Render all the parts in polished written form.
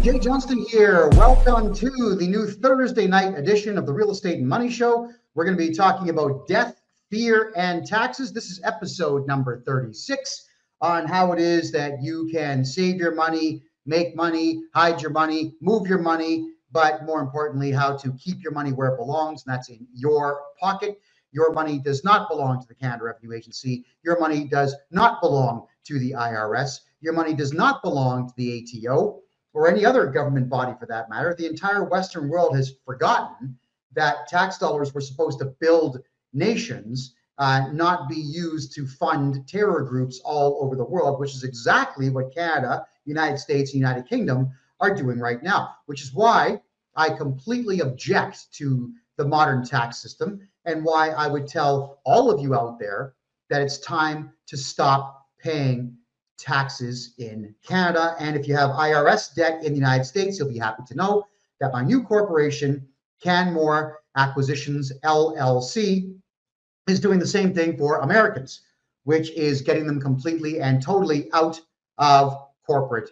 Jay Johnston here. Welcome to the new Thursday night edition of the Real Estate and Money Show. We're going to be talking about death, fear, and taxes. This is episode number 36 on how it is that you can save your money, make money, hide your money, move your money, but more importantly, how to keep your money where it belongs, and that's in your pocket. Your money does not belong to the Canada Revenue Agency. Your money does not belong to the IRS. Your money does not belong to the ATO or any other government body for that matter. The entire Western world has forgotten that tax dollars were supposed to build nations, not be used to fund terror groups all over the world, which is exactly what Canada, United States, and United Kingdom are doing right now, which is why I completely object to the modern tax system and why I would tell all of you out there that it's time to stop paying taxes in Canada. And if you have IRS debt in the United States, you'll be happy to know that my new corporation, Canmore Acquisitions LLC, is doing the same thing for Americans, which is getting them completely and totally out of corporate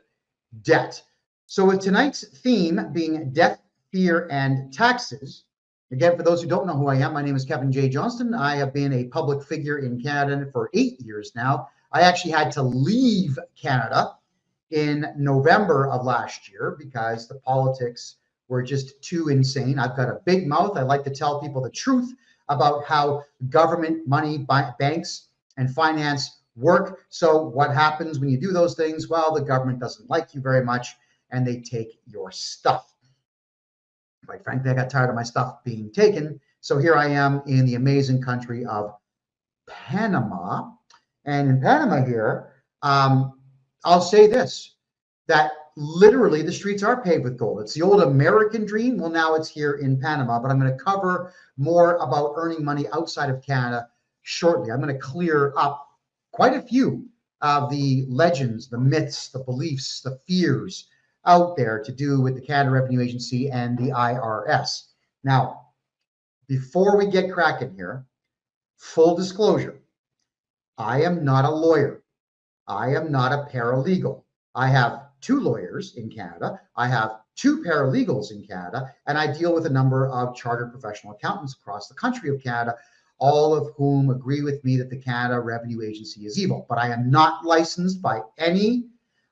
debt. So with tonight's theme being death, fear, and taxes, again, for those who don't know who I am, my name is Kevin J. Johnston. I have been a public figure in Canada for 8 years now. I actually had to leave Canada in November of last year because the politics were just too insane. I've got a big mouth. I like to tell people the truth about how government money, banks, and finance work. So what happens when you do those things? Well, the government doesn't like you very much and they take your stuff. Quite frankly, I got tired of my stuff being taken. So here I am in the amazing country of Panama. And in Panama here, I'll say this, that literally the streets are paved with gold. It's the old American dream. Well, now it's here in Panama, but I'm going to cover more about earning money outside of Canada shortly. I'm going to clear up quite a few of the legends, the myths, the beliefs, the fears out there to do with the Canada Revenue Agency and the IRS. Now, before we get cracking here, full disclosure, I am not a lawyer. I am not a paralegal. I have 2 lawyers in Canada. I have 2 paralegals in Canada, and I deal with a number of chartered professional accountants across the country of Canada, all of whom agree with me that the Canada Revenue Agency is evil. But I am not licensed by any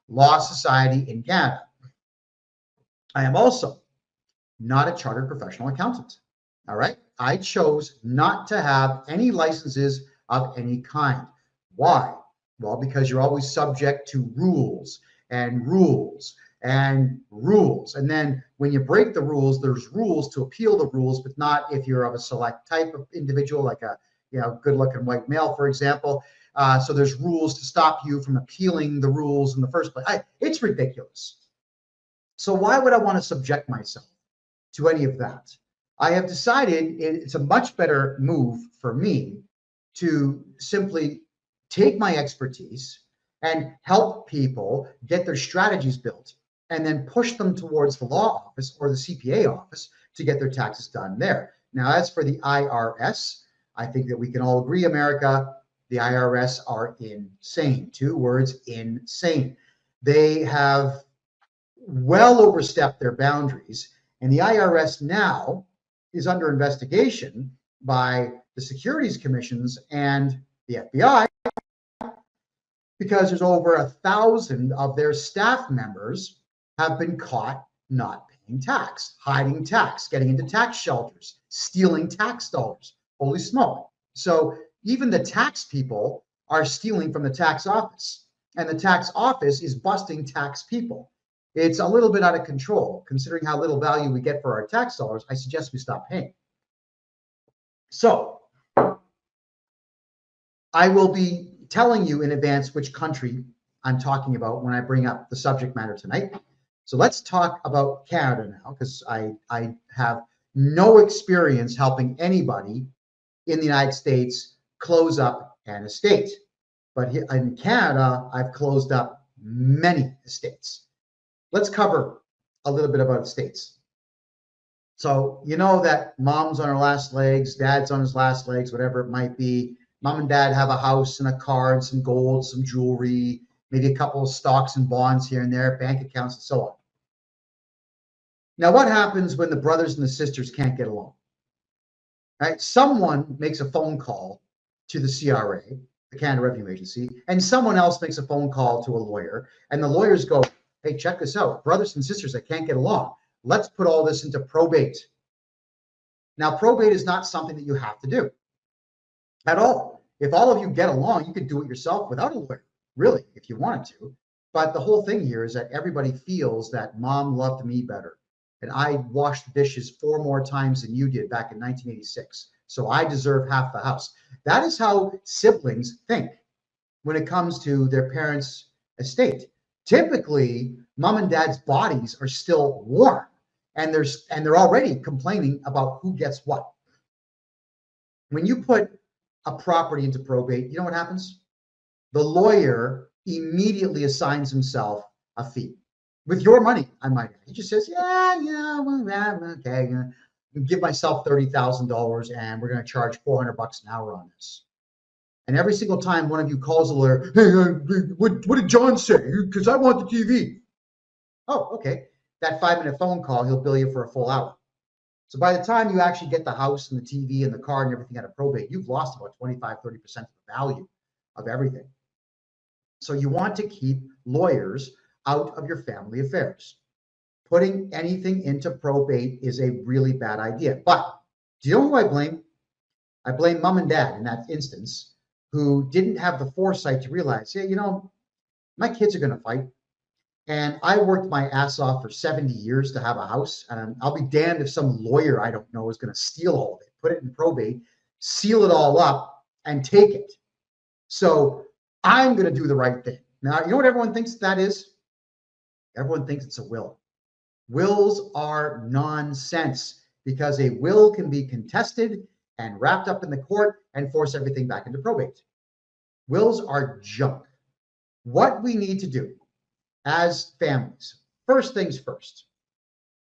law society in Canada. I am also not a chartered professional accountant. All right. I chose not to have any licenses of any kind. Why? Well, because you're always subject to rules and rules and rules. And then when you break the rules, there's rules to appeal the rules, but not if you're of a select type of individual, like a good-looking white male, for example. So there's rules to stop you from appealing the rules in the first place. It's ridiculous. So why would I want to subject myself to any of that? I have decided it's a much better move for me to simply take my expertise and help people get their strategies built and then push them towards the law office or the CPA office to get their taxes done there. Now, as for the IRS, I think that we can all agree, America, the IRS are insane. 2 words, insane. They have well overstepped their boundaries, and the IRS now is under investigation by the securities commissions and the FBI because there's over 1,000 of their staff members have been caught not paying tax, hiding tax, getting into tax shelters, stealing tax dollars. Holy smoke. So even the tax people are stealing from the tax office, and the tax office is busting tax people. It's a little bit out of control. Considering how little value we get for our tax dollars, I suggest we stop paying. So I will be telling you in advance which country I'm talking about when I bring up the subject matter tonight. So let's talk about Canada now, because I have no experience helping anybody in the United States close up an estate. But here in Canada, I've closed up many estates. Let's cover a little bit about estates. So you know that mom's on her last legs, dad's on his last legs, whatever it might be. Mom and dad have a house and a car and some gold, some jewelry, maybe a couple of stocks and bonds here and there, bank accounts and so on. Now, what happens when the brothers and the sisters can't get along? Right? Someone makes a phone call to the CRA, the Canada Revenue Agency, and someone else makes a phone call to a lawyer, and the lawyers go, hey, check this out. Brothers and sisters that can't get along. Let's put all this into probate. Now, probate is not something that you have to do at all. If all of you get along, you could do it yourself without a lawyer, really, if you wanted to. But the whole thing here is that everybody feels that mom loved me better. And I washed the dishes 4 more times than you did back in 1986. So I deserve half the house. That is how siblings think when it comes to their parents' estate. Typically, mom and dad's bodies are still warm, and they're already complaining about who gets what. When you put a property into probate, you know what happens? The lawyer immediately assigns himself a fee with your money, I might add. He just says, well, okay, I'm gonna give myself $30,000 and we're going to charge $400 an hour on this. And every single time one of you calls a lawyer, hey, what did John say? Because I want the TV. Oh, okay. That 5-minute phone call, he'll bill you for a full hour. So by the time you actually get the house and the TV and the car and everything out of probate, you've lost about 25, 30% of the value of everything. So you want to keep lawyers out of your family affairs. Putting anything into probate is a really bad idea. But do you know who I blame? I blame mom and dad in that instance, who didn't have the foresight to realize, hey, my kids are going to fight. And I worked my ass off for 70 years to have a house. And I'll be damned if some lawyer I don't know is going to steal all of it, put it in probate, seal it all up, and take it. So I'm going to do the right thing. Now, you know what everyone thinks that is? Everyone thinks it's a will. Wills are nonsense because a will can be contested and wrapped up in the court and force everything back into probate. Wills are junk. What we need to do as families, first things first,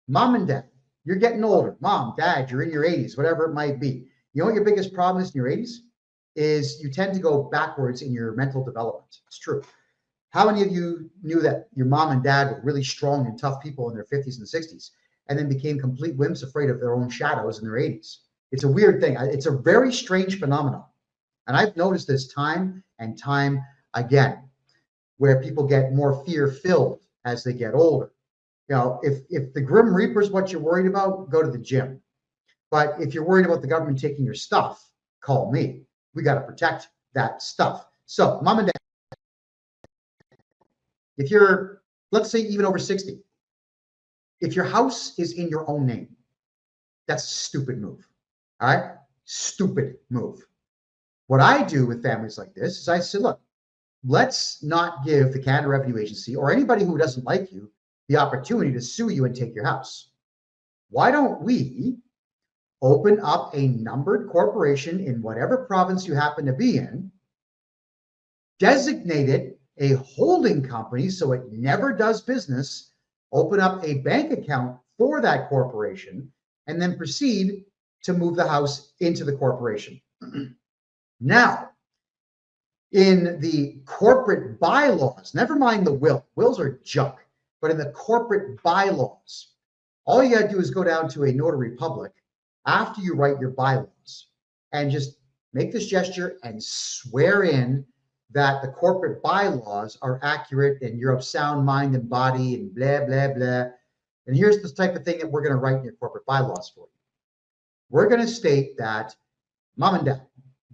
mom and dad, you're getting older. Mom, dad, you're in your 80s, whatever it might be. You know what your biggest problem is in your 80s? Is you tend to go backwards in your mental development. It's true. How many of you knew that your mom and dad were really strong and tough people in their 50s and 60s and then became complete wimps afraid of their own shadows in their 80s? It's a weird thing. It's a very strange phenomenon. And I've noticed this time and time again, where people get more fear-filled as they get older. If the Grim Reaper is what you're worried about, go to the gym. But if you're worried about the government taking your stuff, call me. We got to protect that stuff. So, mom and dad, if you're, let's say, even over 60, if your house is in your own name, that's a stupid move. All right? Stupid move. What I do with families like this is I say, look, let's not give the Canada Revenue Agency or anybody who doesn't like you the opportunity to sue you and take your house. Why don't we open up a numbered corporation in whatever province you happen to be in, designate it a holding company so it never does business, open up a bank account for that corporation, and then proceed to move the house into the corporation. Now, in the corporate bylaws, never mind the will, wills are junk, but in the corporate bylaws, all you got to do is go down to a notary public after you write your bylaws and just make this gesture and swear in that the corporate bylaws are accurate and you're of sound mind and body and blah, blah, blah. And here's the type of thing that we're going to write in your corporate bylaws for you. We're going to state that mom and dad,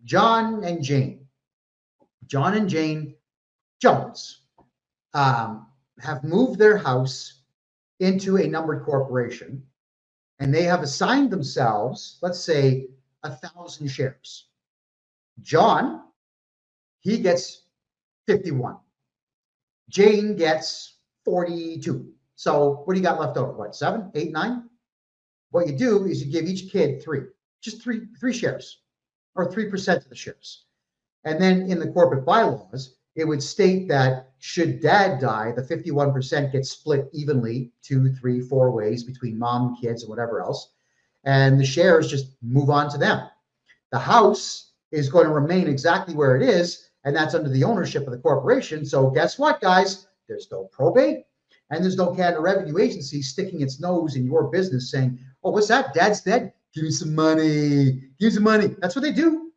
John and Jane Jones, have moved their house into a numbered corporation, and they have assigned themselves, let's say, 1,000 shares. John, he gets 51. Jane gets 42. So what do you got left over? What, 7, 8, 9? What you do is you give each kid just three shares, or 3% of the shares. And then in the corporate bylaws, it would state that should dad die, the 51% gets split evenly 2, 3, 4 ways between mom, kids, and whatever else. And the shares just move on to them. The house is going to remain exactly where it is, and that's under the ownership of the corporation. So guess what, guys? There's no probate. And there's no Canada Revenue Agency sticking its nose in your business saying, oh, what's that? Dad's dead. Give me some money. Give me some money. That's what they do.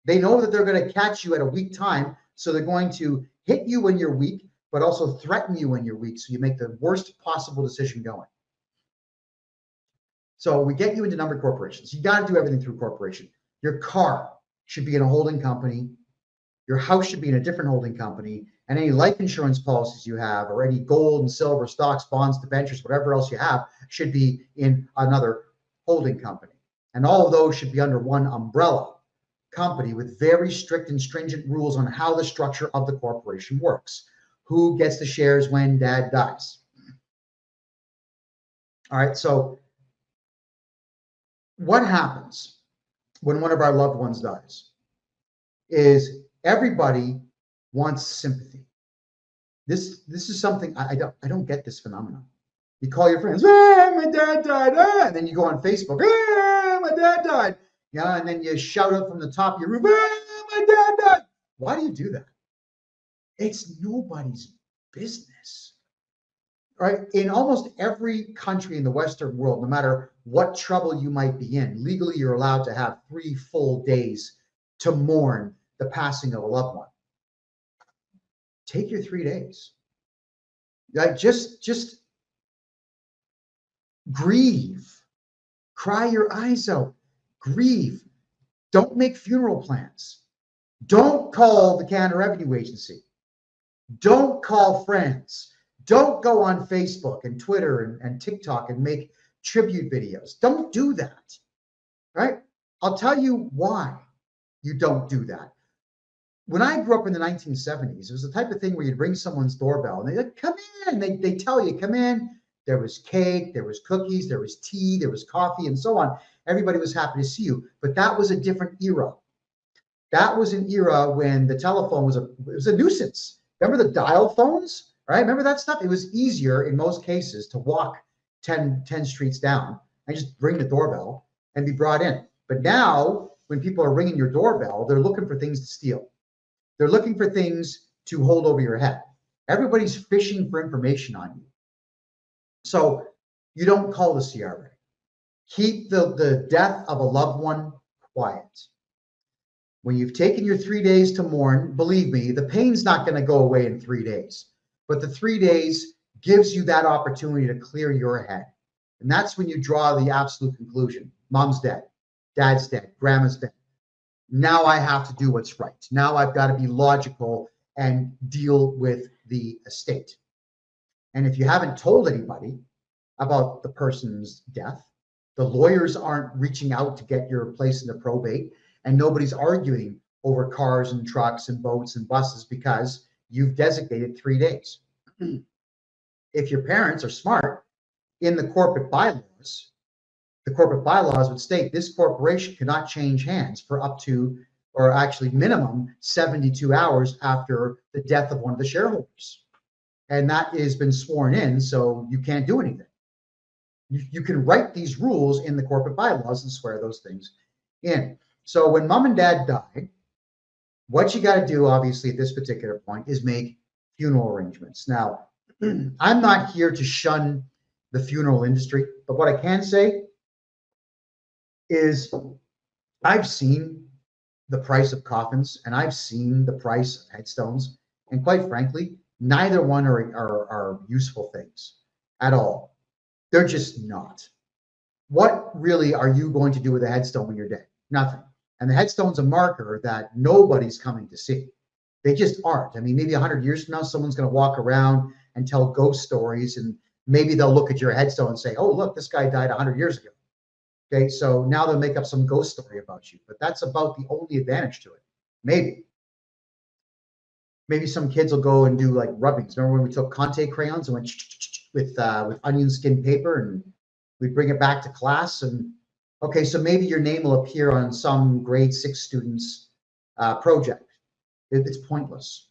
They know that they're going to catch you at a weak time. So they're going to hit you when you're weak, but also threaten you when you're weak. So you make the worst possible decision going. So we get you into numbered corporations. You got to do everything through corporation. Your car should be in a holding company. Your house should be in a different holding company. And any life insurance policies you have, or any gold and silver stocks, bonds, debentures, whatever else you have, should be in another holding company. And all of those should be under one umbrella company with very strict and stringent rules on how the structure of the corporation works. Who gets the shares when dad dies? All right, so what happens when one of our loved ones dies is everybody wants sympathy. This is something I don't get this phenomenon. You call your friends, my dad died, and then you go on Facebook, my dad died, yeah, and then you shout out from the top of your roof, my dad died. Why do you do that? It's nobody's business, right? In almost every country in the Western world, no matter what trouble you might be in, legally you're allowed to have 3 full days to mourn the passing of a loved one. Take your 3 days. Like just grieve, cry your eyes out, grieve. Don't make funeral plans. Don't call the Canada Revenue Agency. Don't call friends. Don't go on Facebook and Twitter and TikTok and make tribute videos. Don't do that, right? I'll tell you why you don't do that. When I grew up in the 1970s, it was the type of thing where you'd ring someone's doorbell and they'd like, come in. They tell you, come in. There was cake, there was cookies, there was tea, there was coffee, and so on. Everybody was happy to see you. But that was a different era. That was an era when the telephone was a nuisance. Remember the dial phones, right? Remember that stuff? It was easier in most cases to walk 10 streets down and just ring the doorbell and be brought in. But now, when people are ringing your doorbell, they're looking for things to steal. They're looking for things to hold over your head. Everybody's fishing for information on you. So you don't call the CRA. Keep the death of a loved one quiet. When you've taken your 3 days to mourn, believe me, the pain's not going to go away in 3 days. But the 3 days gives you that opportunity to clear your head. And that's when you draw the absolute conclusion. Mom's dead. Dad's dead. Grandma's dead. Now I have to do what's right. Now I've got to be logical and deal with the estate. And if you haven't told anybody about the person's death, the lawyers aren't reaching out to get your place in the probate, and nobody's arguing over cars and trucks and boats and buses because you've designated 3 days. If your parents are smart, in the corporate bylaws would state this corporation cannot change hands for up to, or actually minimum 72 hours after the death of one of the shareholders. And that has been sworn in, so you can't do anything. You can write these rules in the corporate bylaws and swear those things in. So when mom and dad died, what you got to do, obviously, at this particular point is make funeral arrangements. Now, I'm not here to shun the funeral industry, but what I can say is I've seen the price of coffins and I've seen the price of headstones, and quite frankly, neither one are useful things at all. They're just not. What really are you going to do with a headstone when you're dead? Nothing. And the headstone's a marker that nobody's coming to see. They just aren't. I mean, maybe 100 years from now, someone's going to walk around and tell ghost stories, and maybe they'll look at your headstone and say, oh, look, this guy died 100 years ago. Okay, so now they'll make up some ghost story about you, but that's about the only advantage to it. Maybe some kids will go and do like rubbings. Remember when we took Conte crayons and went with onion skin paper, and we bring it back to class, and okay, so maybe your name will appear on some grade 6 student's project. It's pointless.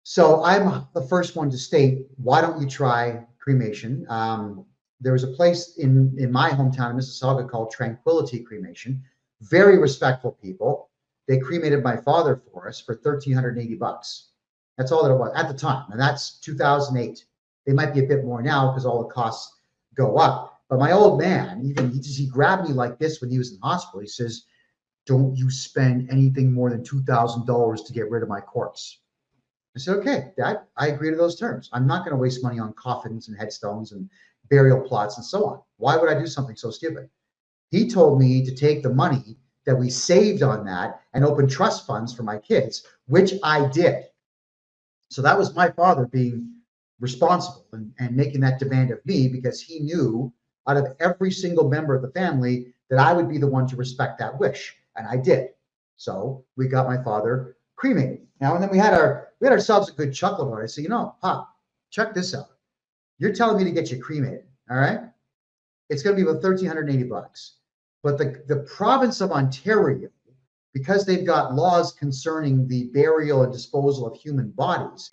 So I'm the first one to state, why don't you try cremation? There was a place in my hometown in Mississauga called Tranquility Cremation. Very respectful people. They cremated my father for us for $1,380. That's all that it was at the time, and that's 2008. They might be a bit more now because all the costs go up. But my old man, even he grabbed me like this when he was in the hospital. He says, "Don't you spend anything more than $2,000 to get rid of my corpse." I said, "Okay, Dad, I agree to those terms. I'm not going to waste money on coffins and headstones and burial plots and so on. Why would I do something so stupid?" He told me to take the money that we saved on that and open trust funds for my kids, which I did. So that was my father being responsible and making that demand of me, because he knew out of every single member of the family that I would be the one to respect that wish. And I did. So we got my father cremated. Now, and then we had ourselves a good chuckle about it. I said, Pop, check this out. You're telling me to get you cremated, all right? It's going to be about $1,380. But the province of Ontario, because they've got laws concerning the burial and disposal of human bodies,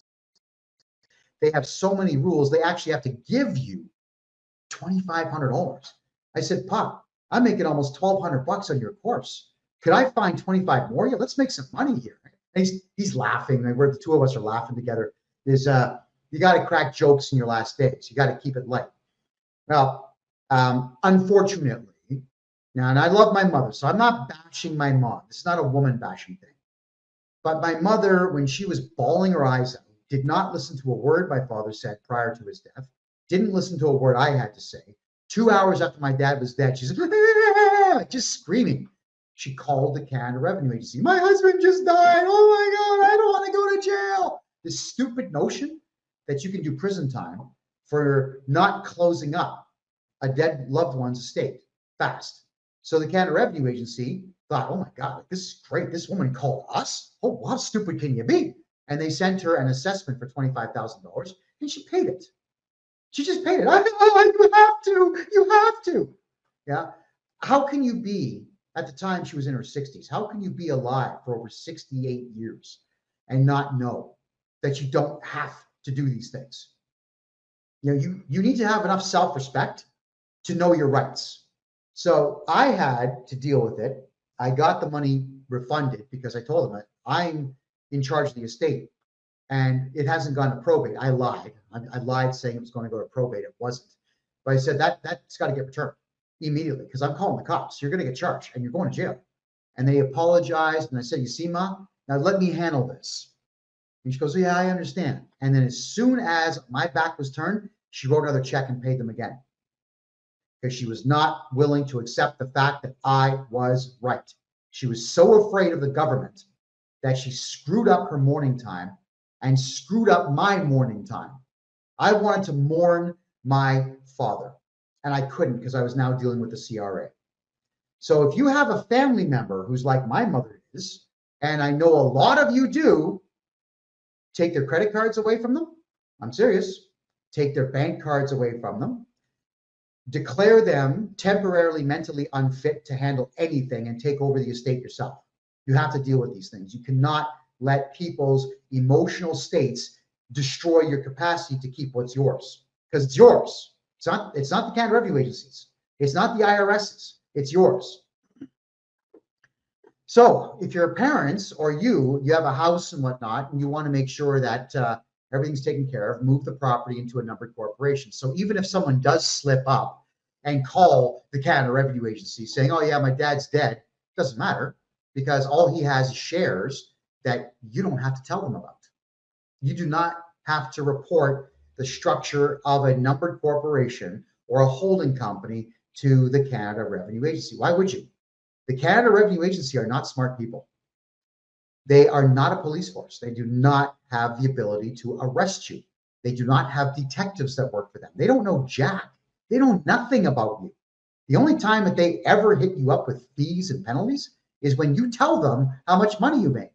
they have so many rules, they actually have to give you $2,500. I said, "Pop, I'm making almost $1,200 on your corpse. Could I find 25 more? Yeah, let's make some money here." And he's laughing. We're the two of us are laughing together. You got to crack jokes in your last days. You got to keep it light. Well, unfortunately, now, and I love my mother, so I'm not bashing my mom. This is not a woman bashing thing. But my mother, when she was bawling her eyes out, did not listen to a word my father said prior to his death, didn't listen to a word I had to say. 2 hours after my dad was dead, she's just screaming. She called the Canada Revenue Agency. "My husband just died. Oh my God, I don't want to go to jail." This stupid notion that you can do prison time for not closing up a dead loved one's estate fast. So the Canada Revenue Agency thought, "Oh my God, this is great. This woman called us. Oh, how stupid can you be?" And they sent her an assessment for $25,000, and she paid it. She just paid it. You have to. Yeah. How can you be, at the time she was in her 60s, how can you be alive for over 68 years and not know that you don't have to do these things? You need to have enough self-respect to know your rights. So I had to deal with it. I got the money refunded because I told them I'm in charge of the estate and it hasn't gone to probate. I lied. I lied saying it was going to go to probate. It wasn't. But I said that's got to get returned immediately because I'm calling the cops. You're going to get charged and you're going to jail. And they apologized. And I said, "You see, Ma, now let me handle this." And she goes, "Yeah, I understand." And then as soon as my back was turned, she wrote another check and paid them again, because she was not willing to accept the fact that I was right. She was so afraid of the government that she screwed up her mourning time and screwed up my mourning time. I wanted to mourn my father, and I couldn't because I was now dealing with the CRA. So if you have a family member who's like my mother is, and I know a lot of you do, take their credit cards away from them. I'm serious. Take their bank cards away from them. Declare them temporarily mentally unfit to handle anything and take over the estate yourself. You have to deal with these things. You cannot let people's emotional states destroy your capacity to keep what's yours, because it's yours. It's not the Canada Revenue Agencies. It's not the IRS's. It's yours. So if your parents or you have a house and whatnot, and you want to make sure that everything's taken care of, move the property into a numbered corporation. So even if someone does slip up and call the Canada Revenue Agency saying, "Oh yeah, my dad's dead," doesn't matter, because all he has is shares that you don't have to tell them about. You do not have to report the structure of a numbered corporation or a holding company to the Canada Revenue Agency. Why would you? The Canada Revenue Agency are not smart people. They are not a police force. They do not have the ability to arrest you. They do not have detectives that work for them. They don't know jack. They know nothing about you. The only time that they ever hit you up with fees and penalties is when you tell them how much money you make.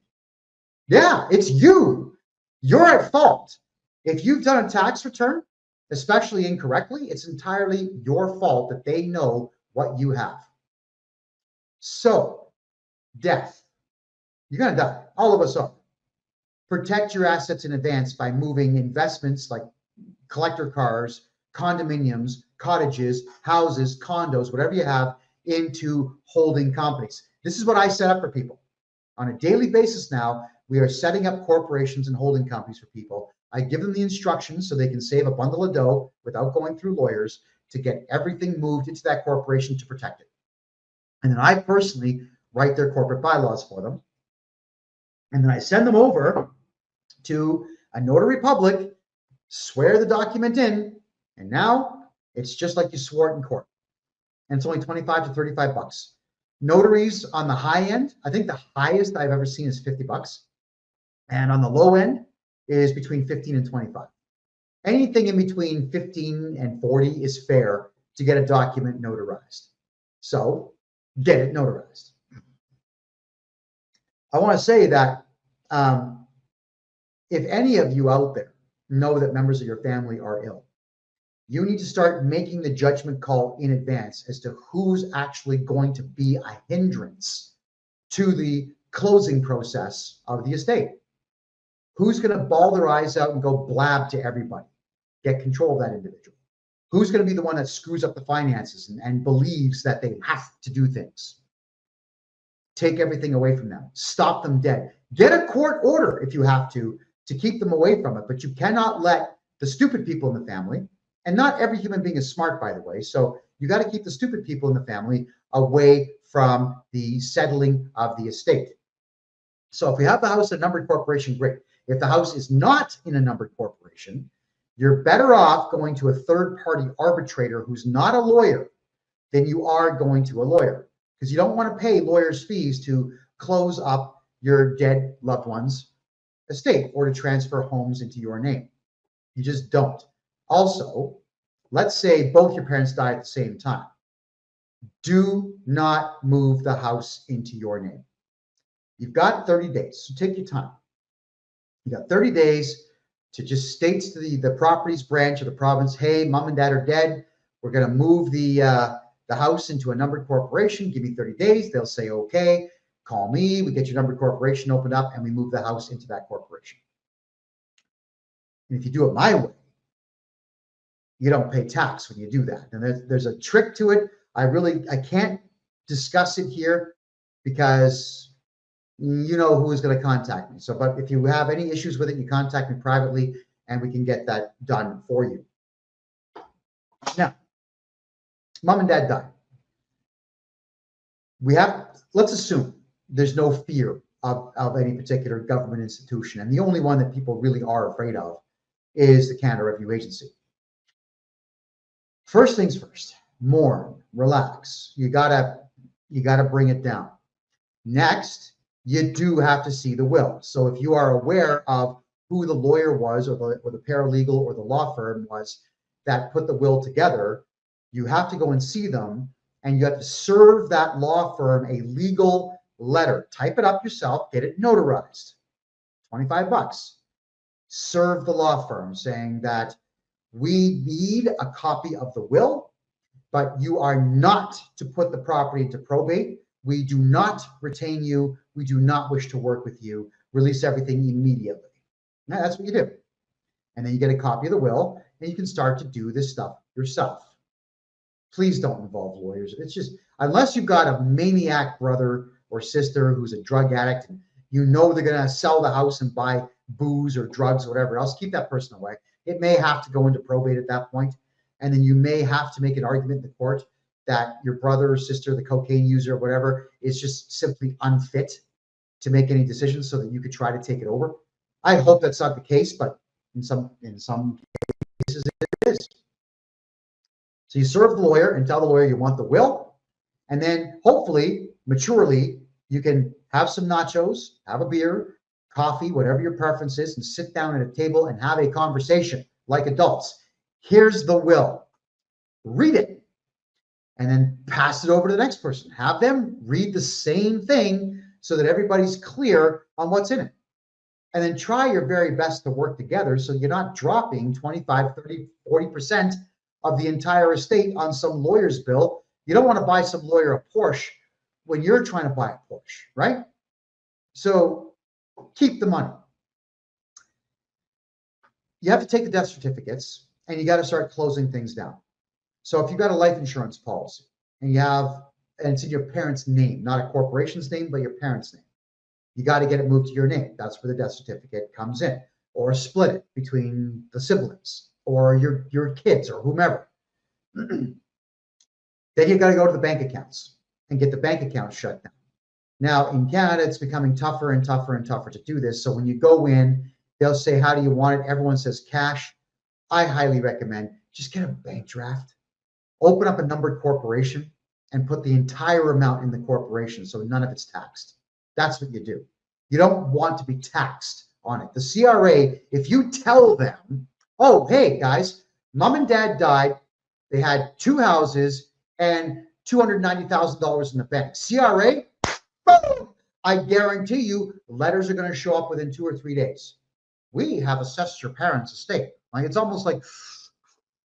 Yeah, it's you. You're at fault. If you've done a tax return, especially incorrectly, it's entirely your fault that they know what you have. So, death. You're going to die. All of us are. Protect your assets in advance by moving investments like collector cars, condominiums, cottages, houses, condos, whatever you have, into holding companies. This is what I set up for people. On a daily basis now, we are setting up corporations and holding companies for people. I give them the instructions so they can save a bundle of dough without going through lawyers to get everything moved into that corporation to protect it. And then I personally write their corporate bylaws for them. And then I send them over to a notary public, swear the document in, and now it's just like you swore it in court. And it's only 25 to 35 bucks. Notaries on the high end, I think the highest I've ever seen is 50 bucks. And on the low end is between 15 and 25. Anything in between 15 and 40 is fair to get a document notarized. So get it notarized. I want to say that if any of you out there know that members of your family are ill, you need to start making the judgment call in advance as to who's actually going to be a hindrance to the closing process of the estate. Who's going to bawl their eyes out and go blab to everybody? Get control of that individual. Who's going to be the one that screws up the finances and believes that they have to do things? Take everything away from them. Stop them dead. Get a court order if you have to keep them away from it, but you cannot let the stupid people in the family, and not every human being is smart, by the way, so you got to keep the stupid people in the family away from the settling of the estate. So if you have the house in a numbered corporation, great. If the house is not in a numbered corporation, you're better off going to a third-party arbitrator who's not a lawyer than you are going to a lawyer, because you don't want to pay lawyers' fees to close up your dead loved one's estate or to transfer homes into your name. You just don't. Also, let's say both your parents die at the same time. Do not move the house into your name. You've got 30 days, so take your time. You got 30 days to just state to the properties branch of the province, hey, mom and dad are dead. We're going to move the house into a numbered corporation. Give me 30 days. They'll say, okay, call me. We get your numbered corporation opened up and we move the house into that corporation. And if you do it my way, you don't pay tax when you do that. And there's a trick to it. I can't discuss it here because you know who is going to contact me. So, but if you have any issues with it, you contact me privately and we can get that done for you. Now, mom and dad died. Let's assume there's no fear of any particular government institution. And the only one that people really are afraid of is the Canada Revenue Agency. First things first, mourn, relax. You gotta bring it down. Next, you do have to see the will. So if you are aware of who the lawyer was or the paralegal or the law firm was that put the will together, you have to go and see them, and you have to serve that law firm a legal letter. Type it up yourself, get it notarized. 25 bucks. Serve the law firm saying that we need a copy of the will, but you are not to put the property into probate. We do not retain you. We do not wish to work with you. Release everything immediately. Now, that's what you do. And then you get a copy of the will, and you can start to do this stuff yourself. Please don't involve lawyers. It's just, unless you've got a maniac brother or sister who's a drug addict, and you know they're going to sell the house and buy booze or drugs or whatever else, keep that person away. It may have to go into probate at that point, and then you may have to make an argument in the court that your brother or sister, the cocaine user or whatever, is just simply unfit to make any decisions so that you could try to take it over. I hope that's not the case, but in some cases it is. So you serve the lawyer and tell the lawyer you want the will, and then hopefully, maturely, you can have some nachos, have a beer, coffee, whatever your preference is, and sit down at a table and have a conversation like adults. Here's the will. Read it. And then pass it over to the next person. Have them read the same thing so that everybody's clear on what's in it. And then try your very best to work together so you're not dropping 25, 30, 40% of the entire estate on some lawyer's bill. You don't want to buy some lawyer a Porsche when you're trying to buy a Porsche, right? So keep the money. You have to take the death certificates and you got to start closing things down. So if you've got a life insurance policy and it's in your parents' name, not a corporation's name, but your parents' name, you got to get it moved to your name. That's where the death certificate comes in. or split it between the siblings or your kids or whomever. Then you got to go to the bank accounts and get the bank accounts shut down. Now, in Canada, it's becoming tougher and tougher and tougher to do this. So when you go in, they'll say, how do you want it? Everyone says cash. I highly recommend just get a bank draft, open up a numbered corporation, and put the entire amount in the corporation so none of it's taxed. That's what you do. You don't want to be taxed on it. The CRA, if you tell them, oh, hey, guys, mom and dad died, they had 2 houses and $290,000 in the bank. CRA, boom! I guarantee you letters are going to show up within 2 or 3 days. We have assessed your parents' estate. Like, it's almost like,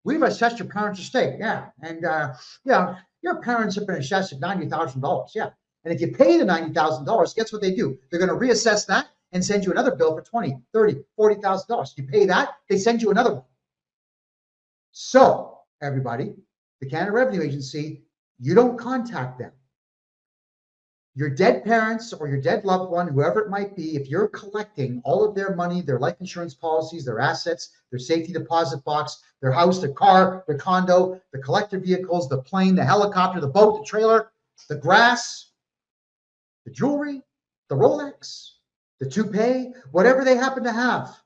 we've assessed your parents' estate. Yeah. And yeah, your parents have been assessed at $90,000. Yeah. And if you pay the $90,000, guess what they do? They're going to reassess that and send you another bill for $20,000, $30,000, $40,000. You pay that, they send you another one. So, everybody, the Canada Revenue Agency, you don't contact them. Your dead parents or your dead loved one, whoever it might be, if you're collecting all of their money, their life insurance policies, their assets, their safety deposit box, their house, their car, their condo, the collector vehicles, the plane, the helicopter, the boat, the trailer, the grass, the jewelry, the Rolex, the toupee, whatever they happen to have,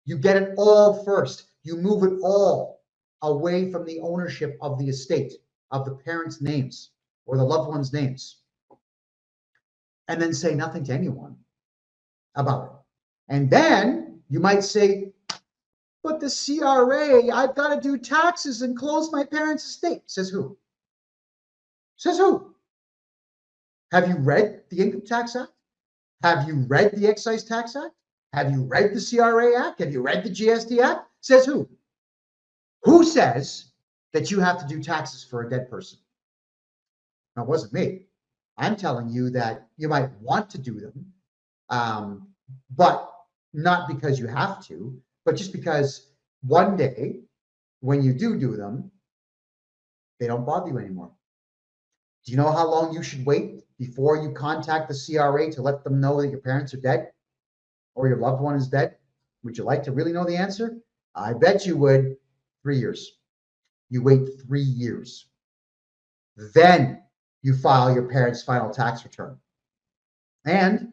you get it all first. You move it all away from the ownership of the estate, of the parents' names or the loved ones' names. And then say nothing to anyone about it. And then you might say, but the CRA, I've got to do taxes and close my parents' estate. Says who? Says who? Have you read the Income Tax Act? Have you read the Excise Tax Act? Have you read the CRA Act? Have you read the GST Act? Says who? Who says that you have to do taxes for a dead person? No, it wasn't me. I'm telling you that you might want to do them, but not because you have to, but just because one day when you do them, they don't bother you anymore. Do you know how long you should wait before you contact the CRA to let them know that your parents are dead or your loved one is dead? Would you like to really know the answer? I bet you would. 3 years. You wait 3 years. Then you file your parents' final tax return. And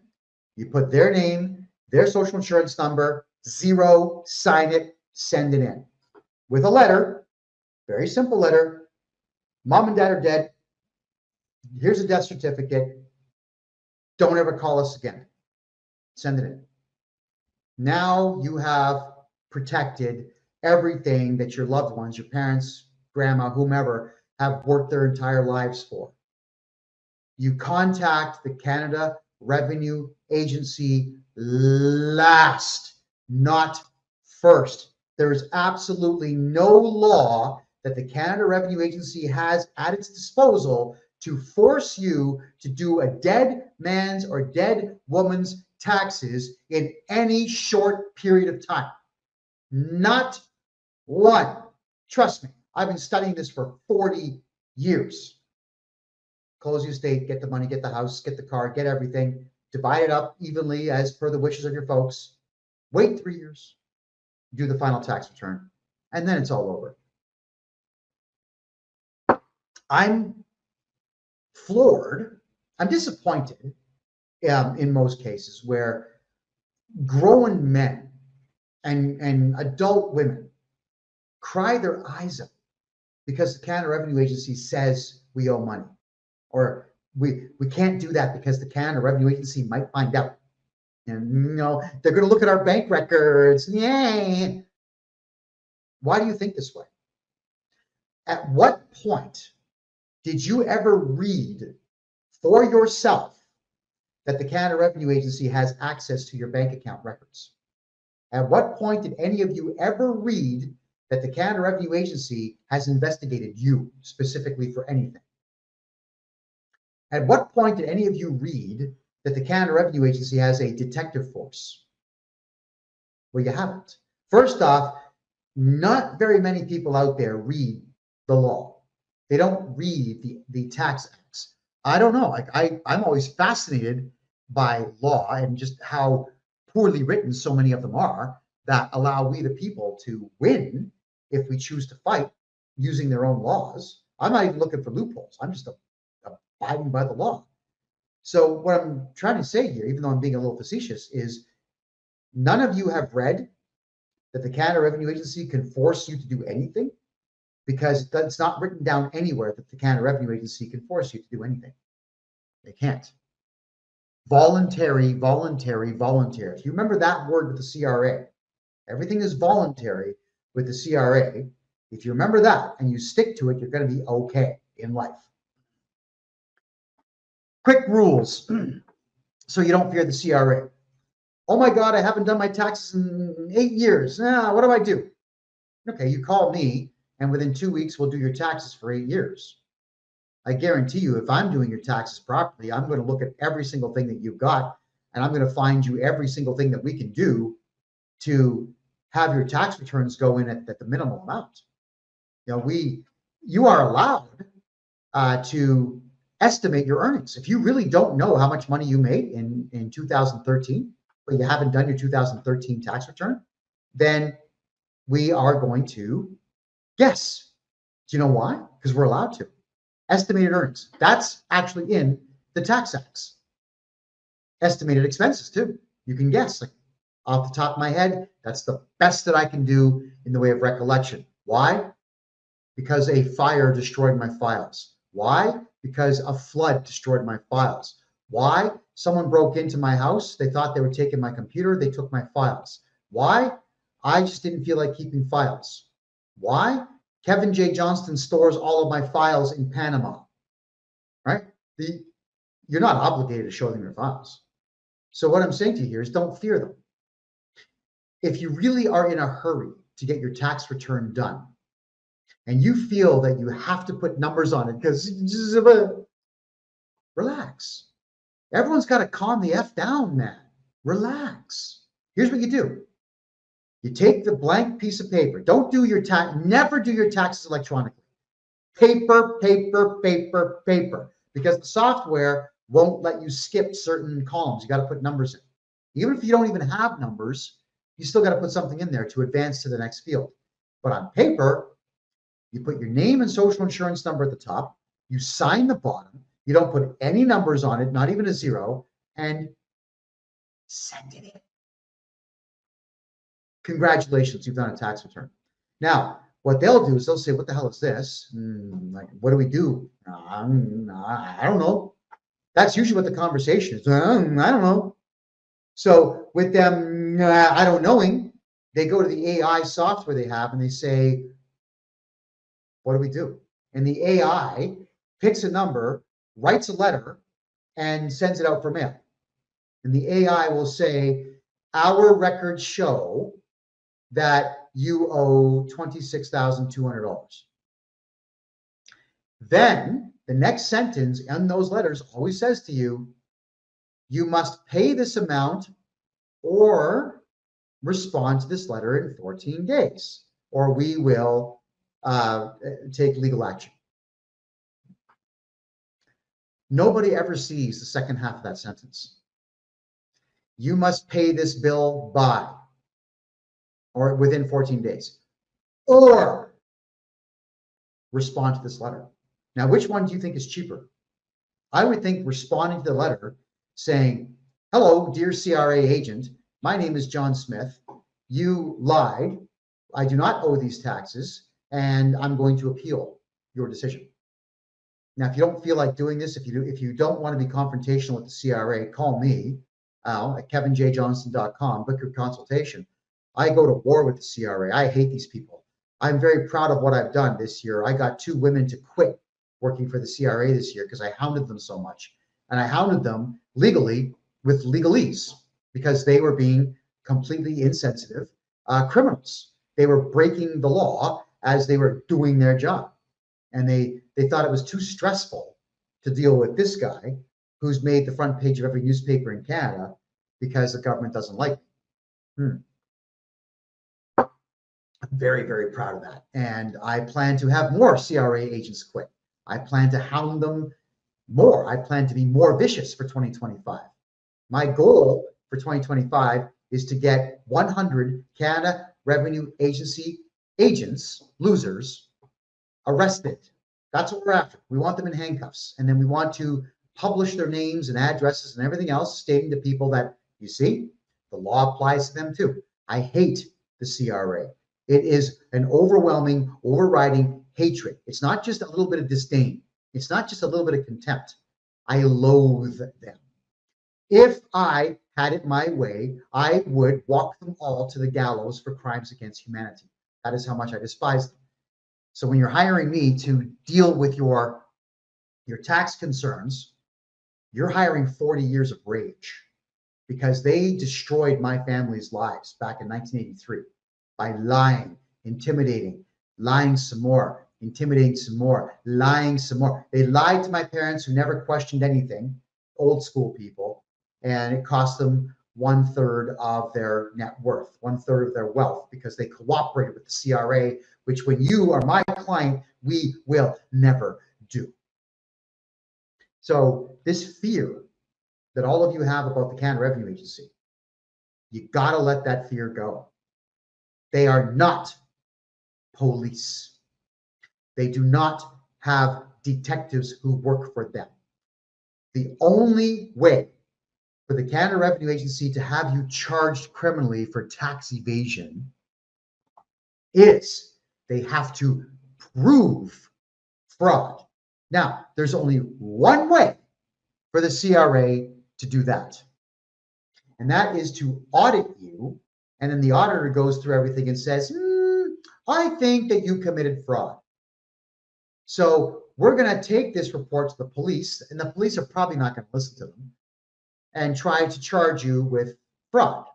you put their name, their social insurance number, 0, sign it, send it in. With a letter, very simple letter. Mom and dad are dead. Here's a death certificate. Don't ever call us again. Send it in. Now you have protected everything that your loved ones, your parents, grandma, whomever, have worked their entire lives for. You contact the Canada Revenue Agency last, not first. There is absolutely no law that the Canada Revenue Agency has at its disposal to force you to do a dead man's or dead woman's taxes in any short period of time. Not one. Trust me, I've been studying this for 40 years. Close your estate, get the money, get the house, get the car, get everything, divide it up evenly as per the wishes of your folks. Wait 3 years, do the final tax return, and then it's all over. I'm floored. I'm disappointed in most cases where grown men and adult women cry their eyes out because the Canada Revenue Agency says we owe money. Or we can't do that because the Canada Revenue Agency might find out. And, you know, they're going to look at our bank records. Yay. Why do you think this way? At what point did you ever read for yourself that the Canada Revenue Agency has access to your bank account records? At what point did any of you ever read that the Canada Revenue Agency has investigated you specifically for anything? At what point did any of you read that the Canada Revenue Agency has a detective force? Well, you haven't. First off, not very many people out there read the law. They don't read the tax acts. I don't know. I'm always fascinated by law and just how poorly written so many of them are, that allow we the people to win if we choose to fight using their own laws. I'm not even looking for loopholes. I'm just abiding by the law. So what I'm trying to say here, even though I'm being a little facetious, is none of you have read that the Canada Revenue Agency can force you to do anything, because it's not written down anywhere that the Canada Revenue Agency can force you to do anything. They can't. Voluntary, voluntary, voluntary. If you remember that word with the CRA, everything is voluntary with the CRA. If you remember that and you stick to it, you're going to be okay in life. Quick rules so you don't fear the CRA. Oh my God, I haven't done my taxes in 8 years. What do? Okay, you call me, and within 2 weeks, we'll do your taxes for 8 years. I guarantee you, if I'm doing your taxes properly, I'm going to look at every single thing that you've got, and I'm going to find you every single thing that we can do to have your tax returns go in at the minimal amount. You are allowed to estimate your earnings. If you really don't know how much money you made in 2013, but you haven't done your 2013 tax return, then we are going to guess. Do you know why? Because we're allowed to. Estimated earnings. That's actually in the tax acts. Estimated expenses too. You can guess. Like off the top of my head, that's the best that I can do in the way of recollection. Why? Because a fire destroyed my files. Why? Because a flood destroyed my files. Why? Someone broke into my house. They thought they were taking my computer. They took my files. Why? I just didn't feel like keeping files. Why? Kevin J. Johnston stores all of my files in Panama, right? You're not obligated to show them your files. So what I'm saying to you here is don't fear them. If you really are in a hurry to get your tax return done, and you feel that you have to put numbers on it because relax. Everyone's got to calm the F down, man. Relax. Here's what you do. You take the blank piece of paper. Don't do your tax. Never do your taxes electronically. Paper, paper, paper, paper. Because the software won't let you skip certain columns. You got to put numbers in. Even if you don't even have numbers, you still got to put something in there to advance to the next field. But on paper, you put your name and social insurance number at the top. You sign the bottom. You don't put any numbers on it, not even a zero, and send it in. Congratulations, you've done a tax return. Now, what they'll do is they'll say, what the hell is this? Like, what do we do? I don't know. That's usually what the conversation is. I don't know. So with them, I don't knowing, they go to the AI software they have and they say, what do we do? And the AI picks a number, writes a letter, and sends it out for mail. And the AI will say, our records show that you owe $26,200. Then the next sentence in those letters always says to you, you must pay this amount or respond to this letter in 14 days, or we will take legal action. Nobody ever sees the second half of that sentence. You must pay this bill by, or within 14 days, or respond to this letter. Now, which one do you think is cheaper? I would think responding to the letter saying, hello, dear CRA agent, my name is John Smith. You lied. I do not owe these taxes, and I'm going to appeal your decision. Now, if you don't feel like doing this, if you don't want to be confrontational with the CRA, call me, Al, at kevinjjohnston.com, book your consultation. I go to war with the CRA. I hate these people. I'm very proud of what I've done this year. I got 2 women to quit working for the CRA this year because I hounded them so much. And I hounded them legally with legalese because they were being completely insensitive criminals. They were breaking the law as they were doing their job. And they thought it was too stressful to deal with this guy who's made the front page of every newspaper in Canada because the government doesn't like him. I'm very, very proud of that. And I plan to have more CRA agents quit. I plan to hound them more. I plan to be more vicious for 2025. My goal for 2025 is to get 100 Canada Revenue Agency agents, losers, arrested. That's what we're after. We want them in handcuffs. And then we want to publish their names and addresses and everything else, stating to people that, you see, the law applies to them too. I hate the CRA. It is an overwhelming, overriding hatred. It's not just a little bit of disdain. It's not just a little bit of contempt. I loathe them. If I had it my way, I would walk them all to the gallows for crimes against humanity. That is how much I despise them. So when you're hiring me to deal with your tax concerns, you're hiring 40 years of rage, because they destroyed my family's lives back in 1983 by lying, intimidating, lying some more, intimidating some more, lying some more. They lied to my parents, who never questioned anything, old school people, and it cost them 1/3 of their net worth, 1/3 of their wealth, because they cooperated with the CRA, which, when you are my client, we will never do. So this fear that all of you have about the Canada Revenue Agency, you got to let that fear go. They are not police. They do not have detectives who work for them. The only way for the Canada Revenue Agency to have you charged criminally for tax evasion is they have to prove fraud. Now, there's only one way for the CRA to do that, and that is to audit you, and then the auditor goes through everything and says, I think that you committed fraud. So we're going to take this report to the police, and the police are probably not going to listen to them, and try to charge you with fraud.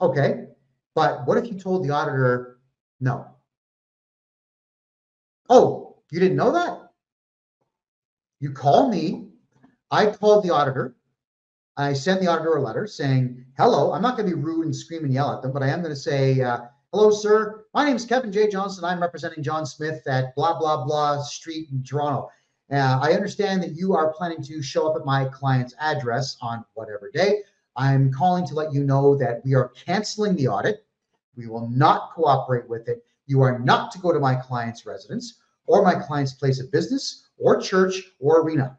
Okay, but what if you told the auditor no? Oh, you didn't know that? You call me, I called the auditor, I send the auditor a letter saying, hello. I'm not going to be rude and scream and yell at them, but I am going to say, hello, sir. My name is Kevin J. Johnston. I'm representing John Smith at blah, blah, blah street in Toronto. I understand that you are planning to show up at my client's address on whatever day. I'm calling to let you know that we are canceling the audit. We will not cooperate with it. You are not to go to my client's residence or my client's place of business or church or arena.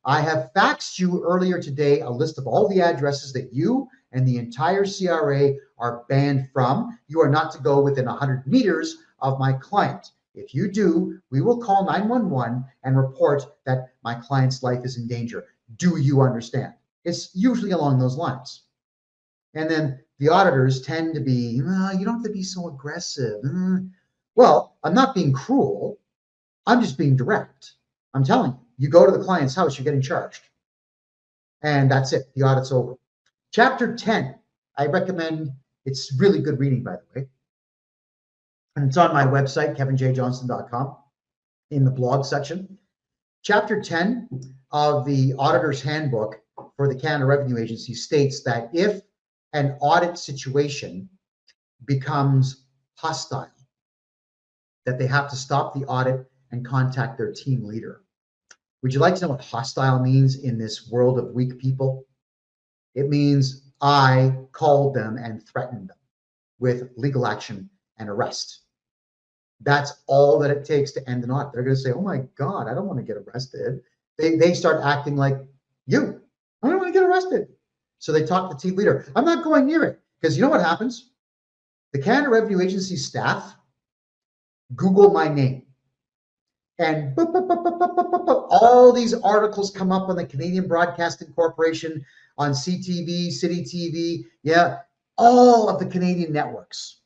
I have faxed you earlier today a list of all the addresses that you and the entire CRA are banned from. You are not to go within 100 meters of my client. If you do, we will call 911 and report that my client's life is in danger. Do you understand? It's usually along those lines. And then the auditors tend to be, you don't have to be so aggressive. Well, I'm not being cruel. I'm just being direct. I'm telling you. You go to the client's house, you're getting charged. And that's it. The audit's over. Chapter 10, I recommend. It's really good reading, by the way. And it's on my website, kevinjjohnston.com, in the blog section. Chapter 10 of the Auditor's Handbook for the Canada Revenue Agency states that if an audit situation becomes hostile, that they have to stop the audit and contact their team leader. Would you like to know what hostile means in this world of weak people? It means I called them and threatened them with legal action and arrest. That's all that it takes to end an audit. They're going to say, oh my God, I don't want to get arrested. They start acting like you. I don't want to get arrested. So they talk to the team leader. I'm not going near it, because you know what happens? The Canada Revenue Agency staff Google my name. And boop, boop, boop, boop, boop, boop, boop, all these articles come up on the Canadian Broadcasting Corporation, on CTV, City TV, all of the Canadian networks.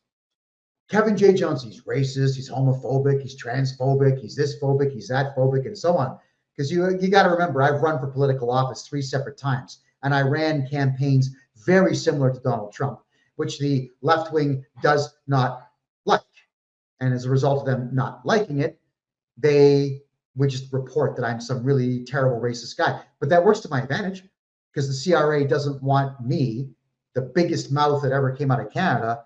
Kevin J. Johnston, he's racist, he's homophobic, he's transphobic, he's this phobic, he's that phobic, and so on. Because you got to remember, I've run for political office 3 separate times, and I ran campaigns very similar to Donald Trump, which the left wing does not like. And as a result of them not liking it, they would just report that I'm some really terrible racist guy. But that works to my advantage, because the CRA doesn't want me, the biggest mouth that ever came out of Canada,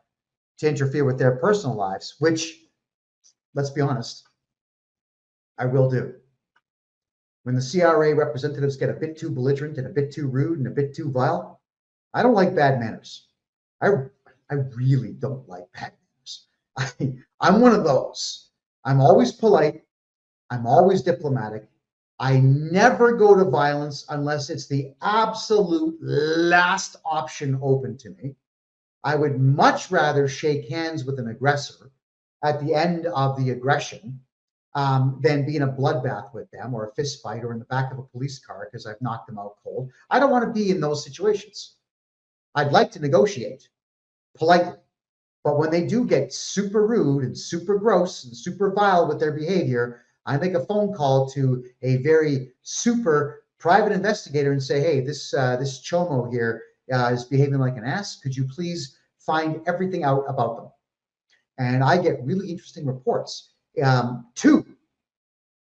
to interfere with their personal lives, which, let's be honest, I will do. When the CRA representatives get a bit too belligerent and a bit too rude and a bit too vile, I don't like bad manners. I really don't like bad manners. I'm one of those. I'm always polite. I'm always diplomatic. I never go to violence unless it's the absolute last option open to me. I would much rather shake hands with an aggressor at the end of the aggression than be in a bloodbath with them or a fist fight or in the back of a police car because I've knocked them out cold. I don't want to be in those situations. I'd like to negotiate politely. But when they do get super rude and super gross and super vile with their behavior, I make a phone call to a very super private investigator and say, hey, this chomo here is behaving like an ass. Could you please find everything out about them? And I get really interesting reports. Two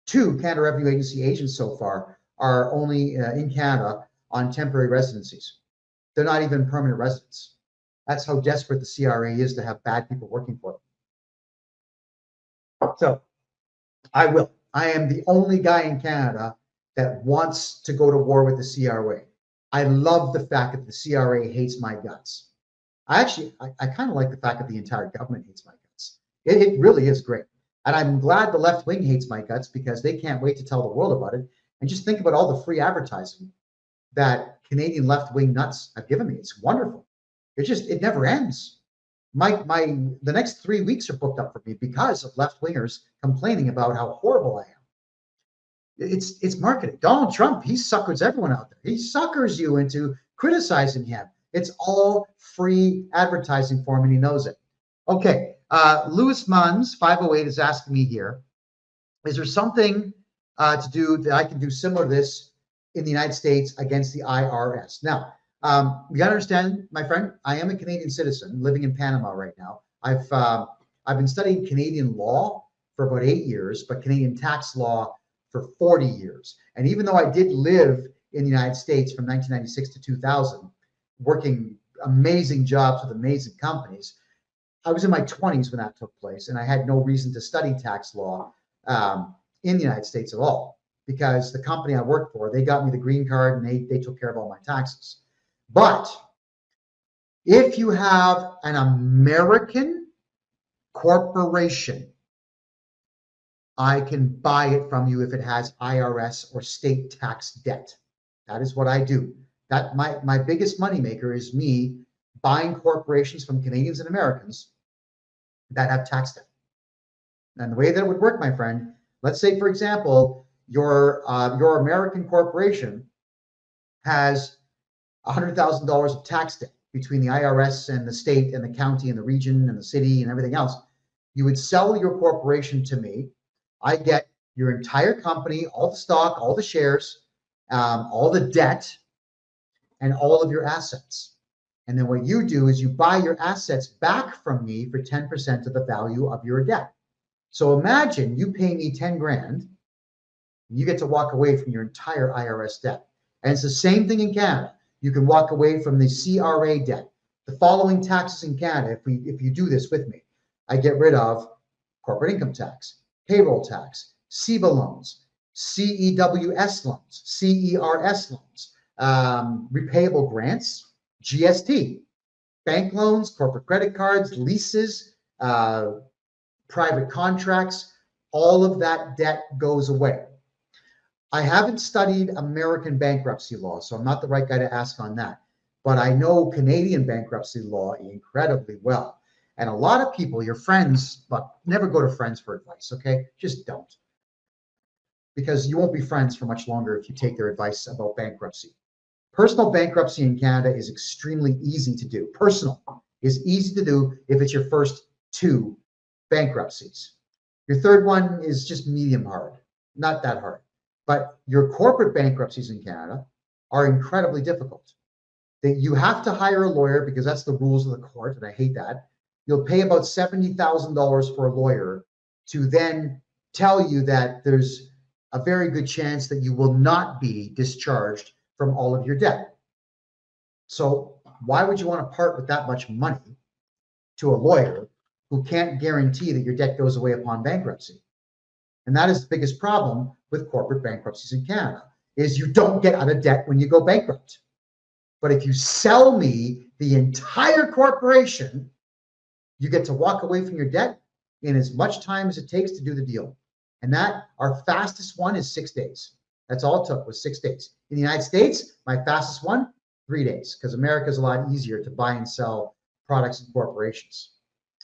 Canada Revenue Agency agents so far are only in Canada on temporary residencies. They're not even permanent residents. That's how desperate the CRA is to have bad people working for them. So I will. I am the only guy in Canada that wants to go to war with the CRA. I love the fact that the CRA hates my guts. I kind of like the fact that the entire government hates my guts. It really is great. And I'm glad the left wing hates my guts because they can't wait to tell the world about it. And just think about all the free advertising that Canadian left wing nuts have given me. It's wonderful. It never ends. The next 3 weeks are booked up for me because of left wingers complaining about how horrible I am. It's marketing. Donald Trump, he suckers everyone out there. He suckers you into criticizing him. It's all free advertising for him, and he knows it. Okay, Louis Munns 508 is asking me here: is there something to do that I can do similar to this in the United States against the IRS? Now, you gotta understand, my friend, I am a Canadian citizen living in Panama right now. I've been studying Canadian law for about 8 years, but Canadian tax law for 40 years. And even though I did live in the United States from 1996 to 2000, working amazing jobs with amazing companies, I was in my 20s when that took place, and I had no reason to study tax law in the United States at all, because the company I worked for, they got me the green card and they took care of all my taxes. But if you have an American corporation, I can buy it from you if it has IRS or state tax debt. That is what I do. That my biggest moneymaker is me buying corporations from Canadians and Americans that have tax debt. And the way that it would work, my friend, let's say, for example, your American corporation has $100,000 of tax debt between the IRS and the state and the county and the region and the city and everything else. You would sell your corporation to me. I get your entire company, all the stock, all the shares, all the debt, and all of your assets. And then what you do is you buy your assets back from me for 10% of the value of your debt. So imagine you pay me 10 grand, you get to walk away from your entire IRS debt. And it's the same thing in Canada. You can walk away from the CRA debt. The following taxes in Canada, if you do this with me, I get rid of corporate income tax, payroll tax, CEBA loans, CEWS loans, CERS loans, repayable grants, GST, bank loans, corporate credit cards, leases, private contracts, all of that debt goes away. I haven't studied American bankruptcy law, so I'm not the right guy to ask on that. But I know Canadian bankruptcy law incredibly well. And a lot of people, your friends, but never go to friends for advice, okay? Just don't. Because you won't be friends for much longer if you take their advice about bankruptcy. Personal bankruptcy in Canada is extremely easy to do. Personal is easy to do if it's your first 2 bankruptcies. Your third one is just medium hard, not that hard. But your corporate bankruptcies in Canada are incredibly difficult. That you have to hire a lawyer because that's the rules of the court, and I hate that. You'll pay about $70,000 for a lawyer to then tell you that there's a very good chance that you will not be discharged from all of your debt. So why would you want to part with that much money to a lawyer who can't guarantee that your debt goes away upon bankruptcy? And that is the biggest problem with corporate bankruptcies in Canada, is you don't get out of debt when you go bankrupt. But if you sell me the entire corporation, you get to walk away from your debt in as much time as it takes to do the deal. And that, our fastest one is 6 days. That's all it took, was 6 days. In the United States, my fastest one, 3 days, because America is a lot easier to buy and sell products and corporations.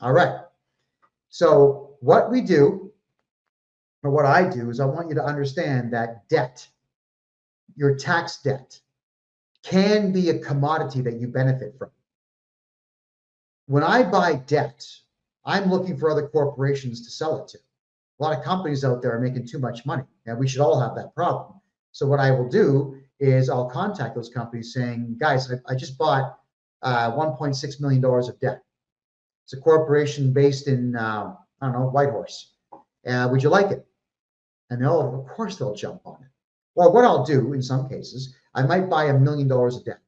All right. So what we do, or what I do, is I want you to understand that debt, your tax debt, can be a commodity that you benefit from. When I buy debt, I'm looking for other corporations to sell it to. A lot of companies out there are making too much money, and we should all have that problem. So what I will do is I'll contact those companies saying, guys, I just bought $1.6 million of debt. It's a corporation based in, I don't know, Whitehorse. Would you like it? And they'll, of course, they'll jump on it. Or what I'll do in some cases, I might buy $1 million of debt.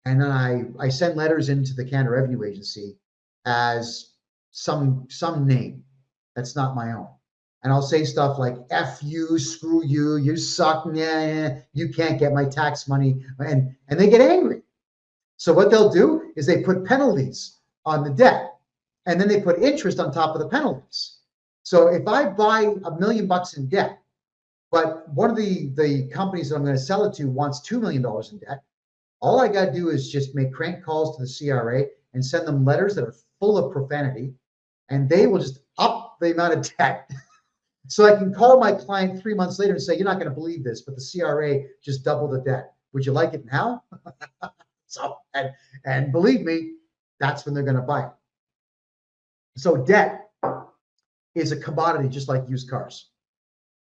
And then I send letters into the Canada Revenue Agency as some name that's not my own. And I'll say stuff like, F you, screw you, you suck, nah, you can't get my tax money. And they get angry. So what they'll do is they put penalties on the debt, and then they put interest on top of the penalties. So if I buy $1 million in debt, but one of the companies that I'm going to sell it to wants $2 million in debt, all I got to do is just make crank calls to the CRA and send them letters that are full of profanity, and they will just up the amount of debt. So I can call my client 3 months later and say, you're not going to believe this, but the CRA just doubled the debt. Would you like it now? So, and believe me, that's when they're going to buy it. So debt is a commodity just like used cars.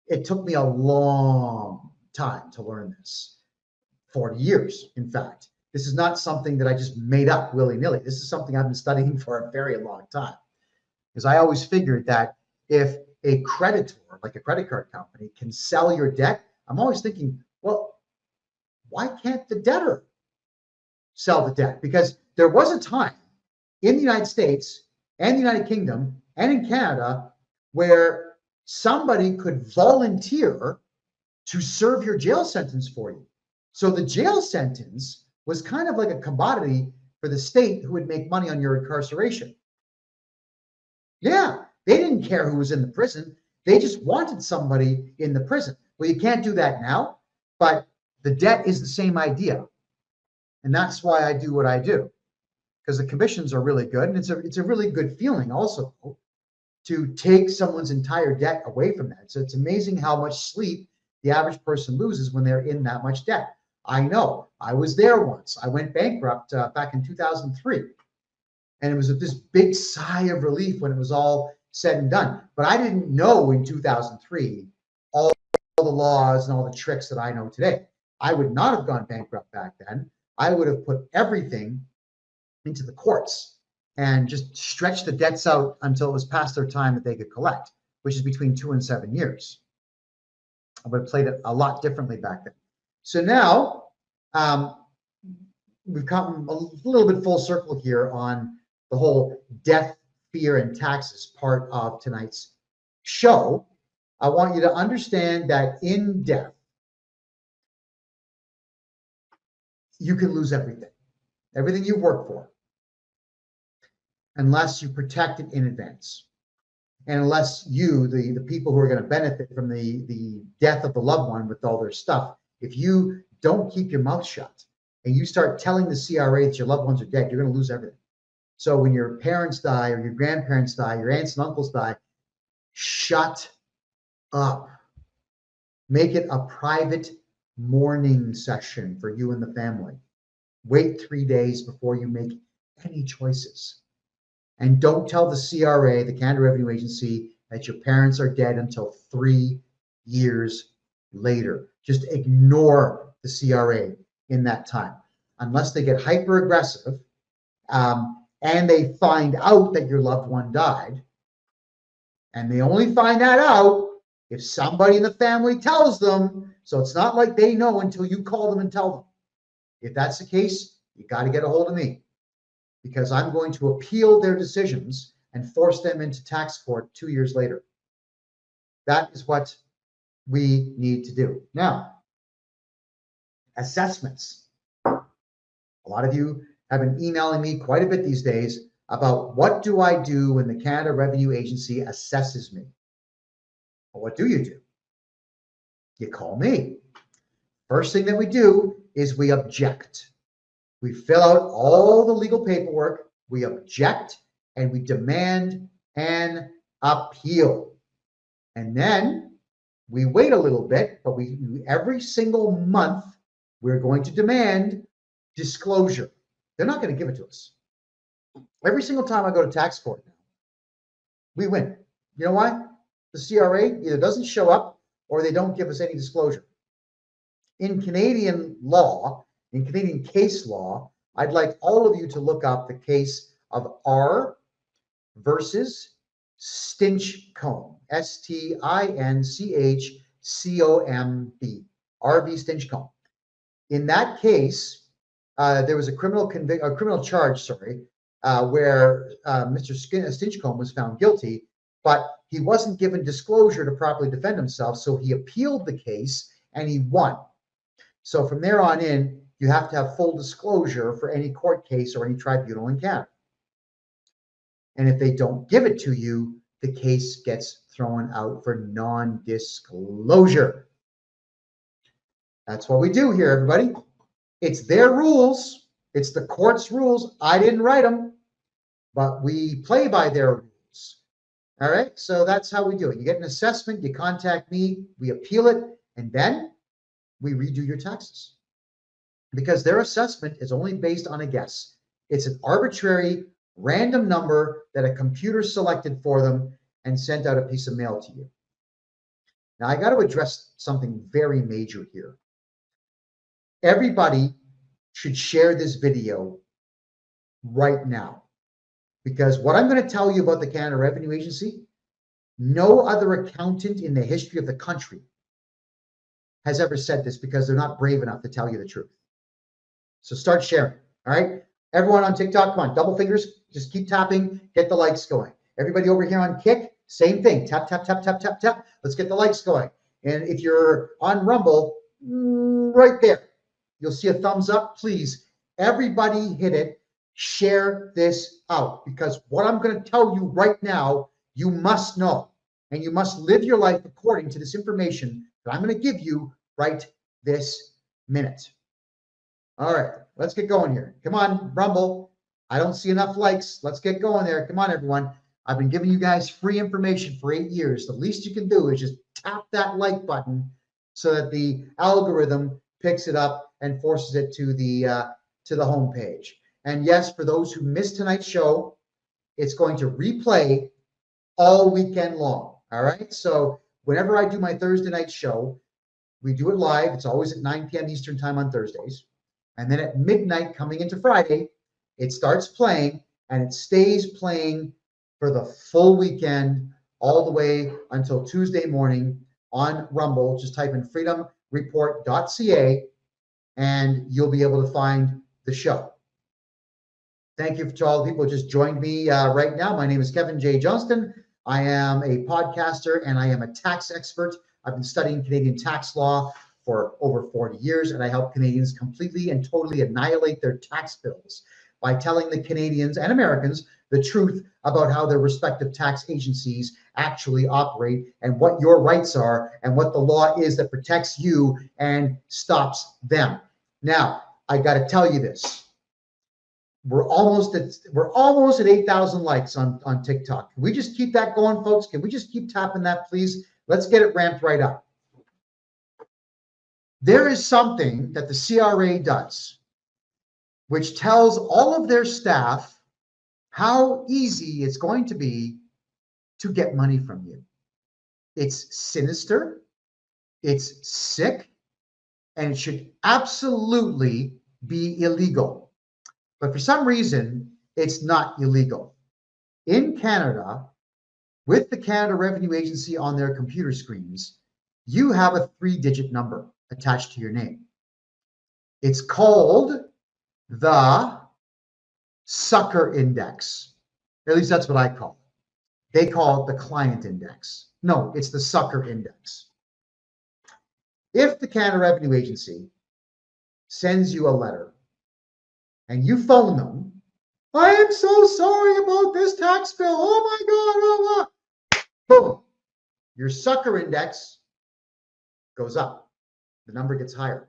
It took me a long time to learn this. 40 years, in fact. This is not something that I just made up willy-nilly. This is something I've been studying for a very long time. Because I always figured that if a creditor, like a credit card company, can sell your debt, I'm always thinking, well, why can't the debtor sell the debt? Because there was a time in the United States and the United Kingdom and in Canada where somebody could volunteer to serve your jail sentence for you. So the jail sentence was kind of like a commodity for the state who would make money on your incarceration. Yeah, they didn't care who was in the prison. They just wanted somebody in the prison. Well, you can't do that now, but the debt is the same idea. And that's why I do what I do, because the commissions are really good. And it's a really good feeling also to take someone's entire debt away from that. So it's amazing how much sleep the average person loses when they're in that much debt. I know. I was there once. I went bankrupt back in 2003. And it was this big sigh of relief when it was all said and done. But I didn't know in 2003 all the laws and all the tricks that I know today. I would not have gone bankrupt back then. I would have put everything into the courts and just stretched the debts out until it was past their time that they could collect, which is between 2 and 7 years. I would have played it a lot differently back then. So now we've come a little bit full circle here on the whole death, fear, and taxes part of tonight's show. I want you to understand that in death, you can lose everything you work for, unless you protect it in advance. And unless you, the people who are going to benefit from the death of the loved one with all their stuff, if you don't keep your mouth shut and you start telling the CRA that your loved ones are dead, you're going to lose everything. So when your parents die or your grandparents die, your aunts and uncles die, shut up. Make it a private mourning session for you and the family. Wait 3 days before you make any choices. And don't tell the CRA, the Canada Revenue Agency, that your parents are dead until 3 years later. Just ignore the CRA in that time, unless they get hyper aggressive and they find out that your loved one died. And they only find that out if somebody in the family tells them. So it's not like they know until you call them and tell them. If that's the case, you got to get a hold of me, because I'm going to appeal their decisions and force them into tax court 2 years later. That is what we need to do. Now, assessments. A lot of you have been emailing me quite a bit these days about what do I do when the Canada Revenue Agency assesses me? Well, what do? You call me. First thing that we do is we object. We fill out all the legal paperwork, we object, and we demand an appeal. And then we wait a little bit, but every single month, we're going to demand disclosure. They're not going to give it to us. Every single time I go to tax court now, we win. You know why? The CRA either doesn't show up or they don't give us any disclosure. In Canadian law, in Canadian case law, I'd like all of you to look up the case of R versus Stinchcomb, Stinchcomb, R.V. Stinchcomb. In that case, there was a criminal charge, where Mr. Stinchcomb was found guilty, but he wasn't given disclosure to properly defend himself, so he appealed the case and he won. So from there on in, you have to have full disclosure for any court case or any tribunal in Canada. And if they don't give it to you, the case gets thrown out for non-disclosure. That's what we do here, everybody. It's their rules. It's the court's rules. I didn't write them, but we play by their rules. All right, so that's how we do it. You get an assessment, you contact me, we appeal it, and then we redo your taxes. Because their assessment is only based on a guess. It's an arbitrary, random number that a computer selected for them and sent out a piece of mail to you. Now, I got to address something very major here. Everybody should share this video right now, because what I'm going to tell you about the Canada Revenue Agency, no other accountant in the history of the country has ever said this, because they're not brave enough to tell you the truth. So start sharing. All right, everyone on TikTok, come on, double fingers, just keep tapping, get the likes going. Everybody over here on Kick, same thing, tap, tap, tap, tap, tap, tap. Let's get the likes going. And if you're on Rumble, right there, you'll see a thumbs up. Please, everybody hit it. Share this out, because what I'm going to tell you right now, you must know, and you must live your life according to this information that I'm going to give you right this minute. All right, let's get going here. Come on, Rumble. I don't see enough likes. Let's get going there. Come on, everyone. I've been giving you guys free information for 8 years. The least you can do is just tap that like button so that the algorithm picks it up and forces it to the homepage. And yes, for those who missed tonight's show, it's going to replay all weekend long. All right. So whenever I do my Thursday night show, we do it live. It's always at 9 p.m. Eastern time on Thursdays. And then at midnight coming into Friday, it starts playing, and it stays playing for the full weekend, all the way until Tuesday morning on Rumble. Just type in freedomreport.ca and you'll be able to find the show. Thank you to all the people who just joined me right now. My name is Kevin J. Johnston. I am a podcaster and I am a tax expert. I've been studying Canadian tax law for over 40 years, and I help Canadians completely and totally annihilate their tax bills by telling the Canadians and Americans the truth about how their respective tax agencies actually operate and what your rights are and what the law is that protects you and stops them. Now, I got to tell you this. We're almost at 8,000 likes on TikTok. Can we just keep that going, folks? Can we just keep tapping that, please? Let's get it ramped right up. There is something that the CRA does, which tells all of their staff how easy it's going to be to get money from you. It's sinister, it's sick, and it should absolutely be illegal. But for some reason, it's not illegal. In Canada, with the Canada Revenue Agency on their computer screens, you have a 3-digit number attached to your name. It's called the sucker index. At least that's what I call it. They call it the client index. No, it's the sucker index. If the Canada Revenue Agency sends you a letter and you phone them, I am so sorry about this tax bill. Oh my God. Oh, boom. Your sucker index goes up. The number gets higher.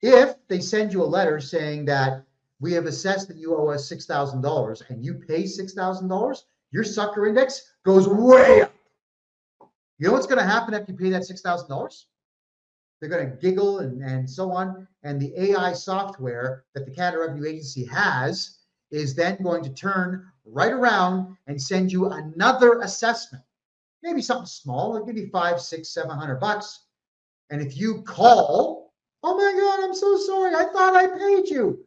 If they send you a letter saying that we have assessed that you owe us $6,000 and you pay $6,000, your sucker index goes way up. You know what's going to happen after you pay that $6,000? They're going to giggle and so on. And the AI software that the Canada Revenue Agency has is then going to turn right around and send you another assessment. Maybe something small, like maybe $500, $600, $700. And if you call, oh my God, I'm so sorry, I thought I paid you.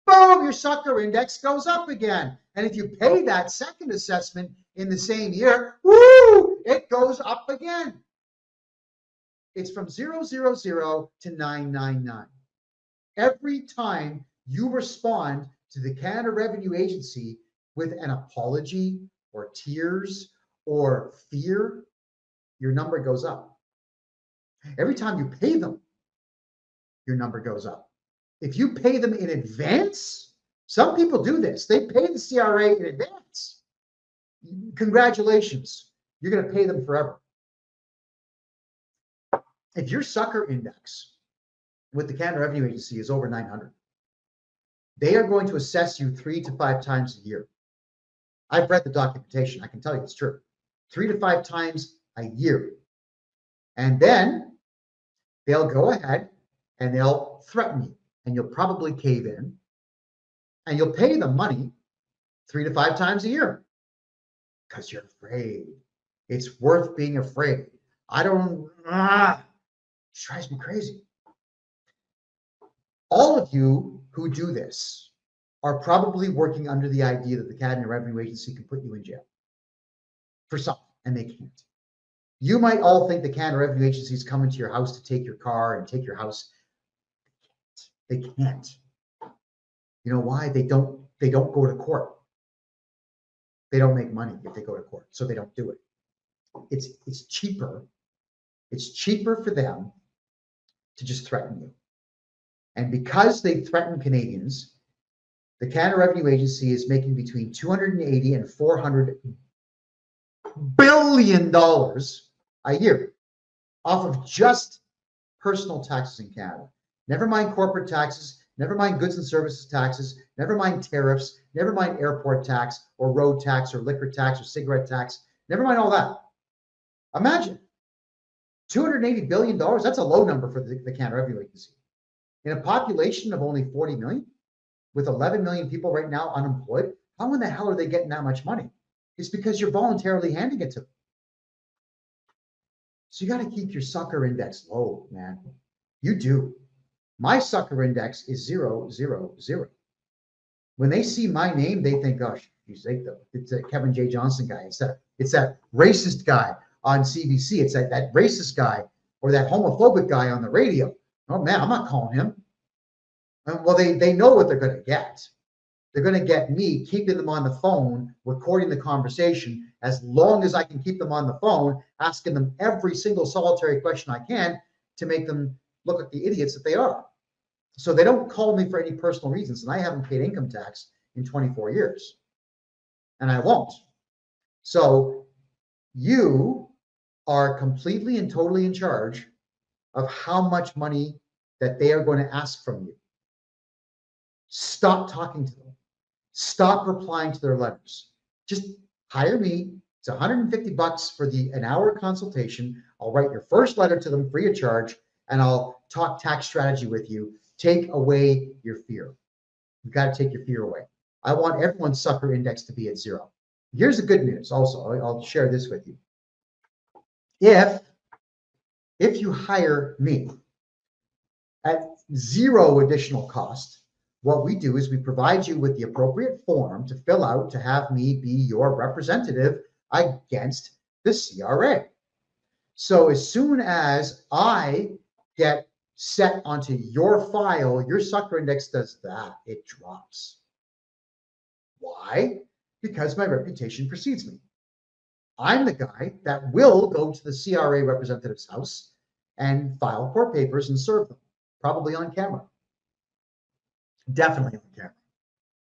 Boom, your sucker index goes up again. And if you pay that second assessment in the same year, woo, it goes up again. It's from 000 to 999. Every time you respond to the Canada Revenue Agency with an apology or tears or fear, your number goes up. Every time you pay them, your number goes up. If you pay them in advance, some people do this. They pay the CRA in advance. Congratulations. You're going to pay them forever. If your sucker index with the Canada Revenue Agency is over 900, they are going to assess you 3 to 5 times a year. I've read the documentation. I can tell you it's true. 3 to 5 times a year. And then they'll go ahead and they'll threaten you, and you'll probably cave in, and you'll pay them money 3 to 5 times a year because you're afraid. It's worth being afraid. It drives me crazy. All of you who do this are probably working under the idea that the Canada Revenue Agency can put you in jail for something, and they can't. You might all think the Canada Revenue Agency is coming to your house to take your car and take your house. They can't. You know why? They don't go to court. They don't make money if they go to court, so they don't do it. It's cheaper. It's cheaper for them to just threaten you. And because they threaten Canadians, the Canada Revenue Agency is making between $280 and $400 billion a year off of just personal taxes in Canada. Never mind corporate taxes, never mind goods and services taxes, never mind tariffs, never mind airport tax or road tax or liquor tax or cigarette tax, never mind all that. Imagine $280 billion, that's a low number for the Canada Revenue Agency. In a population of only 40 million, with 11 million people right now unemployed, how in the hell are they getting that much money? It's because you're voluntarily handing it to them. So you got to keep your sucker index low, man. You do. My sucker index is 000. When they see my name, they think, gosh, it's a Kevin J. Johnston guy. It's that racist guy on CBC. It's that racist guy or that homophobic guy on the radio. Oh man, I'm not calling him. Well, they know what they're going to get. They're going to get me keeping them on the phone, recording the conversation as long as I can keep them on the phone, asking them every single solitary question I can to make them look like the idiots that they are. So they don't call me for any personal reasons, and I haven't paid income tax in 24 years, and I won't. So you are completely and totally in charge of how much money that they are going to ask from you. Stop talking to them. Stop replying to their letters. Just hire me. It's $150 for an hour consultation. I'll write your first letter to them free of charge, and I'll talk tax strategy with you. Take away your fear. You've got to take your fear away. I want everyone's sucker index to be at 0. Here's the good news also. I'll share this with you. If you hire me at 0 additional cost, what we do is we provide you with the appropriate form to fill out to have me be your representative against the CRA. So as soon as I get set onto your file, your sucker index does that. It drops. Why? Because my reputation precedes me. I'm the guy that will go to the CRA representative's house and file court papers and serve them, probably on camera. Definitely on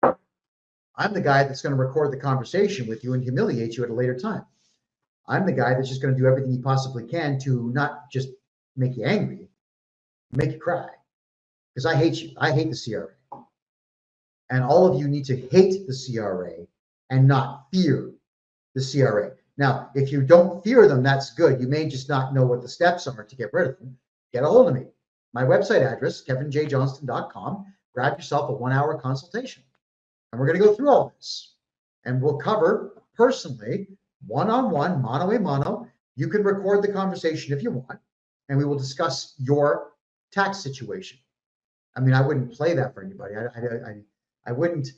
camera. I'm the guy that's going to record the conversation with you and humiliate you at a later time. I'm the guy that's just going to do everything he possibly can to not just make you angry, make you cry. Because I hate you. I hate the CRA. And all of you need to hate the CRA and not fear the CRA. Now, if you don't fear them, that's good. You may just not know what the steps are to get rid of them. Get a hold of me. My website address, kevinjjohnston.com. Grab yourself a 1-hour consultation. And we're going to go through all this. And we'll cover personally, one-on-one, mano a mano. You can record the conversation if you want. And we will discuss your tax situation. I mean, I wouldn't play that for anybody. I wouldn't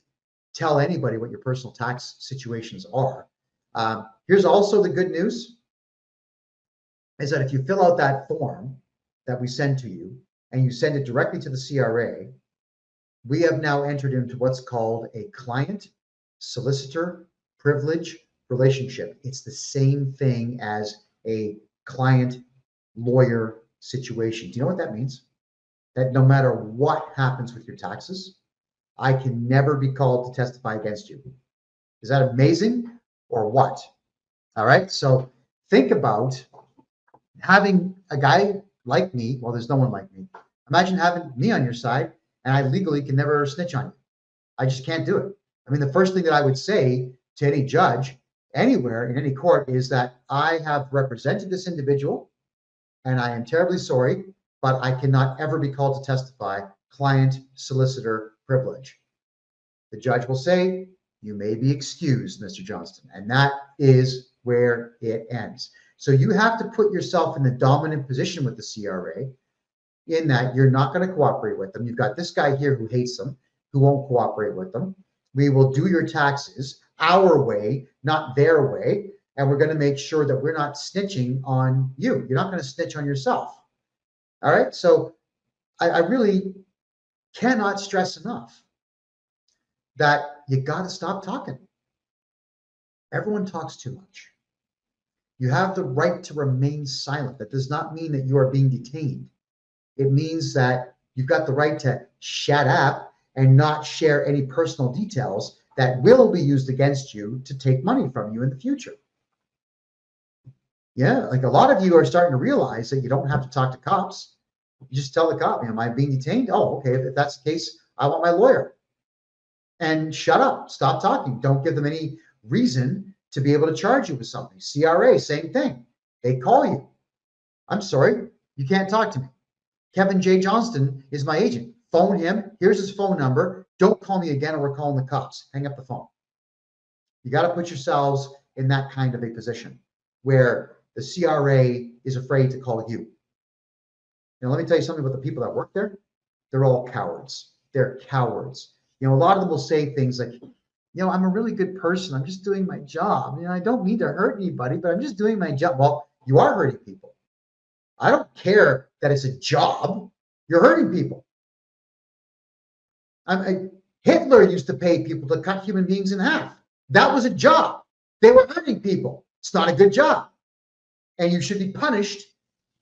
tell anybody what your personal tax situations are. Here's also the good news, is that if you fill out that form that we send to you and you send it directly to the CRA, we have now entered into what's called a client solicitor privilege relationship. It's the same thing as a client lawyer situation. Do you know what that means? That no matter what happens with your taxes, I can never be called to testify against you. Is that amazing or what? All right. So think about having a guy like me. Well, there's no one like me. Imagine having me on your side and I legally can never snitch on you. I just can't do it. I mean, the first thing that I would say to any judge anywhere in any court is that I have represented this individual and I am terribly sorry, but I cannot ever be called to testify. Client solicitor privilege. The judge will say, you may be excused, Mr. Johnston. And that is where it ends. So you have to put yourself in the dominant position with the CRA in that you're not going to cooperate with them. You've got this guy here who hates them, who won't cooperate with them. We will do your taxes our way, not their way. And we're going to make sure that we're not snitching on you. You're not going to snitch on yourself. All right. So I really cannot stress enough that you got to stop talking. Everyone talks too much. You have the right to remain silent. That does not mean that you are being detained. It means that you've got the right to shut up and not share any personal details that will be used against you to take money from you in the future. Yeah, like a lot of you are starting to realize that you don't have to talk to cops. You just tell the cop, am I being detained? Oh, okay, if that's the case, I want my lawyer. And shut up, stop talking. Don't give them any reason to be able to charge you with something. CRA, same thing. They call you. I'm sorry, you can't talk to me. Kevin J. Johnston is my agent. Phone him. Here's his phone number. Don't call me again or we're calling the cops. Hang up the phone. You got to put yourselves in that kind of a position where the CRA is afraid to call you. Now, let me tell you something about the people that work there. They're all cowards. They're cowards. You know, a lot of them will say things like, I'm a really good person. I'm just doing my job. I don't mean to hurt anybody, but I'm just doing my job. Well, you are hurting people. I don't care that it's a job. You're hurting people. Hitler used to pay people to cut human beings in half. That was a job. They were hurting people. It's not a good job. And you should be punished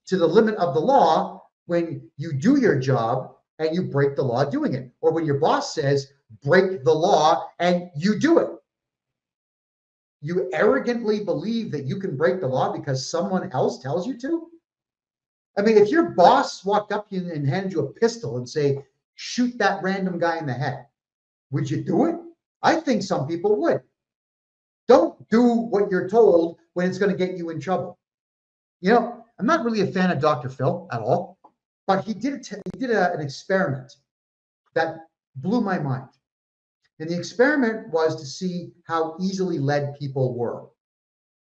to the limit of the law when you do your job and you break the law doing it. Or when your boss says, break the law, and you do it. You arrogantly believe that you can break the law because someone else tells you to? I mean, if your boss walked up to you and handed you a pistol and say, shoot that random guy in the head, would you do it? I think some people would. Don't do what you're told when it's going to get you in trouble. I'm not really a fan of Dr. Phil at all, but he did an experiment that blew my mind. And the experiment was to see how easily led people were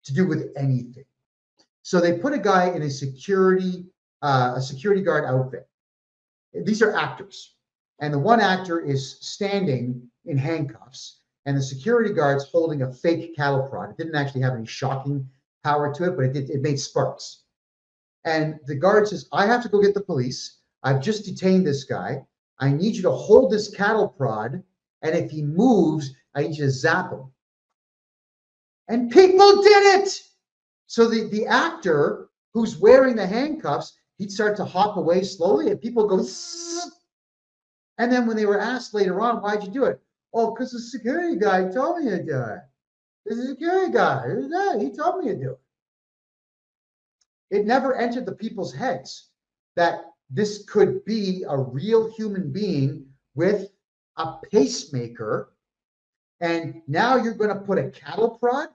to do with anything. So they put a guy in a security guard outfit. These are actors. And the one actor is standing in handcuffs, and the security guard's holding a fake cattle prod. It didn't actually have any shocking power to it, but it made sparks. And the guard says, I have to go get the police. I've just detained this guy. I need you to hold this cattle prod, and if he moves, I need you to zap him. And people did it. So the actor who's wearing the handcuffs, he'd start to hop away slowly, and people go, And then when they were asked later on, why'd you do it? Oh, because the security guy told me to do it. The security guy, he told me to do it. It never entered the people's heads that this could be a real human being with a pacemaker, and now you're going to put a cattle prod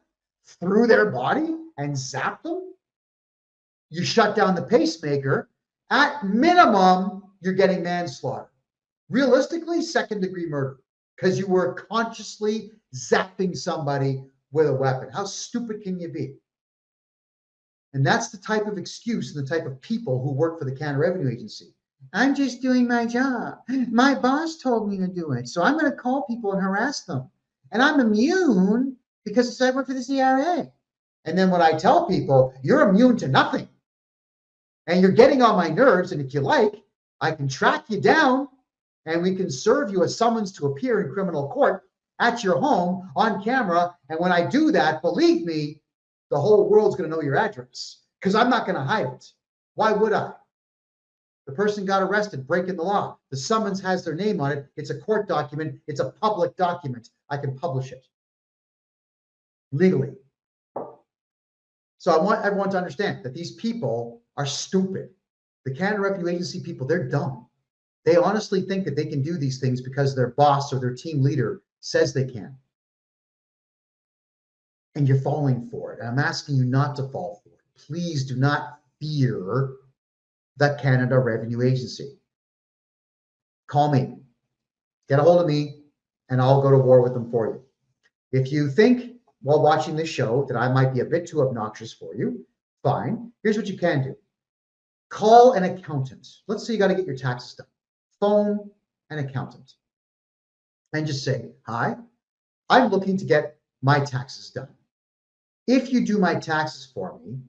through their body and zap them. You shut down the pacemaker. At minimum, you're getting manslaughter. Realistically, second-degree murder, because you were consciously zapping somebody with a weapon. How stupid can you be? And that's the type of excuse and the type of people who work for the Canada Revenue Agency. I'm just doing my job. My boss told me to do it, so I'm going to call people and harass them. And I'm immune because I work for the CRA. And then when I tell people, you're immune to nothing, and you're getting on my nerves, and if you like, I can track you down, and we can serve you a summons to appear in criminal court at your home on camera. And when I do that, believe me, the whole world's going to know your address, because I'm not going to hide it. Why would I? The person got arrested, breaking the law. The summons has their name on it. It's a court document. It's a public document. I can publish it legally. So I want everyone to understand that these people are stupid. The Canada Revenue Agency people, they're dumb. They honestly think that they can do these things because their boss or their team leader says they can. And you're falling for it. And I'm asking you not to fall for it. Please do not fear the Canada Revenue Agency. Call me. Get a hold of me, and I'll go to war with them for you. If you think while watching this show that I might be a bit too obnoxious for you, fine. Here's what you can do. Call an accountant. Let's say you got to get your taxes done. Phone an accountant and just say, hi, I'm looking to get my taxes done. If you do my taxes for me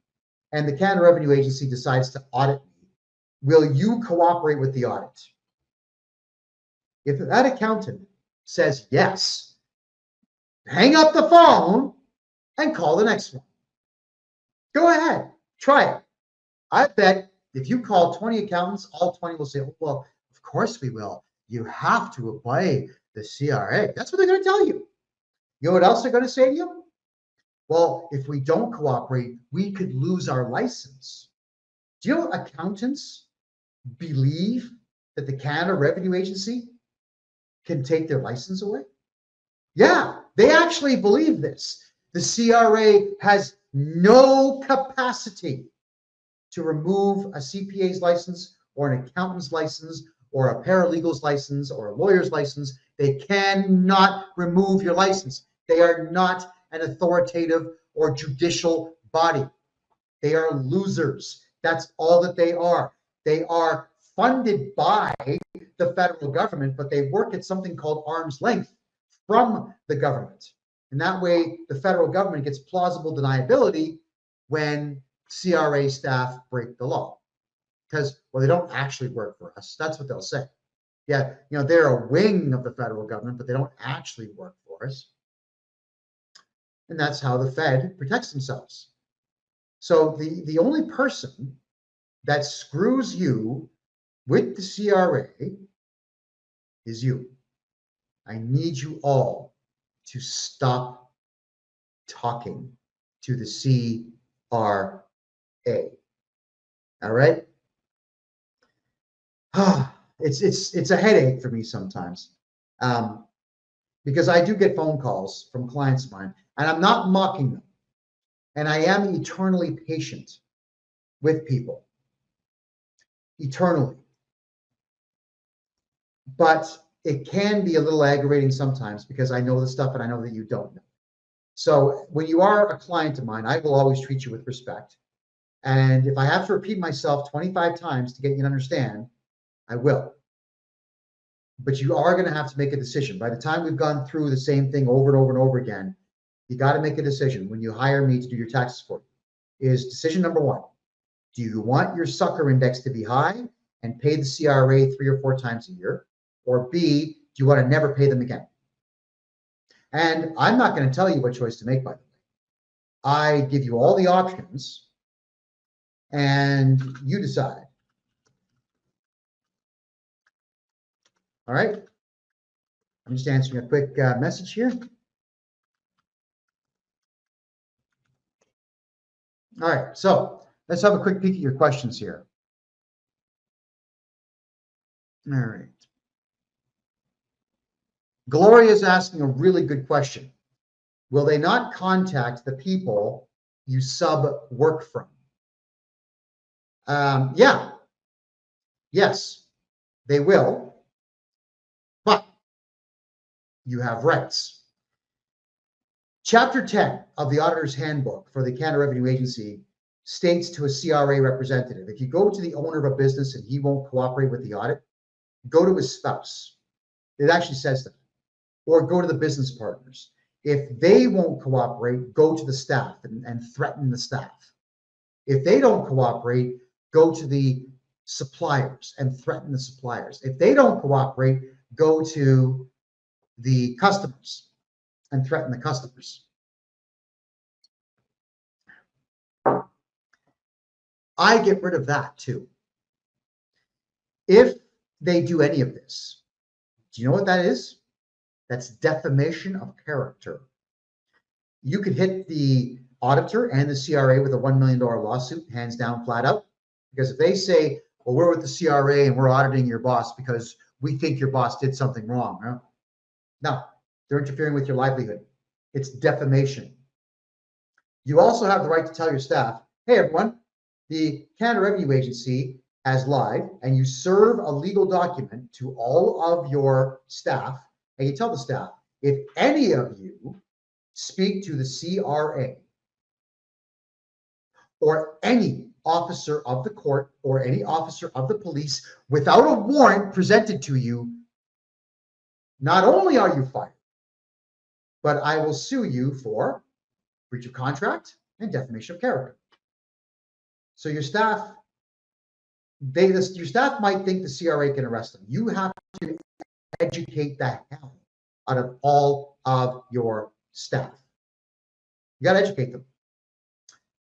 and the Canada Revenue Agency decides to audit me, will you cooperate with the audit? If that accountant says yes, hang up the phone and call the next one. Go ahead, try it. I bet if you call 20 accountants, all 20 will say, oh, well, of course we will. You have to obey the CRA. That's what they're going to tell you. You know what else they're going to say to you? Well, if we don't cooperate, we could lose our license. Do you know accountants believe that the Canada Revenue Agency can take their license away? Yeah, they actually believe this. The CRA has no capacity to remove a CPA's license or an accountant's license or a paralegal's license or a lawyer's license. They cannot remove your license. They are not an authoritative or judicial body. They are losers. That's all that they are. They are funded by the federal government, but they work at something called arm's length from the government. And that way, the federal government gets plausible deniability when CRA staff break the law. Because, well, they don't actually work for us. That's what they'll say. Yeah, you know, they're a wing of the federal government, but they don't actually work for us. And that's how the Fed protects themselves. So the only person that screws you with the CRA is you. I need you all to stop talking to the CRA. All right? It's a headache for me sometimes, because I do get phone calls from clients of mine, and I'm not mocking them. And I am eternally patient with people. Eternally. But it can be a little aggravating sometimes because I know the stuff and I know that you don't know. So when you are a client of mine, I will always treat you with respect. And if I have to repeat myself 25 times to get you to understand, I will. But you are going to have to make a decision. By the time we've gone through the same thing over and over and over again, you got to make a decision when you hire me to do your taxes for you. Is decision number one, do you want your sucker index to be high and pay the CRA 3 or 4 times a year? Or B, do you want to never pay them again? And I'm not going to tell you what choice to make, by the way. I give you all the options and you decide. All right. I'm just answering a quick message here. All right, so let's have a quick peek at your questions here. All right. Gloria is asking a really good question. Will they not contact the people you sub work from? Yeah, yes, they will, but you have rights. Chapter 10 of the Auditor's Handbook for the Canada Revenue Agency states to a CRA representative, if you go to the owner of a business and he won't cooperate with the audit, go to his spouse. It actually says that. Or go to the business partners. If they won't cooperate, go to the staff and threaten the staff. If they don't cooperate, go to the suppliers and threaten the suppliers. If they don't cooperate, go to the customers and threaten the customers. I get rid of that too. If they do any of this, do you know what that is? That's defamation of character. You could hit the auditor and the CRA with a $1 million lawsuit, hands down, flat out. Because if they say, well, we're with the CRA and we're auditing your boss because we think your boss did something wrong. Huh? No, they're interfering with your livelihood. It's defamation. You also have the right to tell your staff, hey, everyone, the Canada Revenue Agency has lied, and you serve a legal document to all of your staff, and you tell the staff, if any of you speak to the CRA or any officer of the court or any officer of the police without a warrant presented to you, not only are you fired, but I will sue you for breach of contract and defamation of character. So your staff, your staff might think the CRA can arrest them. You have to educate the hell out of all of your staff. You got to educate them.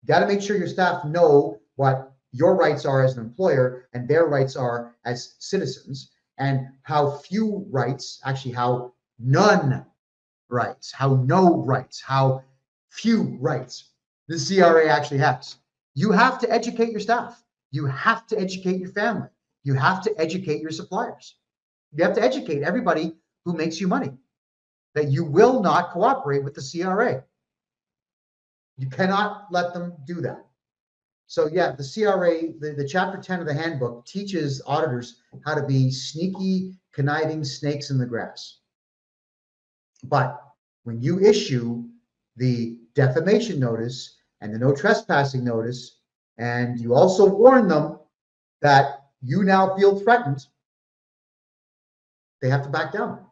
You got to make sure your staff know what your rights are as an employer and their rights are as citizens, and how few rights, actually how none rights, how no rights, how few rights the CRA actually has. You have to educate your staff. You have to educate your family. You have to educate your suppliers. You have to educate everybody who makes you money that you will not cooperate with the CRA. You cannot let them do that. So yeah, the CRA, the chapter 10 of the handbook teaches auditors how to be sneaky, conniving snakes in the grass. But when you issue the defamation notice and the no trespassing notice, and you also warn them that you now feel threatened, they have to back down.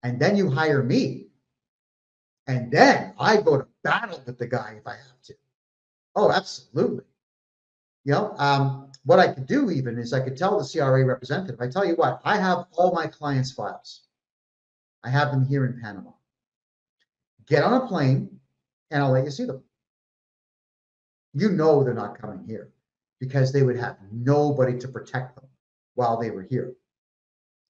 And then you hire me. And then I go to battle with the guy if I have to. Oh, absolutely. You know, what I could do even is I could tell the CRA representative, I tell you what, I have all my clients' files. I have them here in Panama. Get on a plane and I'll let you see them. You know they're not coming here because they would have nobody to protect them while they were here.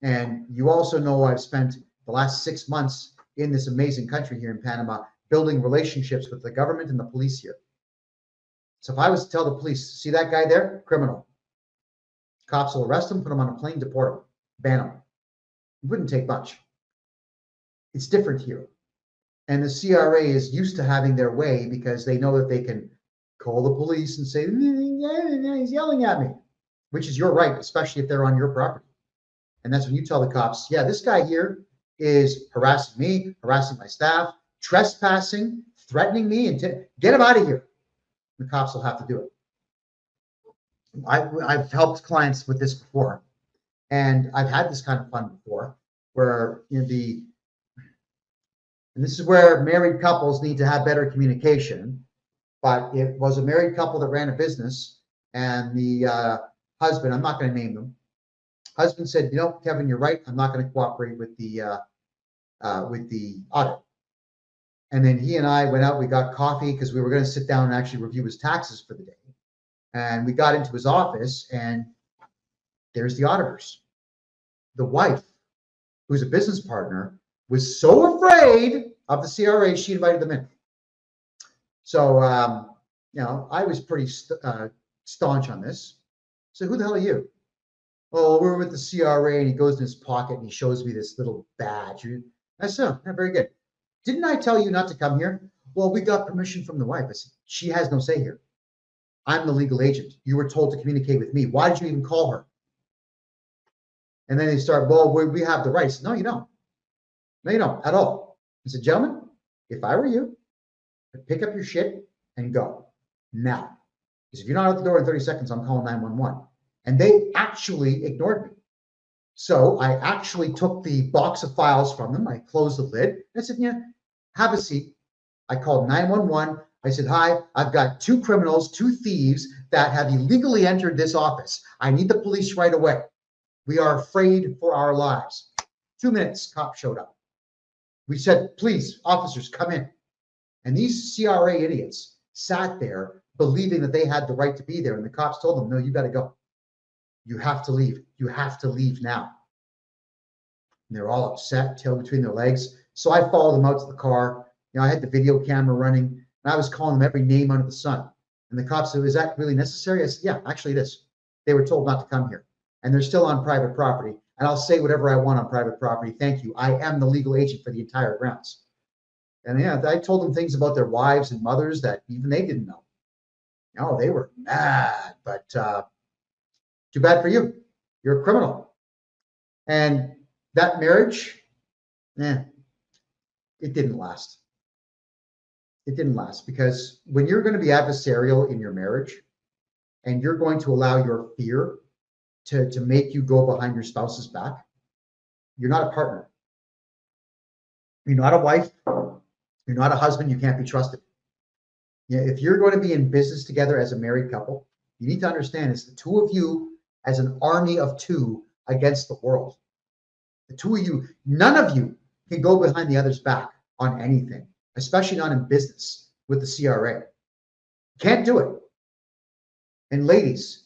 And you also know I've spent the last 6 months in this amazing country here in Panama building relationships with the government and the police here. So if I was to tell the police, see that guy there, criminal, cops will arrest him, put him on a plane, deport him, ban him. It wouldn't take much. It's different here. And the CRA is used to having their way because they know that they can call the police and say, he's yelling at me, which is your right, especially if they're on your property. And that's when you tell the cops, yeah, this guy here is harassing me, harassing my staff, trespassing, threatening me, and get him out of here. The cops will have to do it. I've helped clients with this before, and I've had this kind of fun before, where and this is where married couples need to have better communication. But it was a married couple that ran a business, and the husband, I'm not going to name them, husband said, you know, Kevin, you're right. I'm not going to cooperate with the audit. And then he and I went out, we got coffee because we were going to sit down and actually review his taxes for the day. And we got into his office and there's the auditors. the wife, who's a business partner, was so afraid of the CRA, she invited them in. So, I was pretty staunch on this. So who the hell are you? Oh, we're with the CRA, and he goes in his pocket and he shows me this little badge. I said, oh, very good. Didn't I tell you not to come here? Well, we got permission from the wife. I said, she has no say here. I'm the legal agent. You were told to communicate with me. Why did you even call her? And then they start, well, we have the rights. No, you don't. No, you don't at all. I said, gentlemen, if I were you, I'd pick up your shit and go now. Because if you're not out the door in 30 seconds, I'm calling 911. And they actually ignored me. So I actually took the box of files from them. I closed the lid. I said, yeah, have a seat. I called 911. I said, hi, I've got 2 criminals, 2 thieves that have illegally entered this office. I need the police right away. We are afraid for our lives. 2 minutes, cop showed up. We said, please, officers, come in. And these CRA idiots sat there believing that they had the right to be there. And the cops told them, no, you got to go. You have to leave. You have to leave now. And they're all upset, tail between their legs. So I followed them out to the car. I had the video camera running, and I was calling them every name under the sun. And the cops said, is that really necessary? I said, yeah, actually it is. They were told not to come here. And they're still on private property. And I'll say whatever I want on private property. Thank you. I am the legal agent for the entire grounds. And I told them things about their wives and mothers that even they didn't know. No, they were mad, but too bad for you. You're a criminal. And that marriage, it didn't last. It didn't last because when you're going to be adversarial in your marriage and you're going to allow your fear to make you go behind your spouse's back, you're not a partner. You're not a wife. You're not a husband. You can't be trusted. If you're going to be in business together as a married couple, you need to understand it's the 2 of you as an army of 2 against the world. The 2 of you, none of you can go behind the other's back on anything, especially not in business with the CRA. Can't do it. And ladies,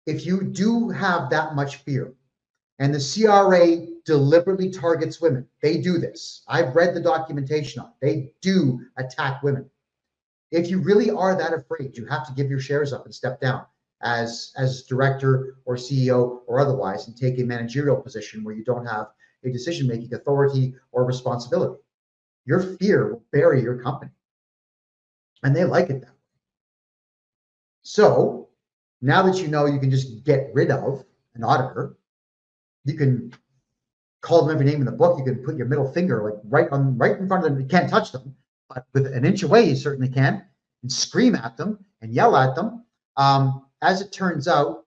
if you do have that much fear, and the CRA deliberately targets women, they do this. I've read the documentation on it. They do attack women. If you really are that afraid, you have to give your shares up and step down as director or CEO or otherwise and take a managerial position where you don't have a decision-making authority or responsibility. Your fear will bury your company. And they like it that way. So now that you know you can just get rid of an auditor, you can call them every name in the book. You can put your middle finger right in front of them. You can't touch them, but with an inch away, you certainly can, and scream at them and yell at them. As it turns out,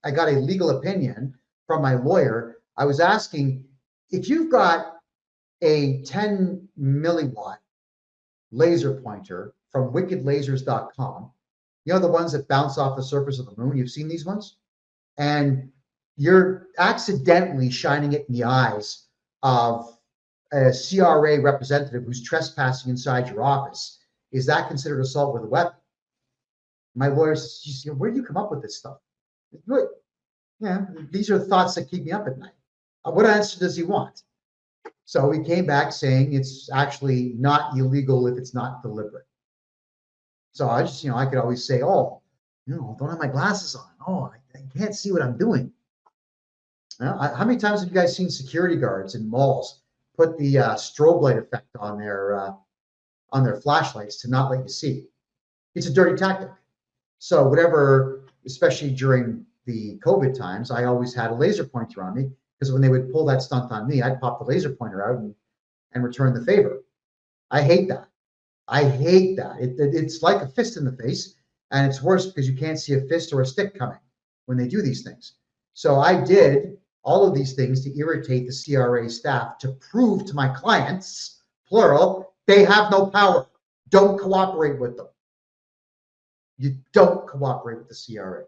I got a legal opinion from my lawyer. I was asking, if you've got a 10 milliwatt laser pointer from wickedlasers.com, the ones that bounce off the surface of the moon, you've seen these ones? And you're accidentally shining it in the eyes of a CRA representative who's trespassing inside your office. Is that considered assault with a weapon? My lawyer says, where do you come up with this stuff? Really? Yeah, these are thoughts that keep me up at night. What answer does he want? So he came back saying it's actually not illegal if it's not deliberate. So I just, I could always say, oh, don't have my glasses on. Oh, I can't see what I'm doing. How many times have you guys seen security guards in malls put the strobe light effect on their flashlights to not let you see? It's a dirty tactic. So whatever, especially during the COVID times, I always had a laser pointer on me because when they would pull that stunt on me, I'd pop the laser pointer out and return the favor. I hate that. I hate that. It's like a fist in the face, and it's worse because you can't see a fist or a stick coming when they do these things. So I did all of these things to irritate the CRA staff to prove to my clients, plural, they have no power. Don't cooperate with them. You don't cooperate with the CRA.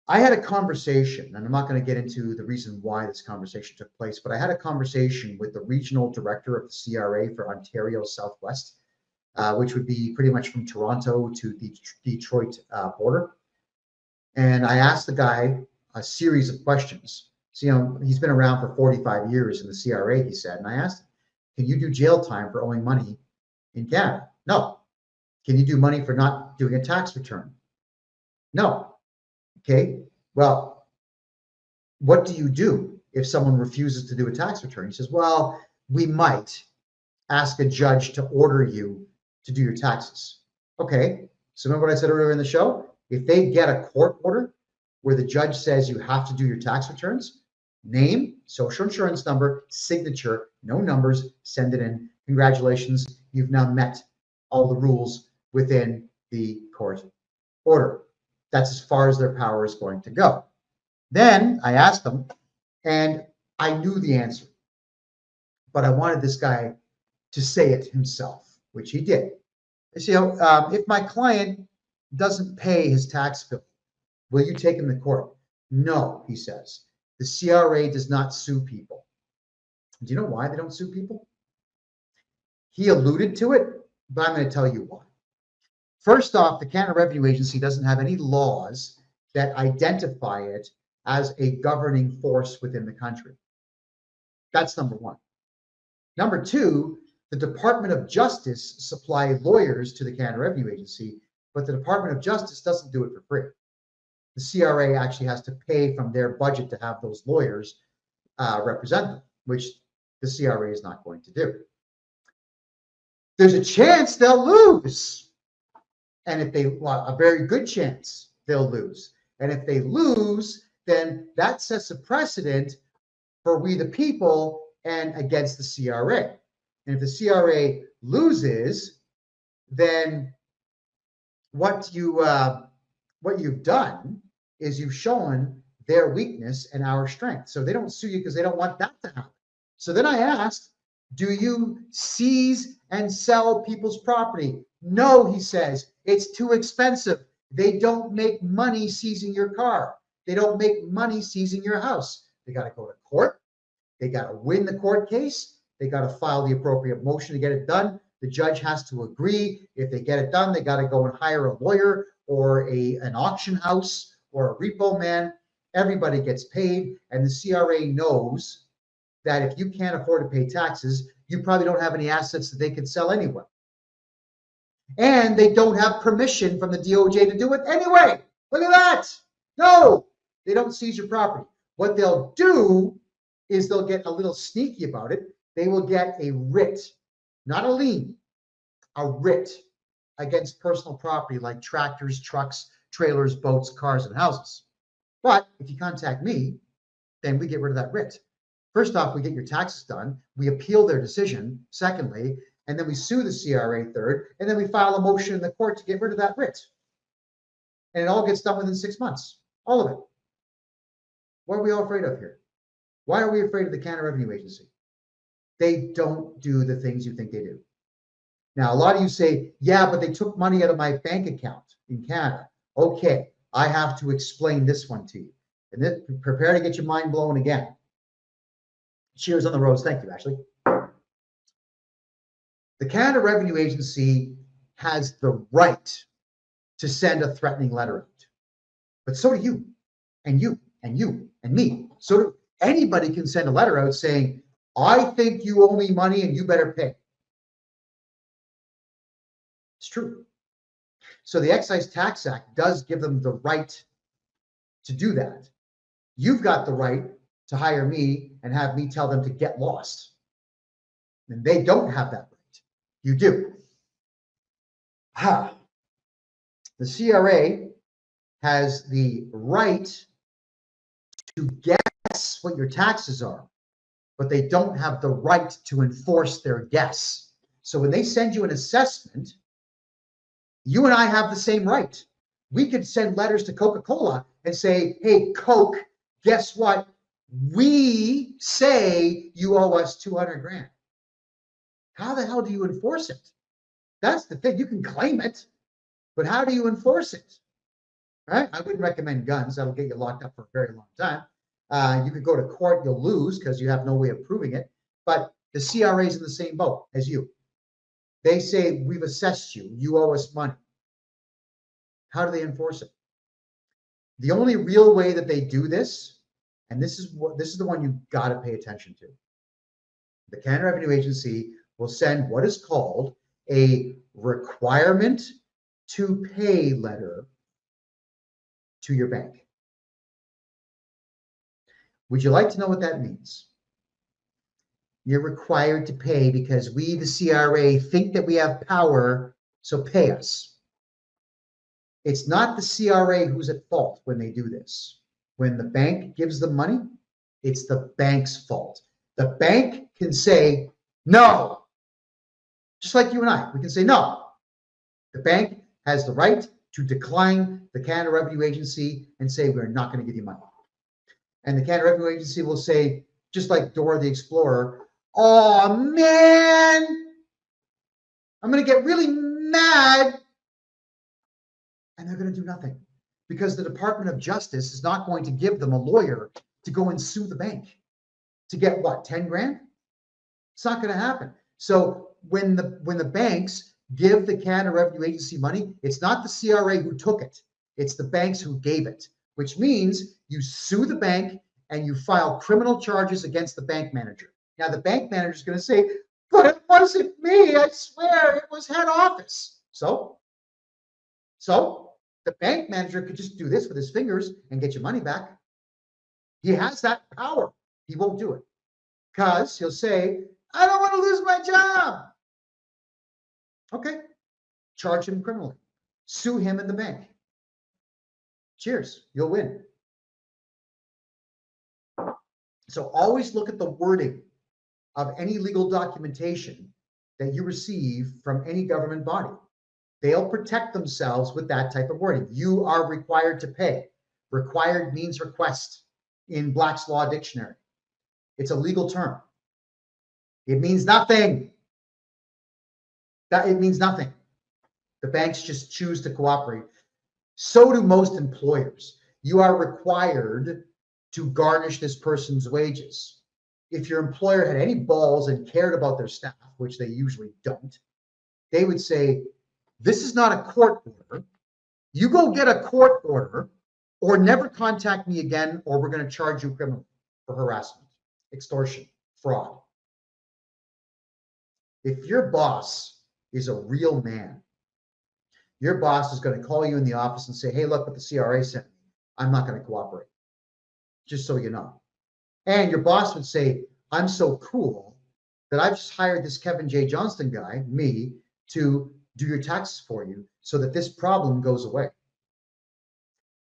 I had a conversation, and I'm not going to get into the reason why this conversation took place, but I had a conversation with the regional director of the CRA for Ontario Southwest, which would be pretty much from Toronto to the Detroit border. And I asked the guy a series of questions. So, he's been around for 45 years in the CRA, he said. And I asked him, can you do jail time for owing money in Canada? No. Can you do money for not doing a tax return? No. Okay. Well, what do you do if someone refuses to do a tax return? He says, well, we might ask a judge to order you to do your taxes. Okay. So remember what I said earlier in the show? If they get a court order where the judge says you have to do your tax returns, name, social insurance number, signature, no numbers, send it in. Congratulations, you've now met all the rules within the court order. That's as far as their power is going to go. Then I asked them, and I knew the answer, but I wanted this guy to say it himself, which he did. I said, if my client doesn't pay his tax bill, will you take him to court? No, he says. The CRA does not sue people. Do you know why they don't sue people? He alluded to it, but I'm going to tell you why. First off, the Canada Revenue Agency doesn't have any laws that identify it as a governing force within the country. That's number one. Number two, the Department of Justice supply lawyers to the Canada Revenue Agency, but the Department of Justice doesn't do it for free. The CRA actually has to pay from their budget to have those lawyers represent them, which the CRA is not going to do. There's a chance they'll lose. And if they, well, a very good chance they'll lose. And if they lose, then that sets a precedent for we the people and against the CRA. And if the CRA loses, then what you've done is you've shown their weakness and our strength. So they don't sue you because they don't want that to happen. So then I asked, do you seize and sell people's property? No, he says, it's too expensive. They don't make money seizing your car. They don't make money seizing your house. They got to go to court. They got to win the court case. They got to file the appropriate motion to get it done. The judge has to agree. If they get it done, they got to go and hire a lawyer or an auction house or a repo man. Everybody gets paid, and the CRA knows that if you can't afford to pay taxes, you probably don't have any assets that they could sell anyway. And they don't have permission from the DOJ to do it anyway. Look at that. No, they don't seize your property. What they'll do is they'll get a little sneaky about it. They will get a writ, not a lien, a writ against personal property like tractors, trucks, trailers, boats, cars, and houses. But if you contact me, then we get rid of that writ. First off, we get your taxes done. We appeal their decision. Secondly, and then we sue the CRA third, and then we file a motion in the court to get rid of that writ. And it all gets done within 6 months. All of it. What are we all afraid of here? Why are we afraid of the Canada Revenue Agency? They don't do the things you think they do. Now, a lot of you say, yeah, but they took money out of my bank account in Canada. Okay, I have to explain this one to you. And then prepare to get your mind blown again. Cheers on the rose. Thank you, Ashley. The Canada Revenue Agency has the right to send a threatening letter out. But so do you, and you, and you, and me. So anybody can send a letter out saying, I think you owe me money and you better pay. It's true. So the Excise Tax Act does give them the right to do that. You've got the right to hire me and have me tell them to get lost. And they don't have that right. You do. The CRA has the right to guess what your taxes are, but they don't have the right to enforce their guess. So when they send you an assessment, you and I have the same right. We could send letters to Coca-Cola and say, hey, Coke, guess what? We say you owe us 200 grand. How the hell do you enforce it? That's the thing. You can claim it, but how do you enforce it? Right? I wouldn't recommend guns. That'll get you locked up for a very long time. You could go to court. You'll lose because you have no way of proving it. But the CRA is in the same boat as you. They say, we've assessed you. You owe us money. How do they enforce it? The only real way that they do this, and this is the one you got to pay attention to. The Canada Revenue Agency will send what is called a requirement to pay letter to your bank. Would you like to know what that means? You're required to pay because we, the CRA, think that we have power, so pay us. It's not the CRA who's at fault when they do this. When the bank gives them money, it's the bank's fault. The bank can say no. Just like you and I, we can say no. The bank has the right to decline the Canada Revenue Agency and say, we're not going to give you money. And the Canada Revenue Agency will say, just like Dora the Explorer, oh man, I'm going to get really mad. And they're going to do nothing because the Department of Justice is not going to give them a lawyer to go and sue the bank to get what, 10 grand? It's not going to happen. So when the banks give the Canada Revenue Agency money, it's not the CRA who took it. It's the banks who gave it, which means you sue the bank and you file criminal charges against the bank manager. Now, the bank manager is going to say, but it wasn't me. I swear it was head office. So the bank manager could just do this with his fingers and get your money back. He has that power. He won't do it because he'll say, I don't want to lose my job. Okay, charge him criminally. Sue him and the bank. Cheers, you'll win. So always look at the wording of any legal documentation that you receive from any government body. They'll protect themselves with that type of wording. You are required to pay. Required means request in Black's Law Dictionary. It's a legal term. It means nothing. It means nothing. The banks just choose to cooperate. So do most employers. You are required to garnish this person's wages. If your employer had any balls and cared about their staff, which they usually don't, they would say, this is not a court order. You go get a court order or never contact me again, or we're going to charge you criminally for harassment, extortion, fraud. If your boss is a real man, your boss is going to call you in the office and say, hey, look what the CRA sent me. I'm not going to cooperate, just so you know. And your boss would say, I'm so cool that I've just hired this Kevin J. Johnston guy, me, to do your taxes for you so that this problem goes away.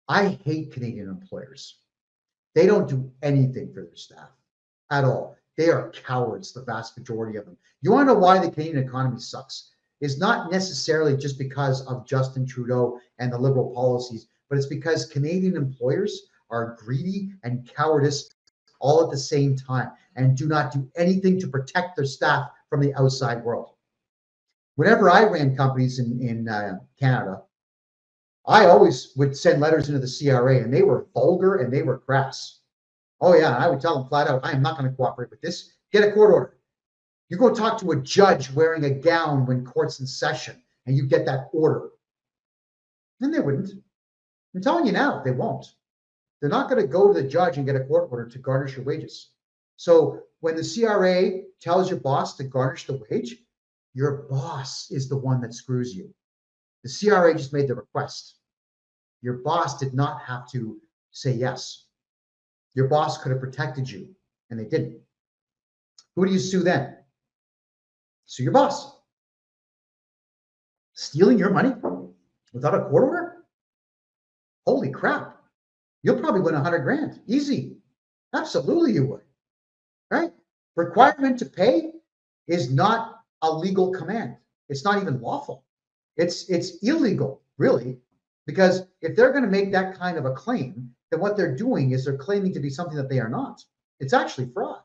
I hate Canadian employers. They don't do anything for their staff at all. They are cowards, the vast majority of them. You want to know why the Canadian economy sucks? It's not necessarily just because of Justin Trudeau and the Liberal policies, but it's because Canadian employers are greedy and cowardice all at the same time and do not do anything to protect their staff from the outside world. Whenever I ran companies in Canada, I always would send letters into the CRA, and they were vulgar and they were crass. Oh yeah, I would tell them flat out, I am not going to cooperate with this. Get a court order. You go talk to a judge wearing a gown when court's in session, and you get that order. And they wouldn't. I'm telling you now, they won't. They're not going to go to the judge and get a court order to garnish your wages. So when the CRA tells your boss to garnish the wage, your boss is the one that screws you. The CRA just made the request. Your boss did not have to say yes. Your boss could have protected you, and they didn't. Who do you sue then? Sue your boss. Stealing your money without a court order? Holy crap. You'll probably win 100 grand. Easy. Absolutely you would. Right? Requirement to pay is not a legal command. It's not even lawful. It's illegal, really, because if they're going to make that kind of a claim, then what they're doing is they're claiming to be something that they are not. It's actually fraud.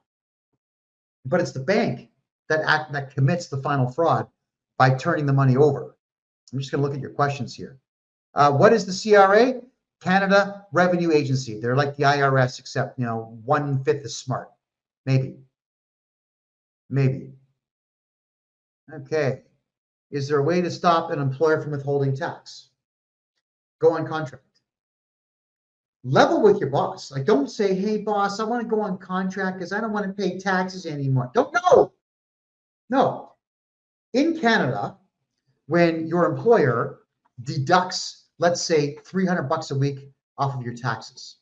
But it's the bank that commits the final fraud by turning the money over. I'm just going to look at your questions here. What is the CRA? Canada Revenue Agency. They're like the IRS, except 1/5 as smart. Maybe. Okay. Is there a way to stop an employer from withholding tax? Go on contract. level with your boss. Like, don't say, hey, boss, I want to go on contract because I don't want to pay taxes anymore. Don't, no, no. In Canada, when your employer deducts, let's say, $300 a week off of your taxes,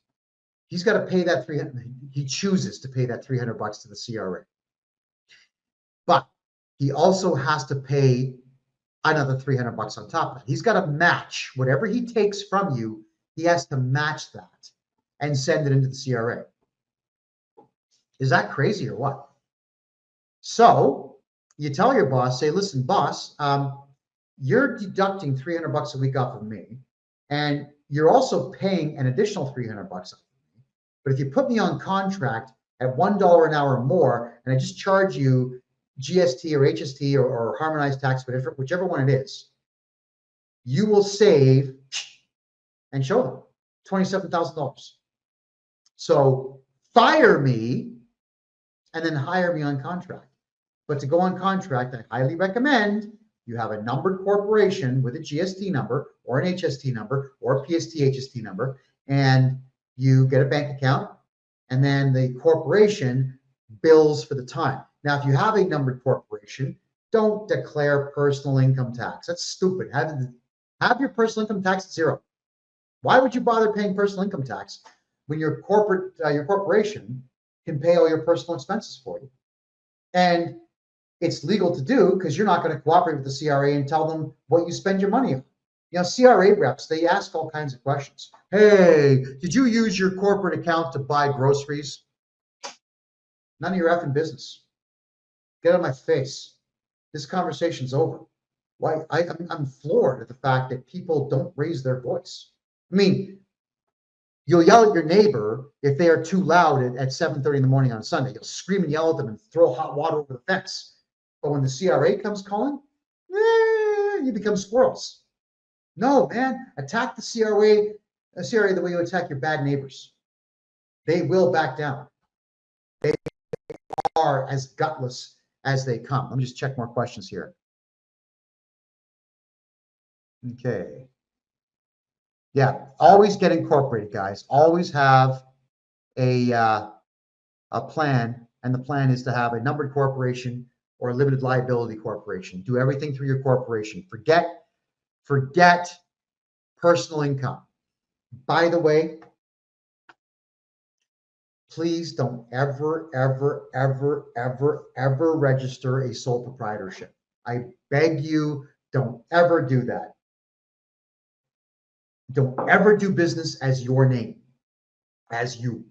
he's got to pay that 300. He chooses to pay that $300 to the CRA, but he also has to pay another $300 on top of it. He's got to match whatever he takes from you. He has to match that and send it into the CRA. Is that crazy or what? So you tell your boss, say, listen, boss, you're deducting $300 a week off of me, and you're also paying an additional $300 off of me. But if you put me on contract at $1 an hour more, and I just charge you GST or HST or harmonized tax, whichever one it is, you will save, and show them, $27,000. So fire me and then hire me on contract. But to go on contract, I highly recommend you have a numbered corporation with a GST number or an HST number or a PST HST number, and you get a bank account, and then the corporation bills for the time. Now, if you have a numbered corporation, don't declare personal income tax. That's stupid. Have your personal income tax at zero. Why would you bother paying personal income tax when your corporation can pay all your personal expenses for you? And it's legal to do because you're not going to cooperate with the CRA and tell them what you spend your money on. You know, CRA reps, they ask all kinds of questions. Hey, did you use your corporate account to buy groceries? None of your effing business. Get out of my face. This conversation's over. Why? I'm floored at the fact that people don't raise their voice. I mean, you'll yell at your neighbor if they are too loud at 7:30 in the morning on Sunday. You'll scream and yell at them and throw hot water over the fence. But when the CRA comes calling, you become squirrels. No, man, attack the CRA the way you attack your bad neighbors. They will back down. They are as gutless as they come. Let me just check more questions here. Okay. Yeah, always get incorporated, guys. Always have a plan, and the plan is to have a numbered corporation or a limited liability corporation. Do everything through your corporation. Forget personal income. By the way, please don't ever register a sole proprietorship. I beg you, don't ever do that. Don't ever do business as your name, as you.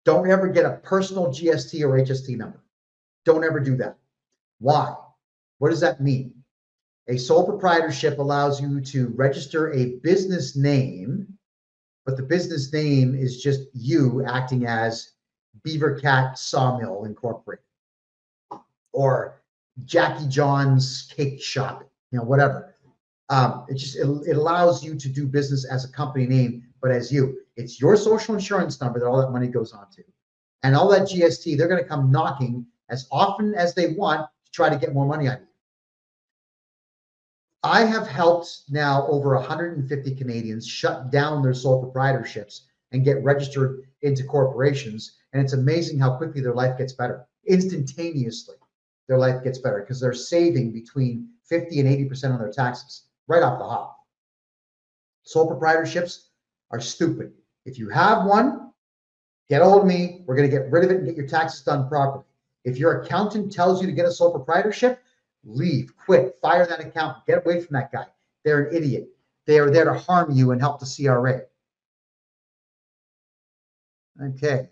Don't ever get a personal GST or HST number. Don't ever do that. Why? What does that mean? A sole proprietorship allows you to register a business name, but the business name is just you acting as Beaver Cat Sawmill Incorporated or Jackie John's Cake Shop, whatever. It allows you to do business as a company name, but as you. It's your social insurance number that all that money goes on to. And all that GST, they're going to come knocking as often as they want to try to get more money out of you. I have helped now over 150 Canadians shut down their sole proprietorships and get registered into corporations. And it's amazing how quickly their life gets better. Instantaneously, their life gets better because they're saving between 50 and 80% on their taxes right off the hop. Sole proprietorships are stupid. If you have one, get a hold of me. We're going to get rid of it and get your taxes done properly. If your accountant tells you to get a sole proprietorship, leave, quit, fire that accountant, get away from that guy. They're an idiot. They are there to harm you and help the CRA. Okay.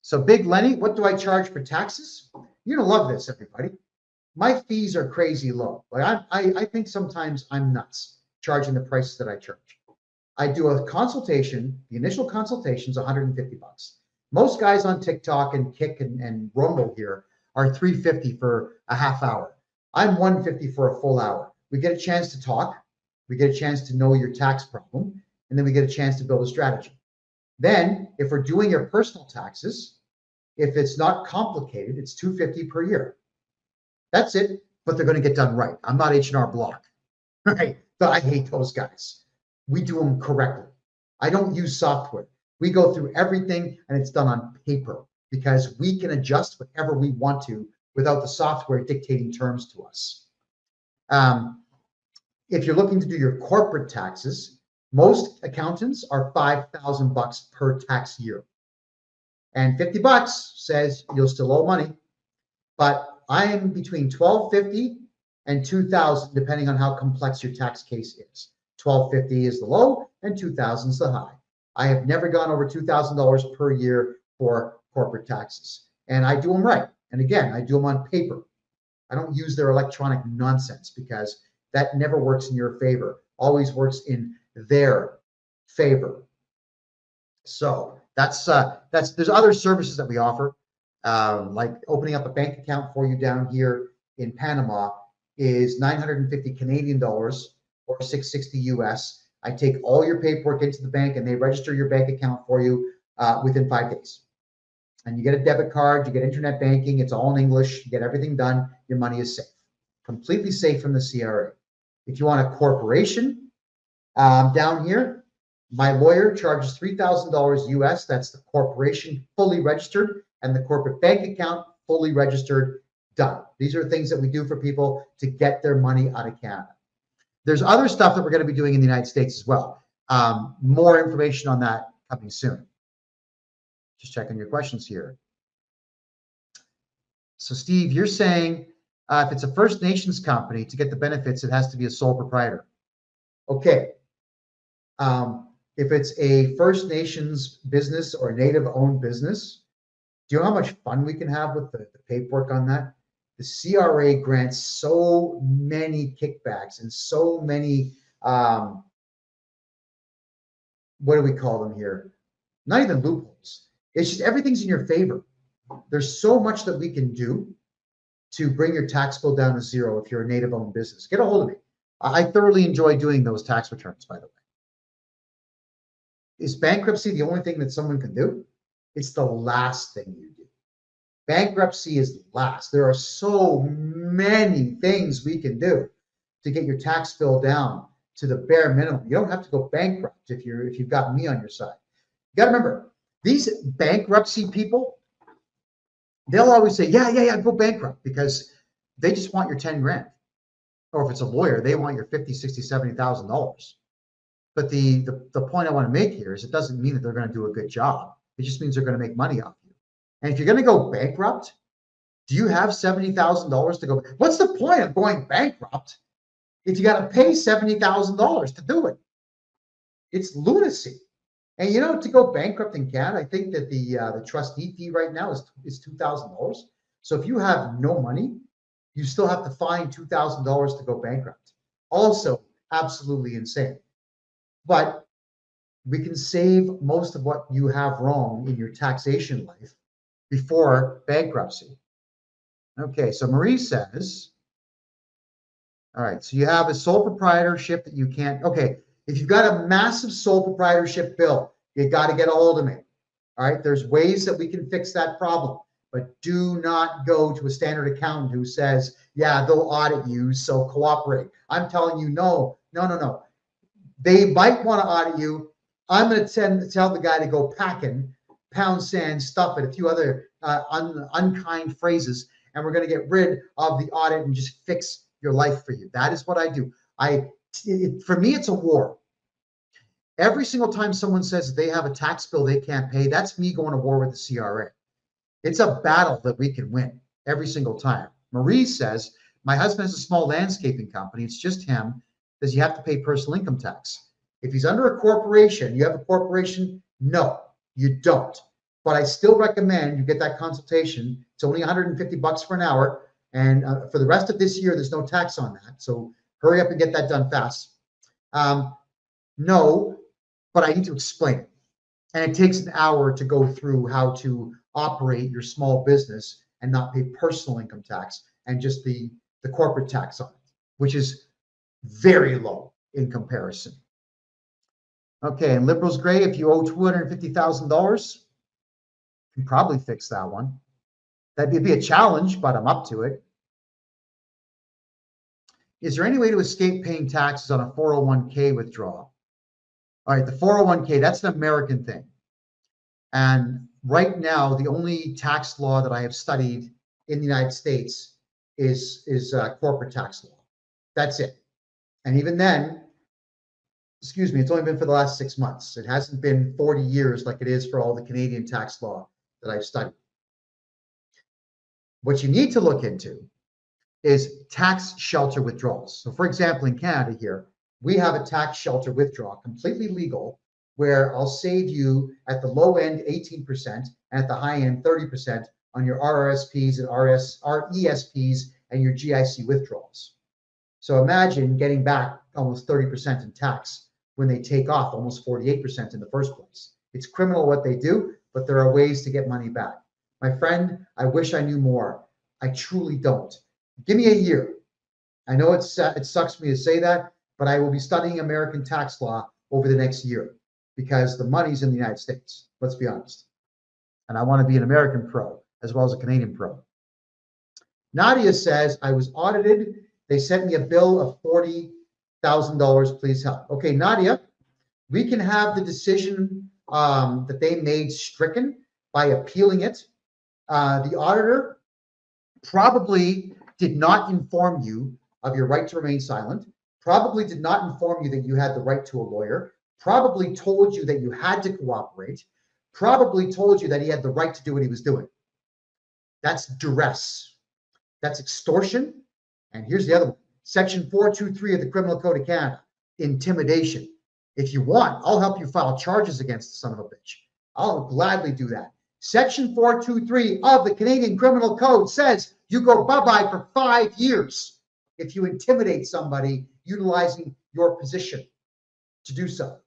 So Big Lenny, what do I charge for taxes? You're going to love this, everybody. My fees are crazy low. Like I think sometimes I'm nuts charging the prices that I charge. I do a consultation. The initial consultation is $150. Most guys on TikTok and Kick and Rumble here are $350 for a half hour. I'm $150 for a full hour. We get a chance to talk. We get a chance to know your tax problem, and then we get a chance to build a strategy. Then, if we're doing your personal taxes, if it's not complicated, it's $250 per year. That's it, but they're going to get done right. I'm not H&R Block, right? But I hate those guys. We do them correctly. I don't use software. We go through everything and it's done on paper because we can adjust whatever we want to without the software dictating terms to us. If you're looking to do your corporate taxes, most accountants are $5,000 per tax year. And $50 says you'll still owe money, but I am between $1,250 and $2,000, depending on how complex your tax case is. $1,250 is the low and $2,000 is the high. I have never gone over $2,000 per year for corporate taxes, and I do them right. And again, I do them on paper. I don't use their electronic nonsense because that never works in your favor. Always works in their favor. So that's there's other services that we offer, like opening up a bank account for you down here in Panama is 950 Canadian dollars or 660 US. I take all your paperwork into the bank and they register your bank account for you within 5 days. And you get a debit card, you get internet banking, it's all in English, you get everything done, your money is safe, completely safe from the CRA. If you want a corporation down here, my lawyer charges $3,000 US, that's the corporation fully registered, and the corporate bank account fully registered, done. These are things that we do for people to get their money out of Canada. There's other stuff that we're going to be doing in the United States as well. More information on that coming soon. Just checking your questions here. So Steve, you're saying if it's a First Nations company, to get the benefits, it has to be a sole proprietor. Okay. If it's a First Nations business or a Native-owned business, do you know how much fun we can have with the paperwork on that? The CRA grants so many kickbacks and so many, what do we call them here? Not even loopholes. It's just everything's in your favor. There's so much that we can do to bring your tax bill down to zero if you're a Native-owned business. Get a hold of me. I thoroughly enjoy doing those tax returns, by the way. Is bankruptcy the only thing that someone can do? It's the last thing you do. Bankruptcy is last. There are so many things we can do to get your tax bill down to the bare minimum. You don't have to go bankrupt if you've got me on your side. You got to remember, these bankruptcy people, they'll always say, yeah, go bankrupt, because they just want your 10 grand. Or if it's a lawyer, they want your $50,000, $60,000, $70,000. But the point I want to make here is it doesn't mean that they're going to do a good job. It just means they're going to make money off you. And if you're going to go bankrupt, do you have $70,000 to go? What's the point of going bankrupt if you got to pay $70,000 to do it? It's lunacy. And you know, to go bankrupt in Canada, I think that the trustee fee right now is $2,000. So if you have no money, you still have to find $2,000 to go bankrupt. Also, absolutely insane. But we can save most of what you have wrong in your taxation life before bankruptcy. Okay, so Marie says, all right, so you have a sole proprietorship that you can't, okay, if you've got a massive sole proprietorship bill, you got to get a hold of me. All right, there's ways that we can fix that problem, but do not go to a standard accountant who says, yeah, they'll audit you, so cooperate. I'm telling you, no. They might want to audit you. I'm going to tell the guy to go packing, pound sand, stuff it, a few other unkind phrases, and we're going to get rid of the audit and just fix your life for you. That is what I do. For me, it's a war. Every single time someone says they have a tax bill they can't pay, that's me going to war with the CRA. It's a battle that we can win every single time. Marie says, my husband has a small landscaping company. It's just him. Does he have to pay personal income tax? If he's under a corporation, you have a corporation? No, you don't. But I still recommend you get that consultation. It's only $150 for an hour. And for the rest of this year, there's no tax on that. So hurry up and get that done fast. No, but I need to explain it. And it takes an hour to go through how to operate your small business and not pay personal income tax and just the corporate tax on it, which is very low in comparison. Okay, and Liberals Gray, if you owe $250,000, you can probably fix that one. That'd be a challenge, but I'm up to it. Is there any way to escape paying taxes on a 401k withdrawal? All right, the 401k, that's an American thing. And right now, the only tax law that I have studied in the United States is corporate tax law. That's it. And even then, excuse me, it's only been for the last 6 months. It hasn't been 40 years like it is for all the Canadian tax law that I've studied. What you need to look into is tax shelter withdrawals. So for example, in Canada here, we have a tax shelter withdrawal, completely legal, where I'll save you at the low end 18% and at the high end 30% on your RRSPs and RESPs and your GIC withdrawals. So imagine getting back almost 30% in tax when they take off almost 48% in the first place. It's criminal what they do, but there are ways to get money back. My friend, I wish I knew more. I truly don't. Give me a year. I know it sucks me to say that, but I will be studying American tax law over the next year because the money's in the United States. Let's be honest. And I want to be an American pro as well as a Canadian pro. Nadia says, I was audited. They sent me a bill of $40,000. Please help. Okay, Nadia, we can have the decision that they made stricken by appealing it. The auditor probably did not inform you of your right to remain silent, probably did not inform you that you had the right to a lawyer, probably told you that you had to cooperate, probably told you that he had the right to do what he was doing. That's duress. That's extortion. And here's the other one. Section 423 of the Criminal Code of Canada, intimidation. If you want, I'll help you file charges against the son of a bitch. I'll gladly do that. Section 423 of the Canadian Criminal Code says you go bye-bye for 5 years if you intimidate somebody utilizing your position to do so.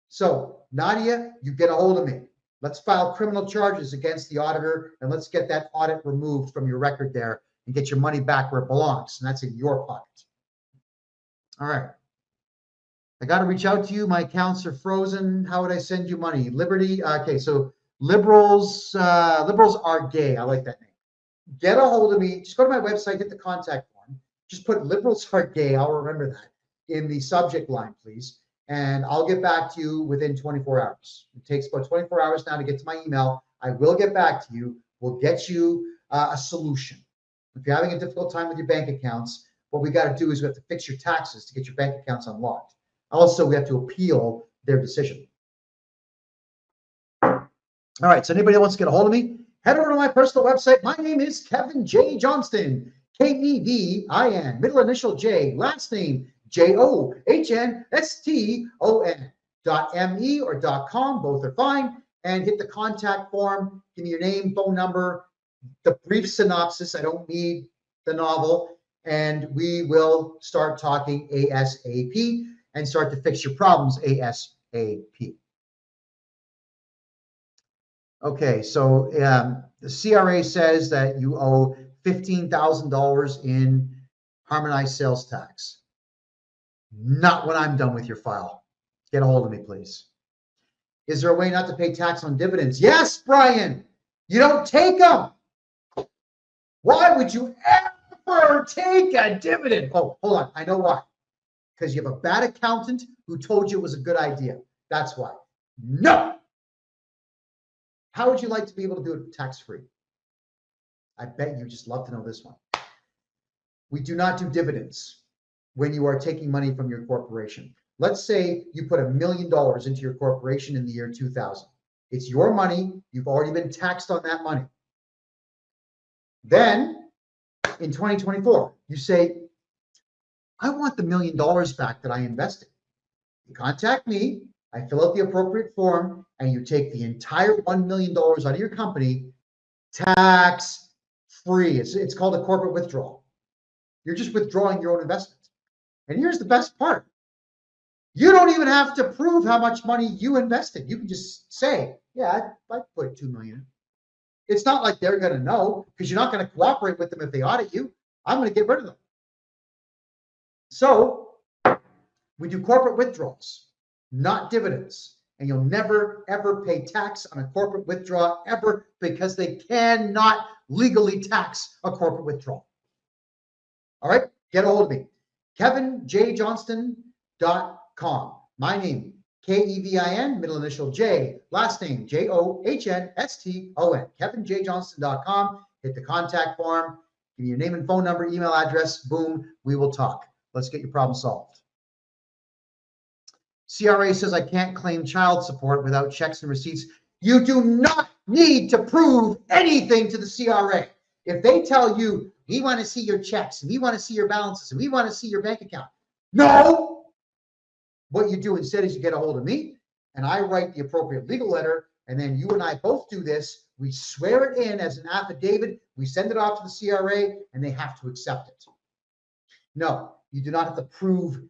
So, Nadia, you get a hold of me. Let's file criminal charges against the auditor and let's get that audit removed from your record there and get your money back where it belongs, and that's in your pocket. All right. I got to reach out to you. My accounts are frozen. How would I send you money? Liberty. Okay, so liberals are gay. I like that name. Get a hold of me. Just go to my website, hit the contact form. Just put liberals are gay. I'll remember that in the subject line, please. And I'll get back to you within 24 hours. It takes about 24 hours now to get to my email. I will get back to you. We'll get you a solution. If you're having a difficult time with your bank accounts, what we got to do is we have to fix your taxes to get your bank accounts unlocked. Also, we have to appeal their decision. All right, so anybody that wants to get a hold of me, head over to my personal website. My name is Kevin J. Johnston, Kevin, middle initial J, last name JOHNSTON .me or .com, both are fine, and hit the contact form. Give me your name, phone number, the brief synopsis. I don't need the novel, and we will start talking ASAP and start to fix your problems ASAP. Okay, so the CRA says that you owe $15,000 in harmonized sales tax. Not when I'm done with your file. Get a hold of me, please. Is there a way not to pay tax on dividends? Yes, Brian. You don't take them. Why would you ever take a dividend? Oh, hold on. I know why. Because you have a bad accountant who told you it was a good idea. That's why. No. How would you like to be able to do it tax-free? I bet you just love to know this one. We do not do dividends when you are taking money from your corporation. Let's say you put $1 million into your corporation in the year 2000. It's your money. You've already been taxed on that money. Then in 2024, you say, I want the $1 million back that I invested. You contact me, I fill out the appropriate form, and you take the entire $1 million out of your company tax-free. It's called a corporate withdrawal. You're just withdrawing your own investment. And here's the best part. You don't even have to prove how much money you invested. You can just say, yeah, I put $2 million. It's not like they're going to know because you're not going to cooperate with them if they audit you. I'm going to get rid of them. So we do corporate withdrawals, not dividends. And you'll never, ever pay tax on a corporate withdrawal ever because they cannot legally tax a corporate withdrawal. All right, get a hold of me. KevinJJohnston.com. My name, Kevin, middle initial J, last name Johnston, kevinjjohnston.com. Hit the contact form, give me your name and phone number, email address, boom, we will talk. Let's get your problem solved. CRA says I can't claim child support without checks and receipts. You do not need to prove anything to the CRA. If they tell you, we want to see your checks, and we want to see your balances, and we want to see your bank account. No! What you do instead is you get a hold of me, and I write the appropriate legal letter, and then you and I both do this. We swear it in as an affidavit. We send it off to the CRA, and they have to accept it. No, you do not have to prove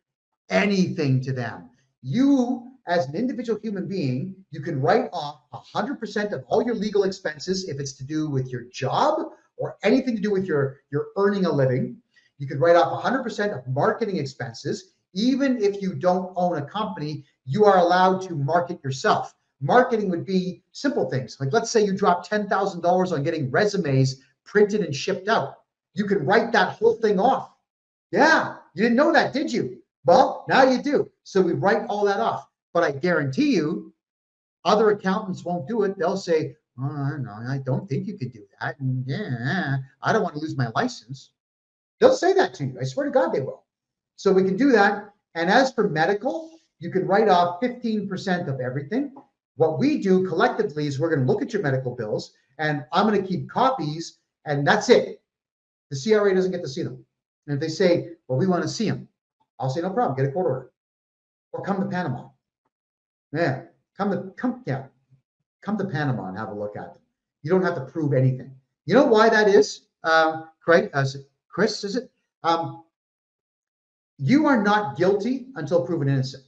anything to them. You, as an individual human being, you can write off 100% of all your legal expenses if it's to do with your job or anything to do with your earning a living. You can write off 100% of marketing expenses. Even if you don't own a company, you are allowed to market yourself. Marketing would be simple things. Like, let's say you drop $10,000 on getting resumes printed and shipped out. You can write that whole thing off. Yeah, you didn't know that, did you? Well, now you do. So we write all that off. But I guarantee you, other accountants won't do it. They'll say, oh, no, I don't think you could do that. And yeah, I don't want to lose my license. They'll say that to you. I swear to God they will. So we can do that. And as for medical, you can write off 15% of everything. What we do collectively is we're going to look at your medical bills, and I'm going to keep copies, and that's it. The CRA doesn't get to see them. And if they say, well, we want to see them, I'll say, no problem, get a court order. Or come to Panama. Yeah, come to Panama and have a look at them. You don't have to prove anything. You know why that is, Craig? Chris, is it? You are not guilty until proven innocent.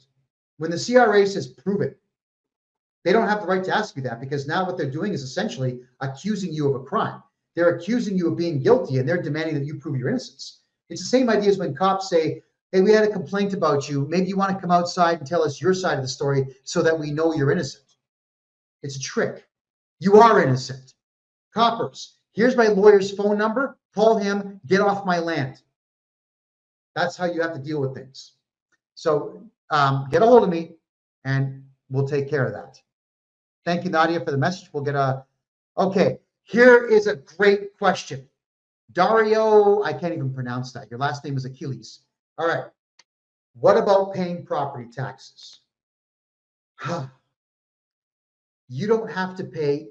When the CRA says prove it, they don't have the right to ask you that, because now what they're doing is essentially accusing you of a crime. They're accusing you of being guilty, and they're demanding that you prove your innocence. It's the same idea as when cops say, hey, we had a complaint about you. Maybe you want to come outside and tell us your side of the story so that we know you're innocent. It's a trick. You are innocent. Coppers, here's my lawyer's phone number. Call him, get off my land. That's how you have to deal with things. So get a hold of me and we'll take care of that. Thank you, Nadia, for the message. We'll get okay, here is a great question. Dario, I can't even pronounce that. Your last name is Achilles. All right. What about paying property taxes? You don't have to pay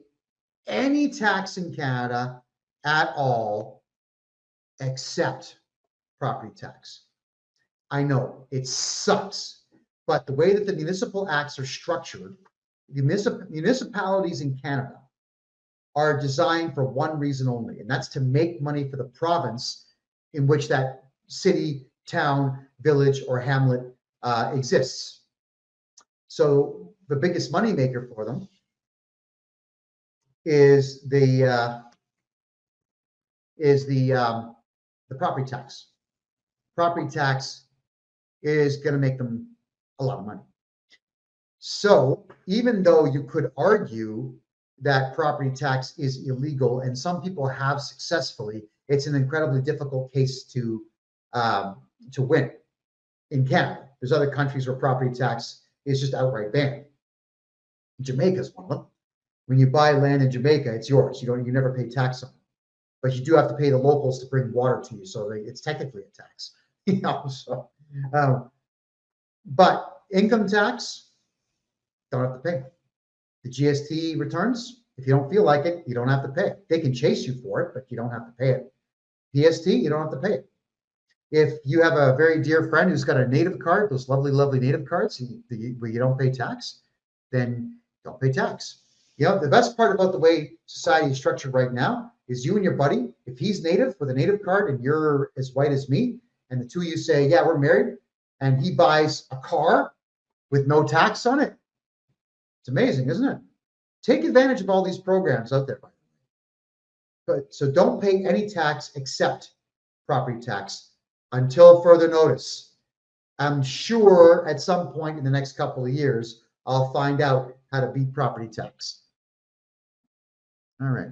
any tax in Canada at all except property tax. I know it sucks, but the way that the municipal acts are structured, the municipalities in Canada are designed for one reason only, and that's to make money for the province in which that city, town, village, or hamlet exists. So the biggest moneymaker for them is the property tax. Property tax is going to make them a lot of money. So even though you could argue that property tax is illegal, and some people have successfully, it's an incredibly difficult case to win in Canada. There's other countries where property tax is just outright banned. Jamaica is one of them. When you buy land in Jamaica, it's yours. You never pay tax on it, but you do have to pay the locals to bring water to you, so it's technically a tax. So, but income tax, don't have to pay. The GST returns, if you don't feel like it, you don't have to pay it. They can chase you for it, but you don't have to pay it. PST, you don't have to pay it. If you have a very dear friend who's got a native card, those lovely, lovely native cards, where you don't pay tax, then don't pay tax. The best part about the way society is structured right now is you and your buddy, if he's native with a native card and you're as white as me, and the two of you say, yeah, we're married, and he buys a car with no tax on it. It's amazing, isn't it? Take advantage of all these programs out there, by the way. But so don't pay any tax except property tax until further notice. I'm sure at some point in the next couple of years, I'll find out how to beat property tax. All right.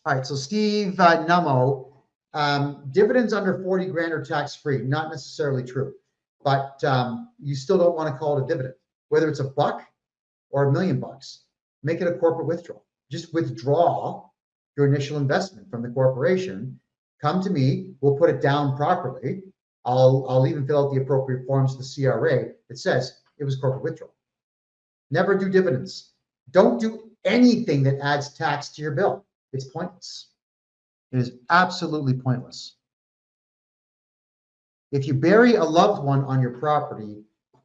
All right, so Steve Nummo, dividends under 40 grand are tax-free. Not necessarily true. but you still don't want to call it a dividend, whether it's $1 or $1 million. Make it a corporate withdrawal. Just withdraw your initial investment from the corporation. Come to me. We'll put it down properly. I'll even fill out the appropriate forms to the CRA. It says it was corporate withdrawal. Never do dividends. Don't do anything that adds tax to your bill. It's pointless. It is absolutely pointless. If you bury a loved one on your property,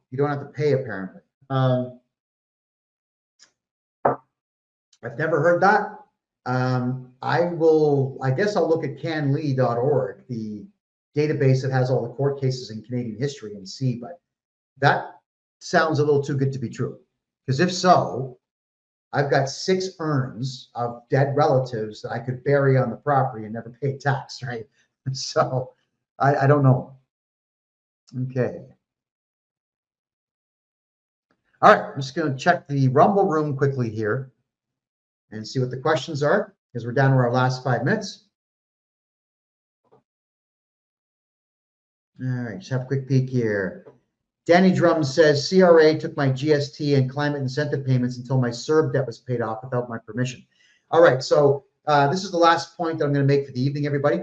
you don't have to pay, apparently. I've never heard that. I guess I'll look at canlee.org, the database that has all the court cases in Canadian history, and see, but that sounds a little too good to be true. Because if so, I've got 6 urns of dead relatives that I could bury on the property and never pay tax, right? So I don't know. Okay. All right, I'm just going to check the Rumble room quickly here and see what the questions are, because we're down to our last 5 minutes. All right, just have a quick peek here. Danny Drum says, CRA took my GST and climate incentive payments until my CERB debt was paid off without my permission. All right, so this is the last point that I'm going to make for the evening, everybody.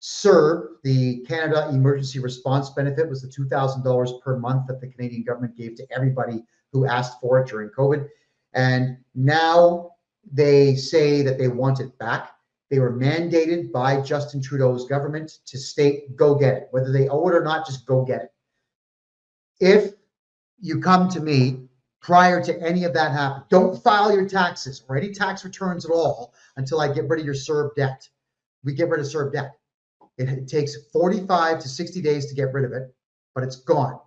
CERB, the Canada Emergency Response Benefit, was the $2,000 per month that the Canadian government gave to everybody who asked for it during COVID. And now they say that they want it back. They were mandated by Justin Trudeau's government to state, go get it. Whether they owe it or not, just go get it. If you come to me prior to any of that happening, don't file your taxes or any tax returns at all until I get rid of your CERB debt. We get rid of CERB debt. It takes 45 to 60 days to get rid of it, but it's gone.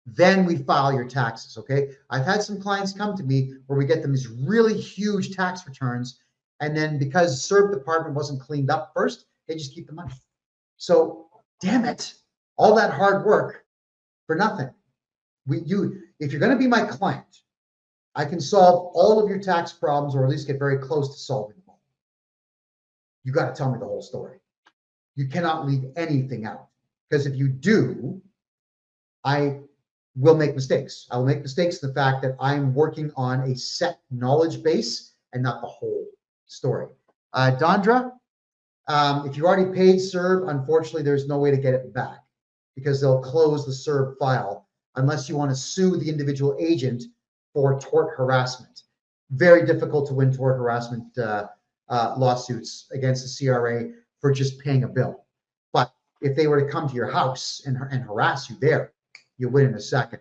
Then we file your taxes, okay? I've had some clients come to me where we get them these really huge tax returns, and then because CERB department wasn't cleaned up first, they just keep the money. So, damn it, all that hard work for nothing. If you're going to be my client, I can solve all of your tax problems, or at least get very close to solving them all. You got to tell me the whole story. You cannot leave anything out, because if you do, I will make mistakes. I will make mistakes in the fact that I'm working on a set knowledge base and not the whole story. Dondra, if you already paid CERB, unfortunately, there's no way to get it back, because they'll close the CERB file unless you want to sue the individual agent for tort harassment. Very difficult to win tort harassment lawsuits against the CRA for just paying a bill. But if they were to come to your house and harass you there, you win in a second.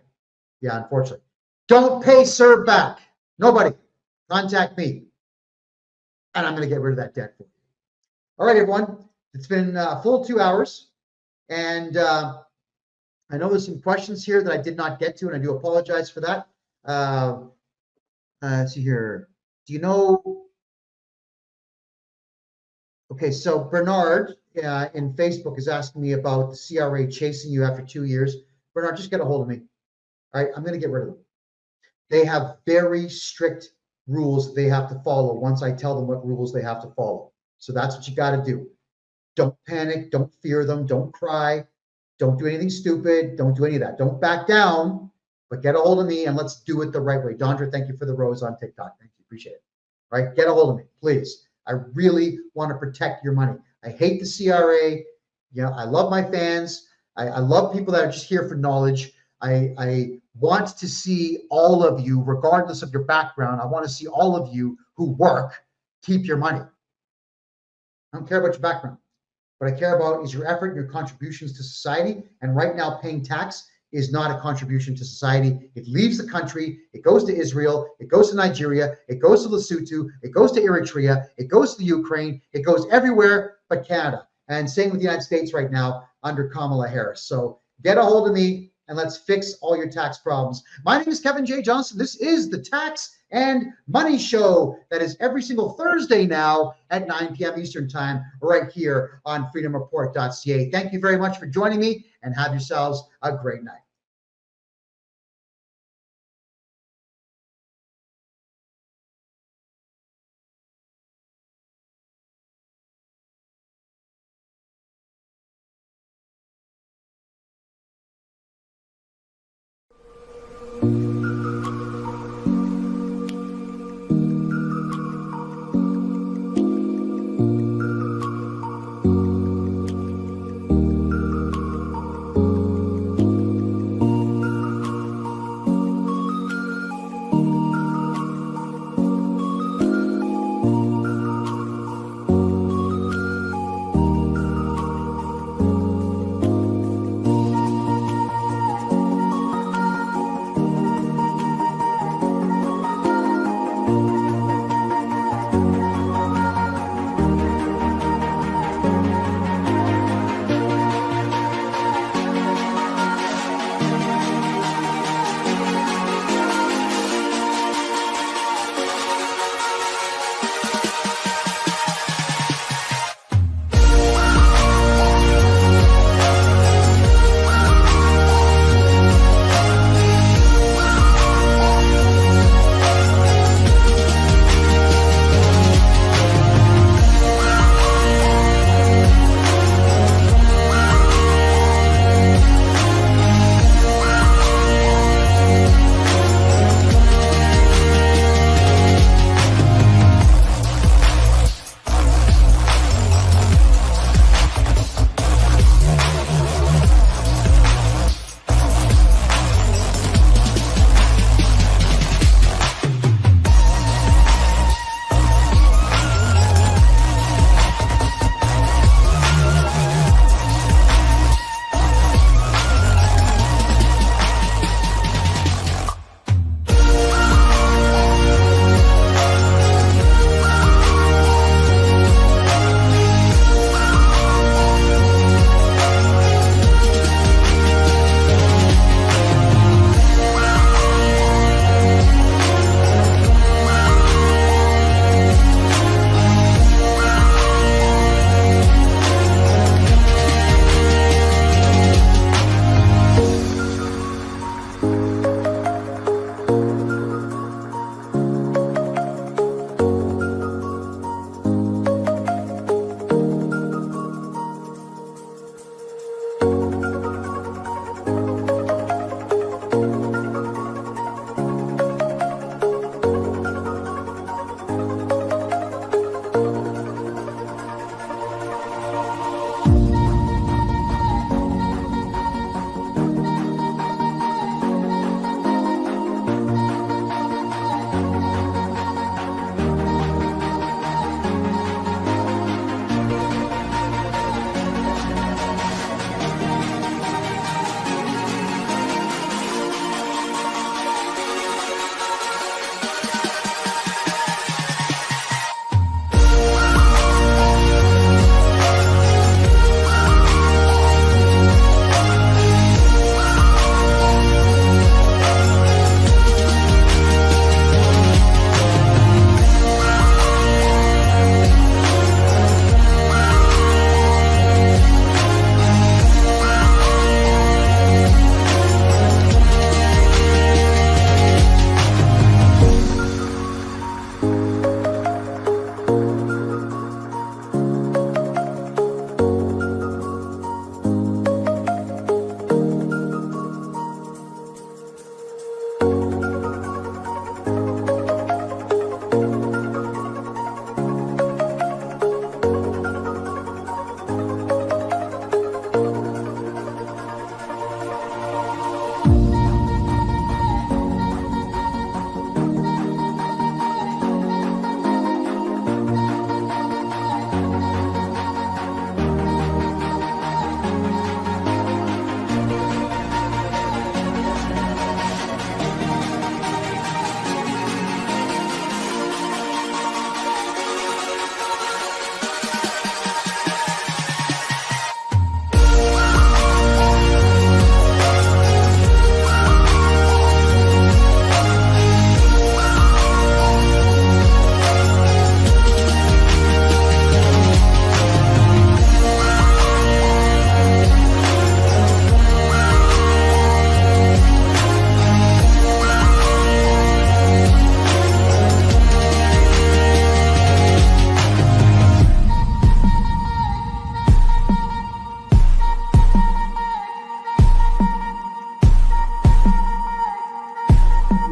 Yeah, unfortunately. Don't pay CERB back. Nobody. Contact me. And I'm going to get rid of that debt for you. All right, everyone. It's been a full 2 hours. And I know there's some questions here that I did not get to, and I do apologize for that. Let's see here. Do you know? Okay, so Bernard in Facebook is asking me about the CRA chasing you after 2 years. Bernard, just get a hold of me. All right, I'm going to get rid of them. They have very strict rules they have to follow once I tell them what rules they have to follow. So that's what you got to do. Don't panic. Don't fear them. Don't cry. Don't do anything stupid. Don't do any of that. Don't back down, but get a hold of me and let's do it the right way. Dondra, thank you for the rose on TikTok. Thank you. Appreciate it. All right, get a hold of me, please. I really want to protect your money. I hate the CRA. You know, I love my fans. I love people that are just here for knowledge. I want to see all of you, regardless of your background. I want to see all of you who work keep your money. I don't care about your background. What I care about is your effort and your contributions to society. And right now, paying tax is not a contribution to society. It leaves the country. It goes to Israel. It goes to Nigeria. It goes to Lesotho. It goes to Eritrea. It goes to the Ukraine. It goes everywhere but Canada. And same with the United States right now under Kamala Harris. So get a hold of me and let's fix all your tax problems. My name is Kevin J. Johnston. This is the Tax and Money Show that is every single Thursday now at 9 p.m. Eastern Time right here on freedomreport.ca. Thank you very much for joining me and have yourselves a great night.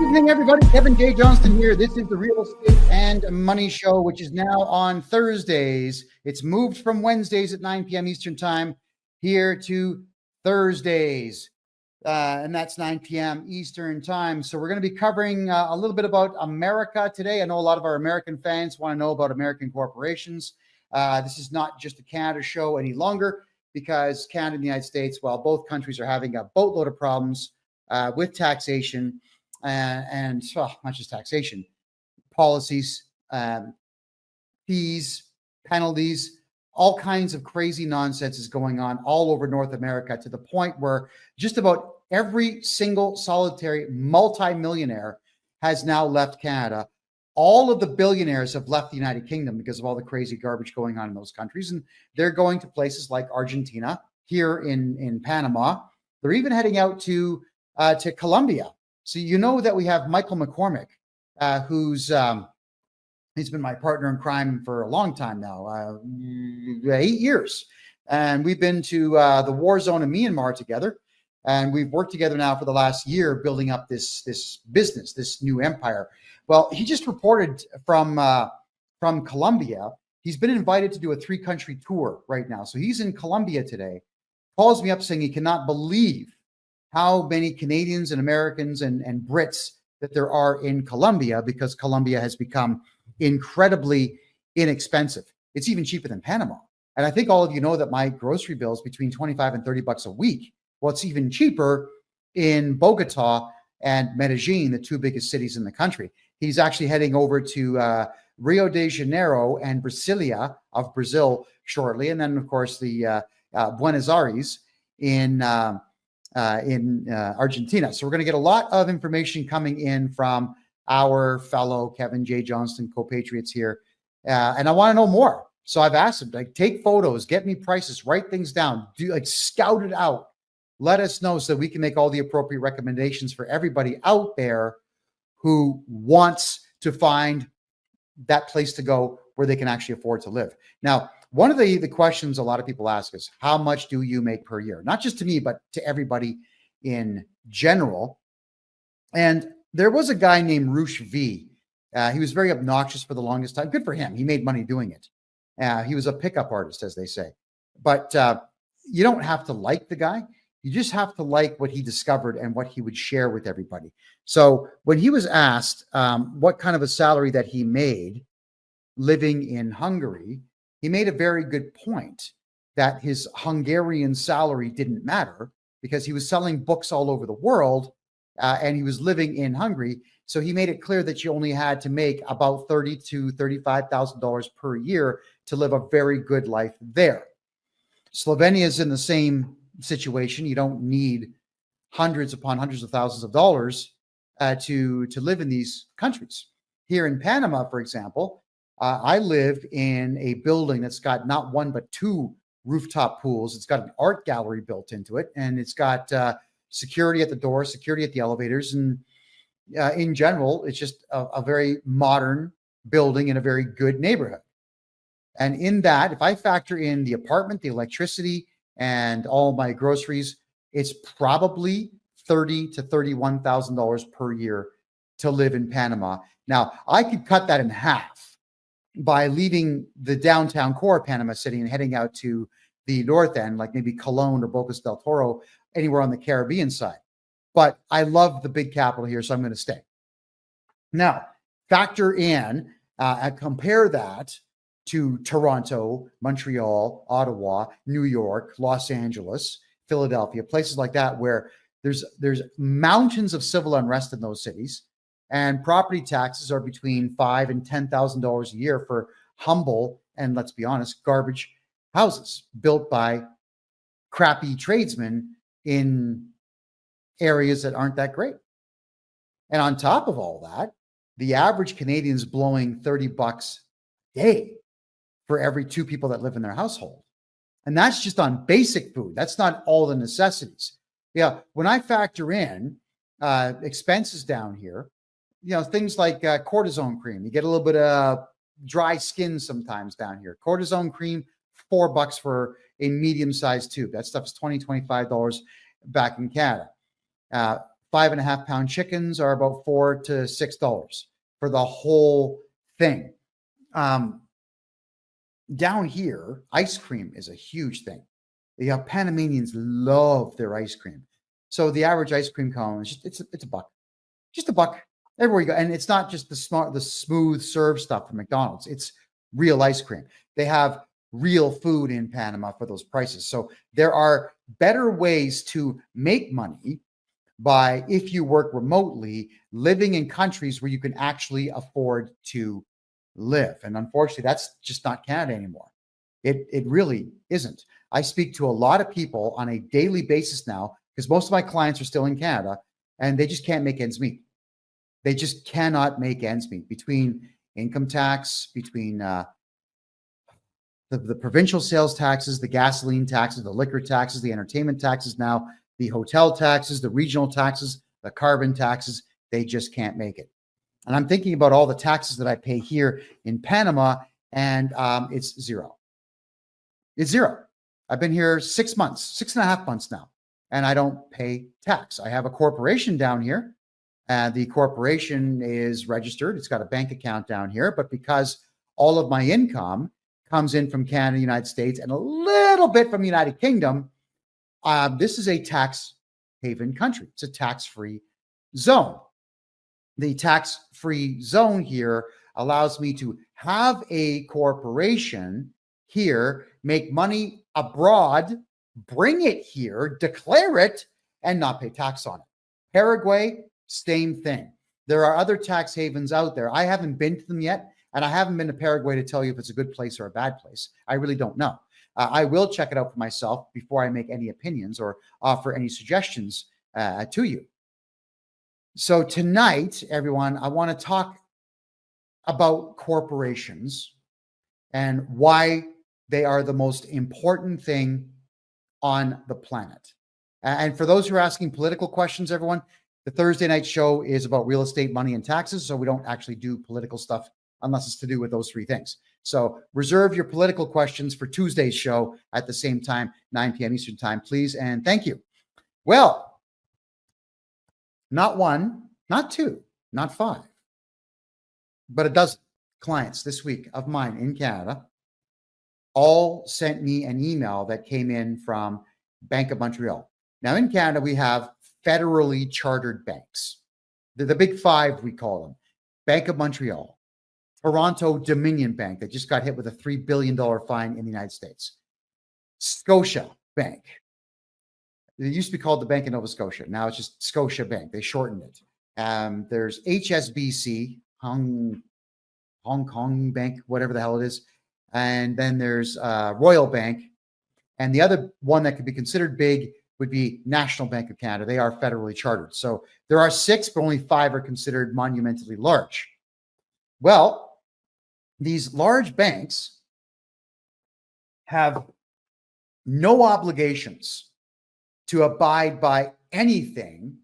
Evening, everybody. Kevin J. Johnston here. This is the Real Estate and Money Show, which is now on Thursdays. It's moved from Wednesdays at 9 p.m. Eastern Time here to Thursdays, and that's 9 p.m. Eastern Time. So we're going to be covering a little bit about America today. I know a lot of our American fans want to know about American corporations. This is not just a Canada show any longer because Canada and the United States, well, both countries are having a boatload of problems with taxation. And not just taxation, policies, fees, penalties, all kinds of crazy nonsense is going on all over North America to the point where just about every single solitary multimillionaire has now left Canada. All of the billionaires have left the United Kingdom because of all the crazy garbage going on in those countries. And they're going to places like Argentina, here in Panama. They're even heading out to Colombia. So you know that we have Michael McCormick, who's he's been my partner in crime for a long time now, 8 years. And we've been to the war zone in Myanmar together. And we've worked together now for the last year building up this business, this new empire. Well, he just reported from Colombia. He's been invited to do a 3-country tour right now. So he's in Colombia today. Calls me up saying he cannot believe how many Canadians and Americans and Brits that there are in Colombia, because Colombia has become incredibly inexpensive. It's even cheaper than Panama. And I think all of you know that my grocery bill is between 25 and 30 bucks a week. Well, it's even cheaper in Bogota and Medellin, the 2 biggest cities in the country. He's actually heading over to Rio de Janeiro and Brasilia of Brazil shortly. And then, of course, the Buenos Aires in Argentina. So we're going to get a lot of information coming in from our fellow Kevin J. Johnston compatriots here. And I want to know more. So I've asked him, like, take photos, get me prices, write things down, scout it out. Let us know so that we can make all the appropriate recommendations for everybody out there who wants to find that place to go where they can actually afford to live. Now, one of the questions a lot of people ask is, how much do you make per year? Not just to me, but to everybody in general. And there was a guy named Roosh V. He was very obnoxious for the longest time. Good for him. He made money doing it. He was a pickup artist, as they say. But you don't have to like the guy. You just have to like what he discovered and what he would share with everybody. So when he was asked what kind of a salary that he made living in Hungary, he made a very good point that his Hungarian salary didn't matter because he was selling books all over the world and he was living in Hungary. So he made it clear that you only had to make about $30,000 to $35,000 per year to live a very good life there. Slovenia is in the same situation. You don't need hundreds upon hundreds of thousands of dollars to live in these countries. Here in Panama, for example, I live in a building that's got not 1, but 2 rooftop pools. It's got an art gallery built into it, and it's got security at the door, security at the elevators. And in general, it's just a very modern building in a very good neighborhood. And in that, if I factor in the apartment, the electricity, and all my groceries, it's probably $30,000 to $31,000 per year to live in Panama. Now, I could cut that in half by leaving the downtown core of Panama City and heading out to the north end, like maybe Cologne or Bocas del Toro, anywhere on the Caribbean side. But I love the big capital here, so I'm going to stay. Now, factor in, compare that to Toronto, Montreal, Ottawa, New York, Los Angeles, Philadelphia, places like that where there's mountains of civil unrest in those cities. And property taxes are between $5,000 and $10,000 a year for humble and, let's be honest, garbage houses built by crappy tradesmen in areas that aren't that great. And on top of all that, the average Canadian is blowing 30 bucks a day for every 2 people that live in their household. And that's just on basic food. That's not all the necessities. Yeah, when I factor in expenses down here, things like cortisone cream. You get a little bit of dry skin sometimes down here. Cortisone cream, $4 for a medium-sized tube. That stuff's $20, $25 back in Canada. 5.5 pound chickens are about $4 to $6 for the whole thing. Down here, ice cream is a huge thing. The Panamanians love their ice cream. So the average ice cream cone is just it's a buck, just a buck everywhere you go. And it's not just the smooth serve stuff from McDonald's. It's real ice cream. They have real food in Panama for those prices. So there are better ways to make money by, if you work remotely, living in countries where you can actually afford to live. And unfortunately, that's just not Canada anymore. It really isn't. I speak to a lot of people on a daily basis now, because most of my clients are still in Canada, and they just can't make ends meet. They just cannot make ends meet between income tax, between the provincial sales taxes, the gasoline taxes, the liquor taxes, the entertainment taxes now, the hotel taxes, the regional taxes, the carbon taxes. They just can't make it. And I'm thinking about all the taxes that I pay here in Panama, and it's zero. It's zero. I've been here 6 months, 6.5 months now, and I don't pay tax. I have a corporation down here, and the corporation is registered. It's got a bank account down here, but because all of my income comes in from Canada, United States, and a little bit from the United Kingdom, this is a tax haven country. It's a tax-free zone. The tax-free zone here allows me to have a corporation here, make money abroad, bring it here, declare it, and not pay tax on it. Paraguay, same thing. There are other tax havens out there. I haven't been to them yet, and I haven't been to Paraguay to tell you if it's a good place or a bad place. I really don't know. I will check it out for myself before I make any opinions or offer any suggestions to you. So tonight, everyone, I want to talk about corporations and why they are the most important thing on the planet. And for those who are asking political questions, everyone, the Thursday night show is about real estate, money, and taxes. So we don't actually do political stuff unless it's to do with those three things. So reserve your political questions for Tuesday's show at the same time, 9 p.m. Eastern time, please. And thank you. Well, not one, not two, not five, but a dozen clients this week of mine in Canada all sent me an email that came in from Bank of Montreal. Now in Canada, we have federally chartered banks. They're the big five, we call them. Bank of Montreal, Toronto Dominion Bank that just got hit with a $3 billion fine in the United States. Scotia Bank. It used to be called the Bank of Nova Scotia. Now it's just Scotia Bank. They shortened it. There's HSBC, Hong Kong Bank, whatever the hell it is. And then there's Royal Bank. And the other one that could be considered big would be National Bank of Canada. They are federally chartered. So there are 6, but only 5 are considered monumentally large. Well, these large banks have no obligations to abide by anything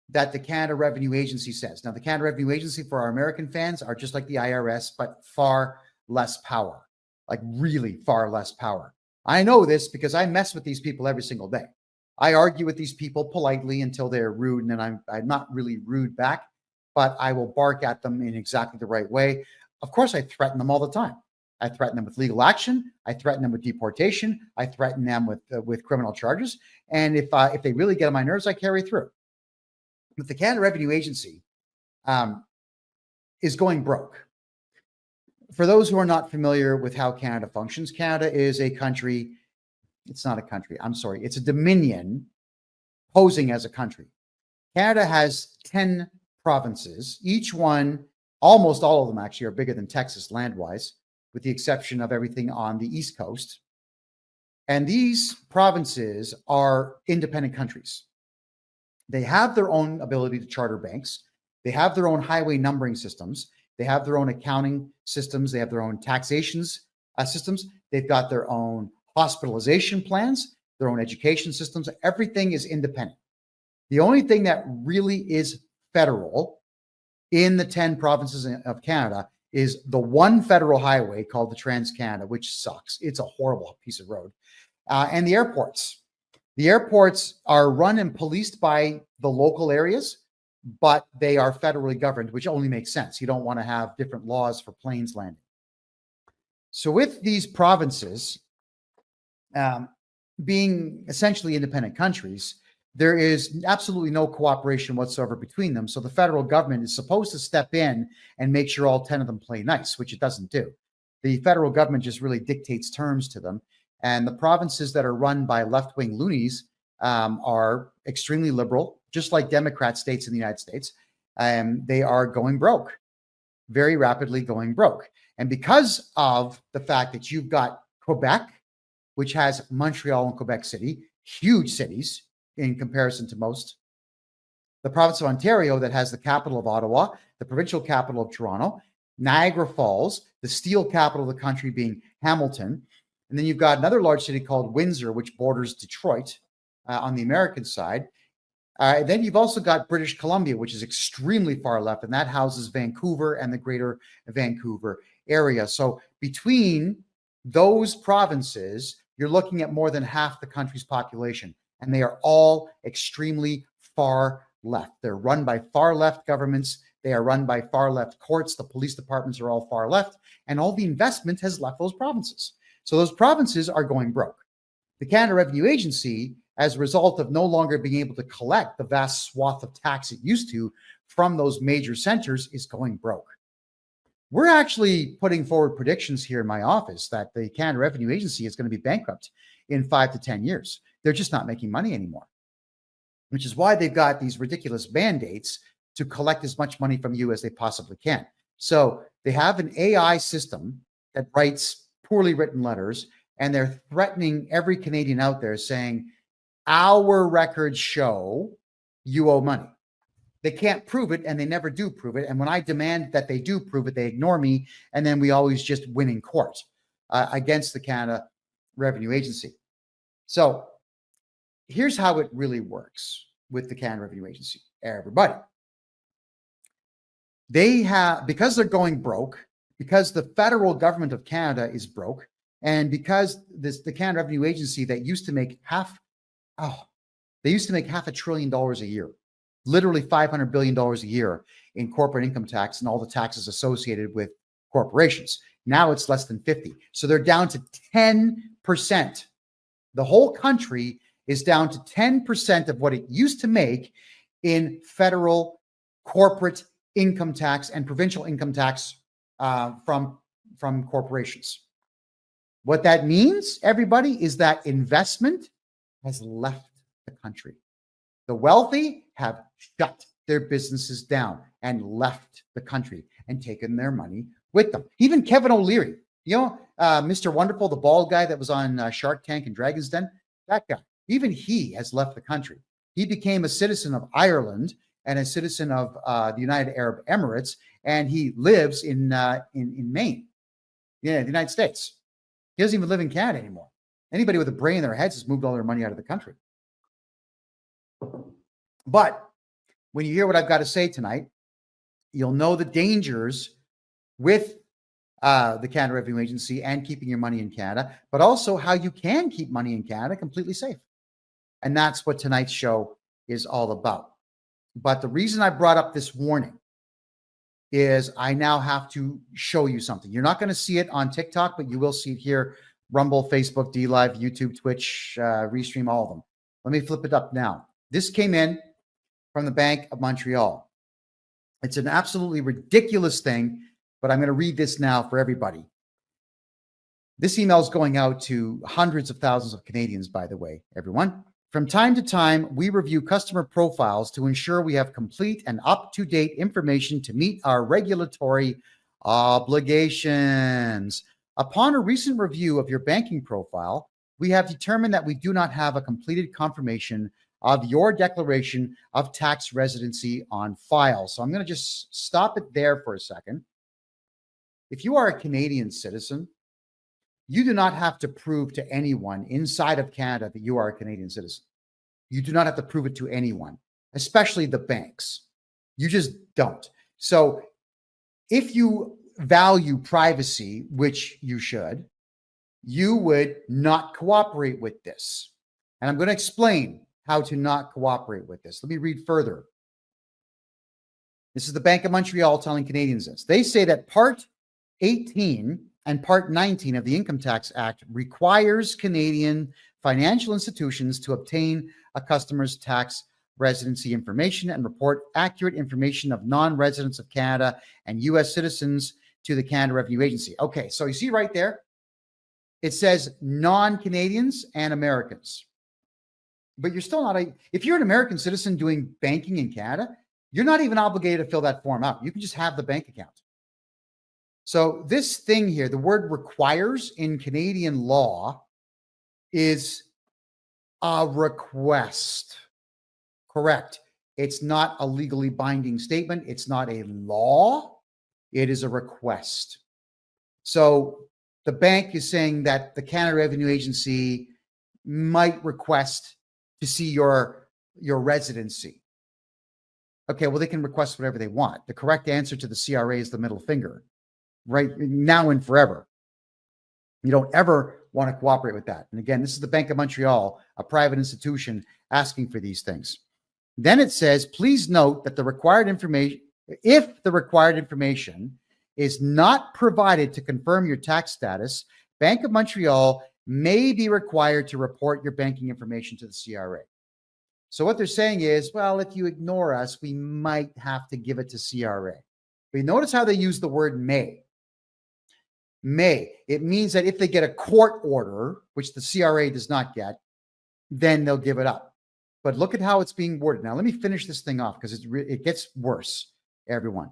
that the Canada Revenue Agency says. Now, the Canada Revenue Agency, for our American fans, are just like the IRS, but far less power, like really far less power. I know this because I mess with these people every single day. I argue with these people politely until they're rude, and then I'm not really rude back, but I will bark at them in exactly the right way. Of course, I threaten them all the time. I threaten them with legal action. I threaten them with deportation. I threaten them with criminal charges. And if they really get on my nerves, I carry through. But the Canada Revenue Agency is going broke. For those who are not familiar with how Canada functions, Canada is a country. It's not a country. I'm sorry. It's a dominion posing as a country. Canada has 10 provinces. Each one, almost all of them actually, are bigger than Texas land-wise, with the exception of everything on the East Coast. And these provinces are independent countries. They have their own ability to charter banks. They have their own highway numbering systems. They have their own accounting systems. They have their own taxations systems. They've got their own hospitalization plans, their own education systems. Everything is independent. The only thing that really is federal in the 10 provinces of Canada is the one federal highway called the Trans-Canada, which sucks. It's a horrible piece of road. And the airports. The airports are run and policed by the local areas, but they are federally governed, which only makes sense. You don't want to have different laws for planes landing. So with these provinces being essentially independent countries, there is absolutely no cooperation whatsoever between them. So the federal government is supposed to step in and make sure all 10 of them play nice, which it doesn't do. The federal government just really dictates terms to them. And the provinces that are run by left-wing loonies are extremely liberal, just like Democrat states in the United States. They are going broke, very rapidly going broke. And because of the fact that you've got Quebec, which has Montreal and Quebec City, huge cities in comparison to most, the province of Ontario that has the capital of Ottawa, the provincial capital of Toronto, Niagara Falls, the steel capital of the country being Hamilton, and then you've got another large city called Windsor, which borders Detroit on the American side. Then you've also got British Columbia, which is extremely far left, and that houses Vancouver and the greater Vancouver area. So between those provinces, you're looking at more than half the country's population, and they are all extremely far left. They're run by far left governments. They are run by far left courts. The police departments are all far left, and all the investment has left those provinces. So those provinces are going broke. The Canada Revenue Agency, as a result of no longer being able to collect the vast swath of tax it used to from those major centers, is going broke. We're actually putting forward predictions here in my office that the Canada Revenue Agency is going to be bankrupt in 5 to 10 years. They're just not making money anymore, which is why they've got these ridiculous mandates to collect as much money from you as they possibly can. So they have an AI system that writes poorly written letters, and they're threatening every Canadian out there saying, our records show you owe money. They can't prove it, and they never do prove it. And when I demand that they do prove it, they ignore me, and then we always just win in court against the Canada Revenue Agency. So here's how it really works with the Canada Revenue Agency. Everybody, they have, because they're going broke, because the federal government of Canada is broke, and because the Canada Revenue Agency that used to make $500 billion a year, literally $500 billion a year in corporate income tax and all the taxes associated with corporations. Now it's less than 50. So they're down to 10%. The whole country is down to 10% of what it used to make in federal corporate income tax and provincial income tax from corporations. What that means, everybody, is that investment has left the country. The wealthy have shut their businesses down and left the country and taken their money with them. Even Kevin O'Leary, Mr. Wonderful, the bald guy that was on Shark Tank and Dragon's Den, that guy, even he has left the country. He became a citizen of Ireland and a citizen of the United Arab Emirates, and he lives in Maine, the United States. He doesn't even live in Canada anymore. Anybody with a brain in their heads has moved all their money out of the country. But when you hear what I've got to say tonight, you'll know the dangers with the Canada Revenue Agency and keeping your money in Canada, but also how you can keep money in Canada completely safe. And that's what tonight's show is all about. But the reason I brought up this warning is I now have to show you something. You're not going to see it on TikTok, but you will see it here. Rumble, Facebook, DLive, YouTube, Twitch, Restream, all of them. Let me flip it up now. This came in from the Bank of Montreal. It's an absolutely ridiculous thing, but I'm going to read this now for everybody. This email is going out to hundreds of thousands of Canadians, by the way, everyone. From time to time, we review customer profiles to ensure we have complete and up-to-date information to meet our regulatory obligations. Upon a recent review of your banking profile, we have determined that we do not have a completed confirmation of your declaration of tax residency on file. So I'm going to just stop it there for a second. If you are a Canadian citizen, you do not have to prove to anyone inside of Canada that you are a Canadian citizen. You do not have to prove it to anyone, especially the banks. You just don't. So if you value privacy, which you should, you would not cooperate with this. And I'm going to explain how to not cooperate with this. Let me read further. This is the Bank of Montreal telling Canadians this. They say that Part 18 and Part 19 of the Income Tax Act requires Canadian financial institutions to obtain a customer's tax residency information and report accurate information of non-residents of Canada and U.S. citizens to the Canada Revenue Agency. Okay, so you see right there, it says non-Canadians and Americans. But you're still not, if you're an American citizen doing banking in Canada, you're not even obligated to fill that form out. You can just have the bank account. So this thing here, the word requires in Canadian law is a request. Correct. It's not a legally binding statement. It's not a law. It is a request. So the bank is saying that the Canada Revenue Agency might request to see your residency. Okay, well, they can request whatever they want. The correct answer to the CRA is the middle finger, right now and forever. You don't ever want to cooperate with that. And again, this is the Bank of Montreal, a private institution, asking for these things. Then it says, please note that the required information, if the required information is not provided to confirm your tax status, Bank of Montreal may be required to report your banking information to the CRA. So what they're saying is, well, if you ignore us, we might have to give it to CRA. But you notice how they use the word may. May. It means that if they get a court order, which the CRA does not get, then they'll give it up. But look at how it's being worded. Now, let me finish this thing off because it gets worse, everyone.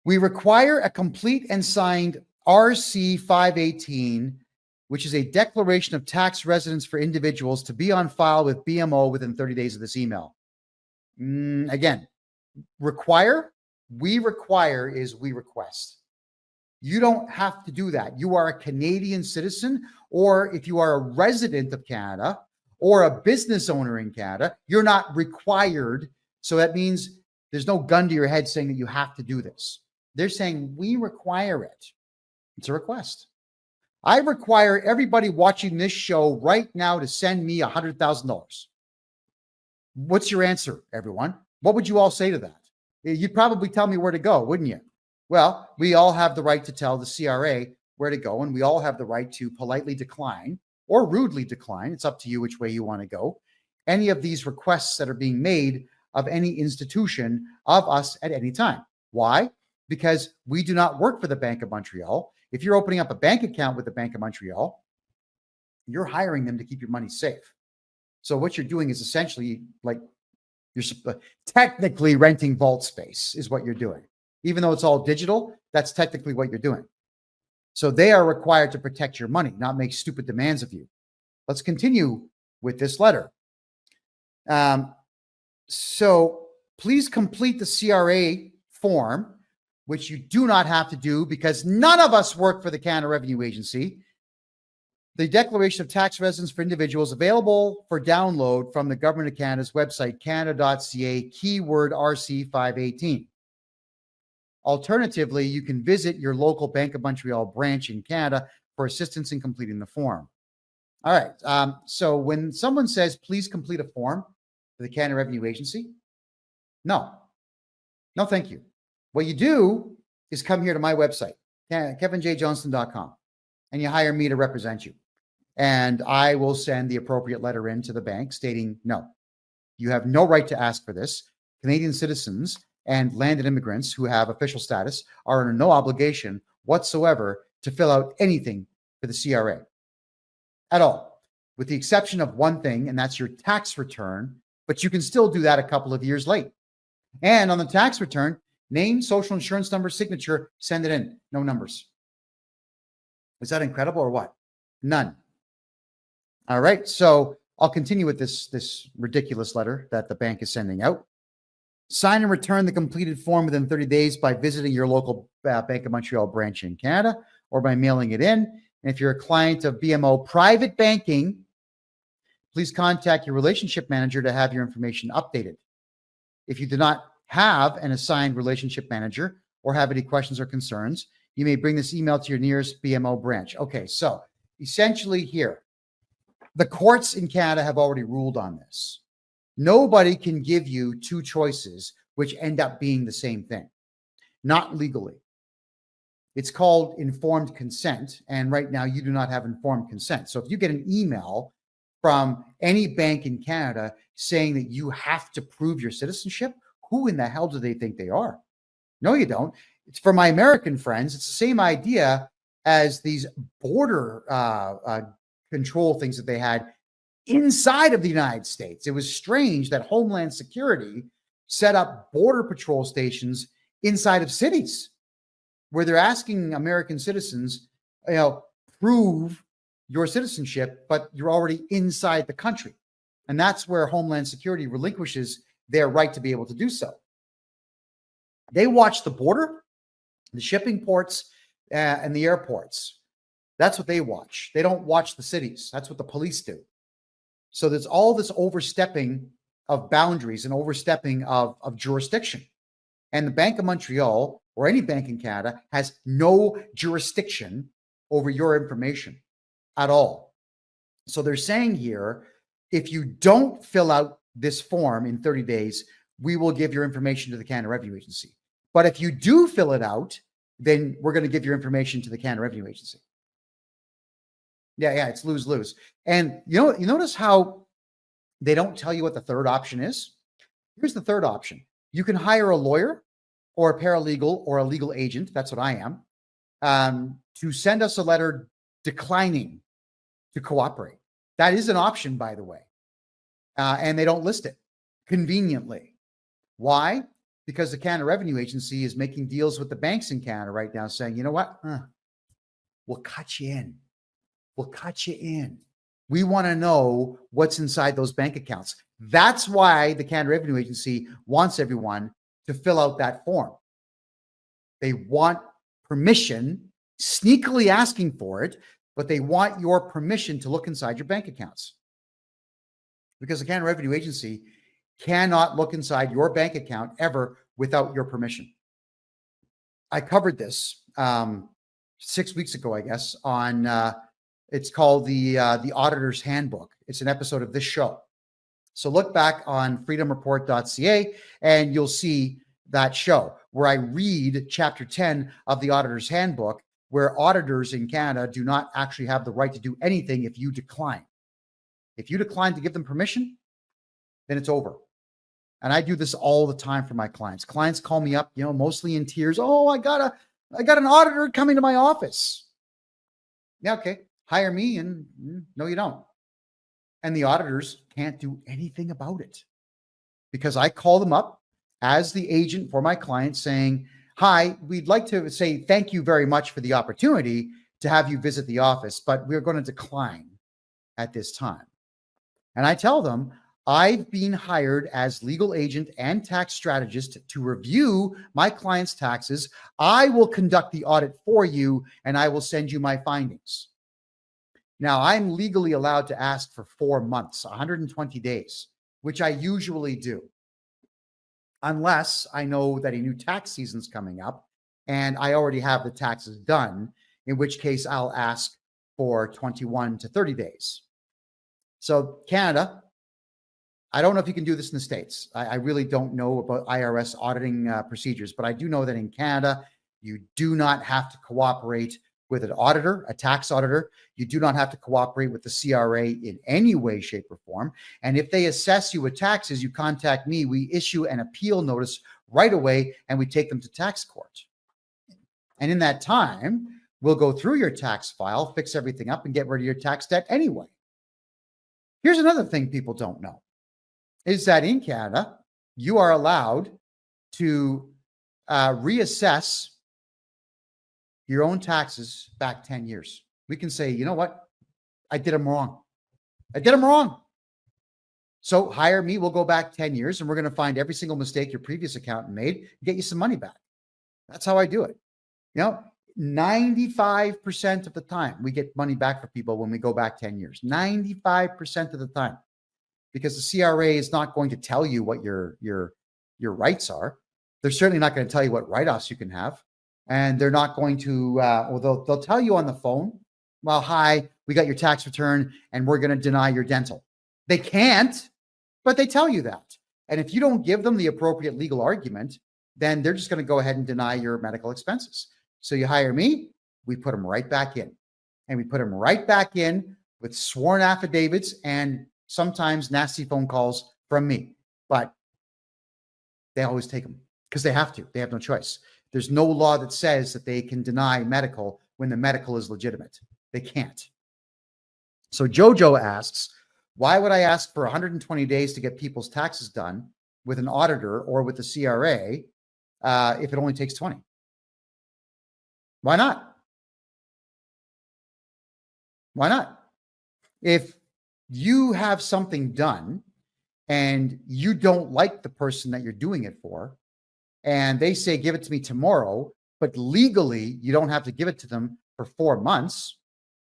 We require a complete and signed RC 518, which is a declaration of tax residence for individuals, to be on file with BMO within 30 days of this email. Again, require, we require is we request. You don't have to do that. You are a Canadian citizen, or if you are a resident of Canada or a business owner in Canada, you're not required. So that means there's no gun to your head saying that you have to do this. They're saying we require it. It's a request. I require everybody watching this show right now to send me $100,000. What's your answer, everyone? What would you all say to that? You'd probably tell me where to go, wouldn't you? Well, we all have the right to tell the CRA where to go, and we all have the right to politely decline or rudely decline. It's up to you which way you want to go. Any of these requests that are being made of any institution of us at any time. Why? Because we do not work for the Bank of Montreal. If you're opening up a bank account with the Bank of Montreal, you're hiring them to keep your money safe. So what you're doing is essentially like you're technically renting vault space is what you're doing. Even though it's all digital, that's technically what you're doing. So they are required to protect your money, not make stupid demands of you. Let's continue with this letter. So please complete the CRA form, which you do not have to do because none of us work for the Canada Revenue Agency. The Declaration of Tax Residence for Individuals available for download from the Government of Canada's website, canada.ca, keyword RC 518. Alternatively, you can visit your local Bank of Montreal branch in Canada for assistance in completing the form. All right. So when someone says, please complete a form for the Canada Revenue Agency, no, thank you. What you do is come here to my website, kevinjjohnston.com, and you hire me to represent you. And I will send the appropriate letter in to the bank stating, no, you have no right to ask for this. Canadian citizens and landed immigrants who have official status are under no obligation whatsoever to fill out anything for the CRA at all, with the exception of one thing, and that's your tax return. But you can still do that a couple of years late. And on the tax return, name, social insurance number, signature, send it in. No numbers. Is that incredible or what? None. All right. So I'll continue with this ridiculous letter that the bank is sending out. Sign and return the completed form within 30 days by visiting your local Bank of Montreal branch in Canada or by mailing it in. And if you're a client of BMO Private Banking, please contact your relationship manager to have your information updated. If you do not have an assigned relationship manager or have any questions or concerns, you may bring this email to your nearest BMO branch. Okay, so essentially here, The courts in Canada have already ruled on this. Nobody can give you two choices which end up being the same thing, not legally. It's called informed consent. And right now you do not have informed consent. So if you get an email from any bank in Canada saying that you have to prove your citizenship, who in the hell do they think they are? No, you don't. It's for my American friends. It's the same idea as these border control things that they had inside of the United States. It was strange that Homeland Security set up border patrol stations inside of cities where they're asking American citizens, prove your citizenship, but you're already inside the country. And that's where Homeland Security relinquishes their right to be able to do so. They watch the border, the shipping ports, and the airports. That's what they watch. They don't watch the cities. That's what the police do. So there's all this overstepping of boundaries and overstepping of jurisdiction. And the Bank of Montreal or any bank in Canada has no jurisdiction over your information at all. So they're saying here, if you don't fill out this form in 30 days, we will give your information to the Canada Revenue Agency. But if you do fill it out, then we're going to give your information to the Canada Revenue Agency. Yeah, it's lose-lose. And you notice how they don't tell you what the third option is? Here's the third option. You can hire a lawyer or a paralegal or a legal agent, that's what I am, to send us a letter declining to cooperate. That is an option, by the way. And they don't list it conveniently. Why? Because the Canada Revenue Agency is making deals with the banks in Canada right now saying, you know what? We'll cut you in. We'll cut you in. We want to know what's inside those bank accounts. That's why the Canada Revenue Agency wants everyone to fill out that form. They want permission, sneakily asking for it, but they want your permission to look inside your bank accounts. Because the Canada Revenue Agency cannot look inside your bank account ever without your permission. I covered this 6 weeks ago, I guess, on it's called the Auditor's Handbook. It's an episode of this show. So look back on freedomreport.ca and you'll see that show where I read chapter 10 of the Auditor's Handbook, where auditors in Canada do not actually have the right to do anything if you decline. If you decline to give them permission, then it's over. And I do this all the time for my clients. Clients call me up, mostly in tears. Oh, I got an auditor coming to my office. Yeah, okay. Hire me, and no, you don't. And the auditors can't do anything about it because I call them up as the agent for my client saying, hi, we'd like to say thank you very much for the opportunity to have you visit the office, but we're going to decline at this time. And I tell them, I've been hired as legal agent and tax strategist to review my client's taxes. I will conduct the audit for you, and I will send you my findings. Now, I'm legally allowed to ask for 4 months, 120 days, which I usually do, unless I know that a new tax season's coming up and I already have the taxes done, in which case I'll ask for 21 to 30 days. So Canada, I don't know if you can do this in the States. I really don't know about IRS auditing procedures, but I do know that in Canada, you do not have to cooperate with an auditor, a tax auditor. You do not have to cooperate with the CRA in any way, shape, or form. And if they assess you with taxes, you contact me. We issue an appeal notice right away, and we take them to tax court. And in that time, we'll go through your tax file, fix everything up, and get rid of your tax debt anyway. Here's another thing people don't know, is that in Canada, you are allowed to reassess your own taxes back 10 years. We can say, you know what? I did them wrong. I did them wrong. So hire me. We'll go back 10 years and we're going to find every single mistake your previous accountant made and get you some money back. That's how I do it. 95% of the time we get money back for people when we go back 10 years, 95% of the time, because the CRA is not going to tell you what your rights are. They're certainly not going to tell you what write-offs you can have. And they're not going to, they'll tell you on the phone, well, hi, we got your tax return and we're going to deny your dental. They can't, but they tell you that. And if you don't give them the appropriate legal argument, then they're just going to go ahead and deny your medical expenses. So you hire me, we put them right back in. And we put them right back in with sworn affidavits and sometimes nasty phone calls from me. But they always take them because they have to. They have no choice. There's no law that says that they can deny medical when the medical is legitimate. They can't. So Jojo asks, why would I ask for 120 days to get people's taxes done with an auditor or with the CRA if it only takes 20? Why not? Why not? If you have something done and you don't like the person that you're doing it for, and they say, give it to me tomorrow, but legally you don't have to give it to them for 4 months,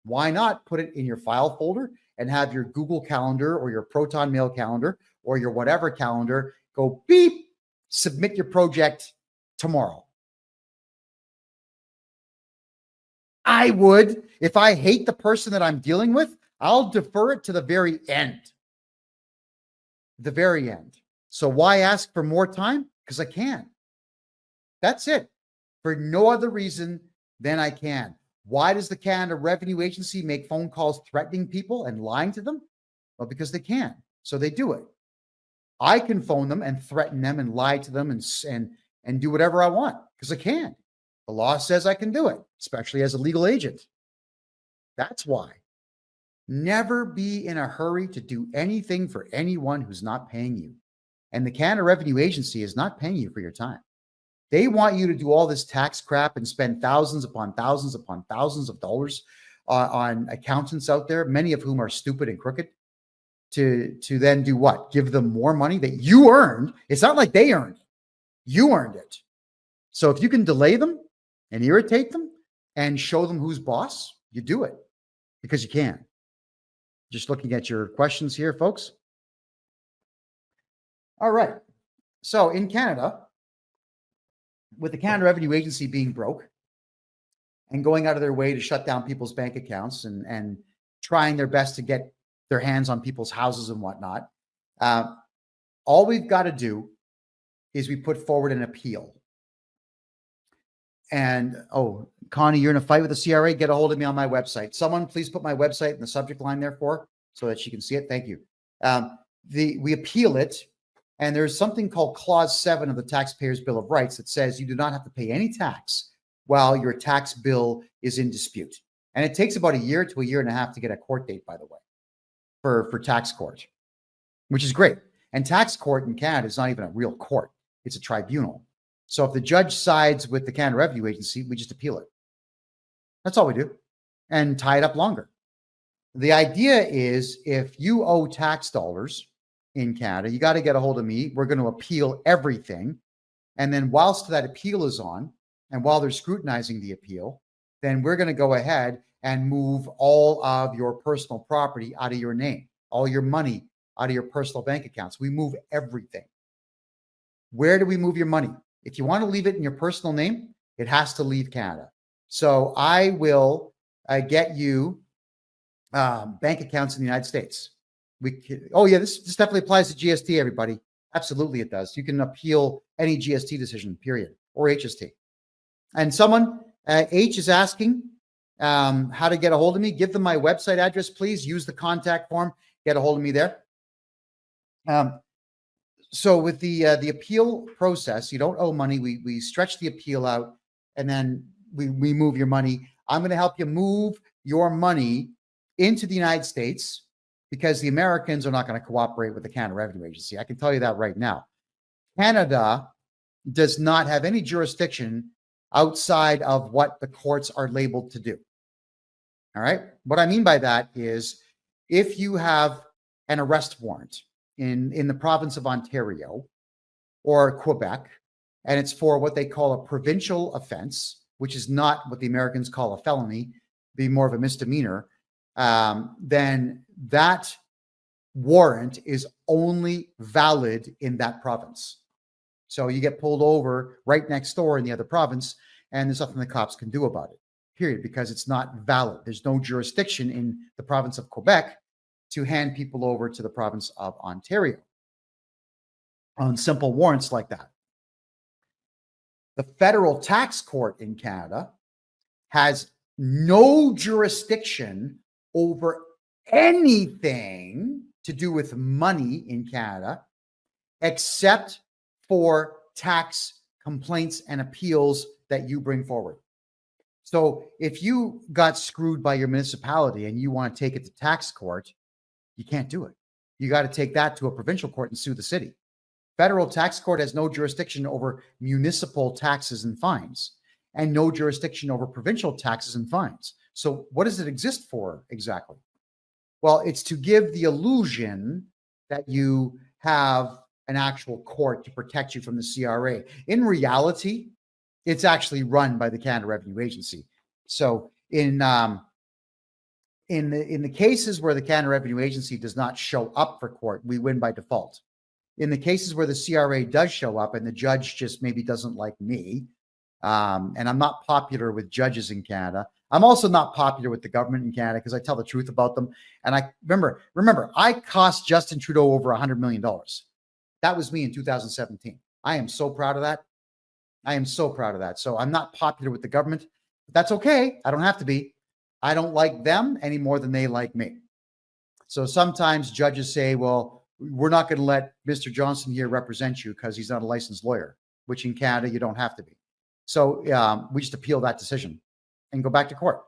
why not put it in your file folder and have your Google Calendar or your Proton Mail calendar or your whatever calendar go beep, submit your project tomorrow? I would. If I hate the person that I'm dealing with, I'll defer it to the very end. The very end. So why ask for more time? Because I can. That's it. For no other reason than I can. Why does the Canada Revenue Agency make phone calls threatening people and lying to them? Well, because they can. So they do it. I can phone them and threaten them and lie to them and do whatever I want because I can. The law says I can do it, especially as a legal agent. That's why. Never be in a hurry to do anything for anyone who's not paying you. And the Canada Revenue Agency is not paying you for your time. They want you to do all this tax crap and spend thousands upon thousands of dollars on accountants out there, many of whom are stupid and crooked, to then do what? Give them more money that you earned. It's not like they earned it. You earned it. So if you can delay them and irritate them and show them who's boss, you do it because you can. Just looking at your questions here, folks. All right. So in Canada, with the Canada Revenue Agency being broke and going out of their way to shut down people's bank accounts and trying their best to get their hands on people's houses and whatnot, all we've got to do is we put forward an appeal. And, oh, Connie, you're in a fight with the CRA? Get a hold of me on my website. Someone please put my website in the subject line there so that she can see it. Thank you. We appeal it. And there's something called Clause 7 of the Taxpayers' Bill of Rights that says you do not have to pay any tax while your tax bill is in dispute. And it takes about a year to a year and a half to get a court date, by the way, for tax court, which is great. And tax court in Canada is not even a real court. It's a tribunal. So if the judge sides with the Canada Revenue Agency, we just appeal it. That's all we do and tie it up longer. The idea is if you owe tax dollars in Canada, you got to get a hold of me. We're going to appeal everything. And then whilst that appeal is on, and while they're scrutinizing the appeal, then we're going to go ahead and move all of your personal property out of your name, all your money out of your personal bank accounts. We move everything. Where do we move your money? If you want to leave it in your personal name, it has to leave Canada. So I will get you bank accounts in the United States. Oh yeah, this definitely applies to GST, everybody. Absolutely it does. You can appeal any GST decision, period, or HST. And someone, H is asking how to get a hold of me. Give them my website address, please. Use the contact form. Get a hold of me there. So with the appeal process, you don't owe money. We stretch the appeal out, and then we move your money. I'm going to help you move your money into the United States, because the Americans are not going to cooperate with the Canada Revenue Agency. I can tell you that right now. Canada does not have any jurisdiction outside of what the courts are labeled to do. All right. What I mean by that is if you have an arrest warrant in the province of Ontario or Quebec, and it's for what they call a provincial offense, which is not what the Americans call a felony, be more of a misdemeanor, then that warrant is only valid in that province. So you get pulled over right next door in the other province, and there's nothing the cops can do about it period, because it's not valid. There's no jurisdiction in the province of Quebec to hand people over to the province of Ontario on simple warrants like that. The federal tax court in Canada has no jurisdiction over anything to do with money in Canada, except for tax complaints and appeals that you bring forward. So if you got screwed by your municipality and you want to take it to tax court, you can't do it. You got to take that to a provincial court and sue the city. Federal tax court has no jurisdiction over municipal taxes and fines, and no jurisdiction over provincial taxes and fines. So what does it exist for exactly? Well, it's to give the illusion that you have an actual court to protect you from the CRA. In reality, it's actually run by the Canada Revenue Agency. So in the cases where the Canada Revenue Agency does not show up for court, we win by default. In the cases where the CRA does show up and the judge just maybe doesn't like me, and I'm not popular with judges in Canada. I'm also not popular with the government in Canada because I tell the truth about them. And I remember, I cost Justin Trudeau over $100 million. That was me in 2017. I am so proud of that. I am so proud of that. So I'm not popular with the government, but that's okay. I don't have to be. I don't like them any more than they like me. So sometimes judges say, well, we're not going to let Mr. Johnston here represent you because he's not a licensed lawyer, which in Canada, you don't have to be. So we just appeal that decision and go back to court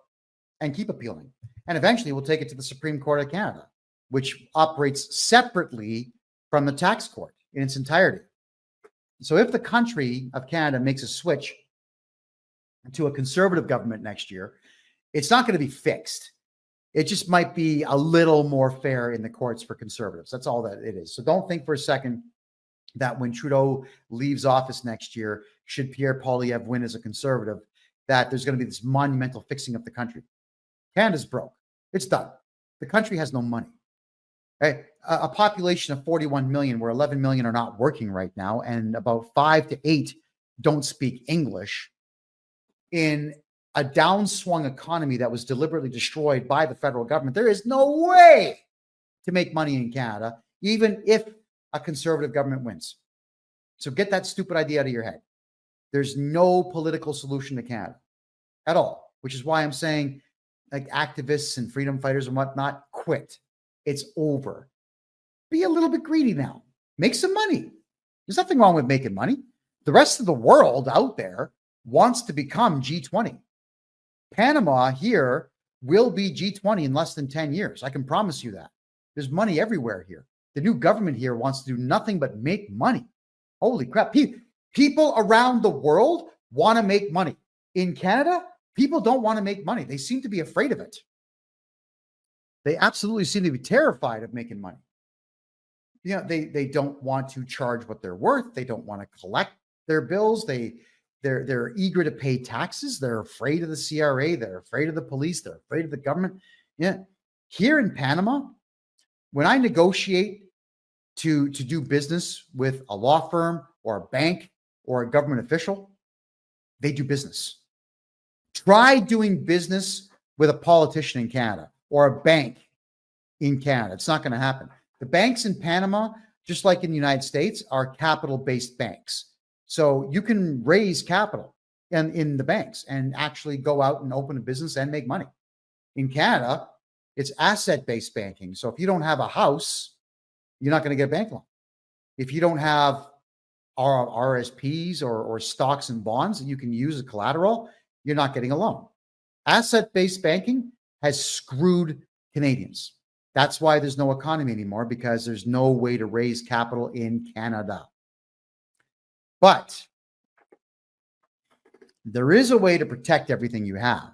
and keep appealing. And eventually we'll take it to the Supreme Court of Canada, which operates separately from the tax court in its entirety. So if the country of Canada makes a switch to a conservative government next year, it's not going to be fixed. It just might be a little more fair in the courts for conservatives. That's all that it is. So don't think for a second that when Trudeau leaves office next year, should Pierre Poilievre win as a conservative, that there's going to be this monumental fixing of the country. Canada's broke. It's done. The country has no money. Right? A population of 41 million, where 11 million are not working right now, and about 5 to 8 don't speak English, in a downswung economy that was deliberately destroyed by the federal government, there is no way to make money in Canada, even if a conservative government wins. So get that stupid idea out of your head. There's no political solution to Canada at all, which is why I'm saying, like, activists and freedom fighters and whatnot, quit. It's over. Be a little bit greedy now. Make some money. There's nothing wrong with making money. The rest of the world out there wants to become G20. Panama here will be G20 in less than 10 years. I can promise you that. There's money everywhere here. The new government here wants to do nothing but make money. Holy crap. People around the world want to make money. In Canada, people don't want to make money. They seem to be afraid of it. They absolutely seem to be terrified of making money. You know, they don't want to charge what they're worth. They don't want to collect their bills. They're eager to pay taxes. They're afraid of the CRA. They're afraid of the police. They're afraid of the government. Yeah. Here in Panama, when I negotiate to do business with a law firm or a bank or a government official, they do business. Try doing business with a politician in Canada or a bank in Canada. It's not going to happen. The banks in Panama, just like in the United States, are capital-based banks. So you can raise capital in the banks and actually go out and open a business and make money. In Canada, it's asset-based banking. So if you don't have a house, you're not going to get a bank loan. If you don't have RSPs or stocks and bonds that you can use as collateral, you're not getting a loan. Asset-based banking has screwed Canadians. That's why there's no economy anymore, because there's no way to raise capital in Canada. But there is a way to protect everything you have.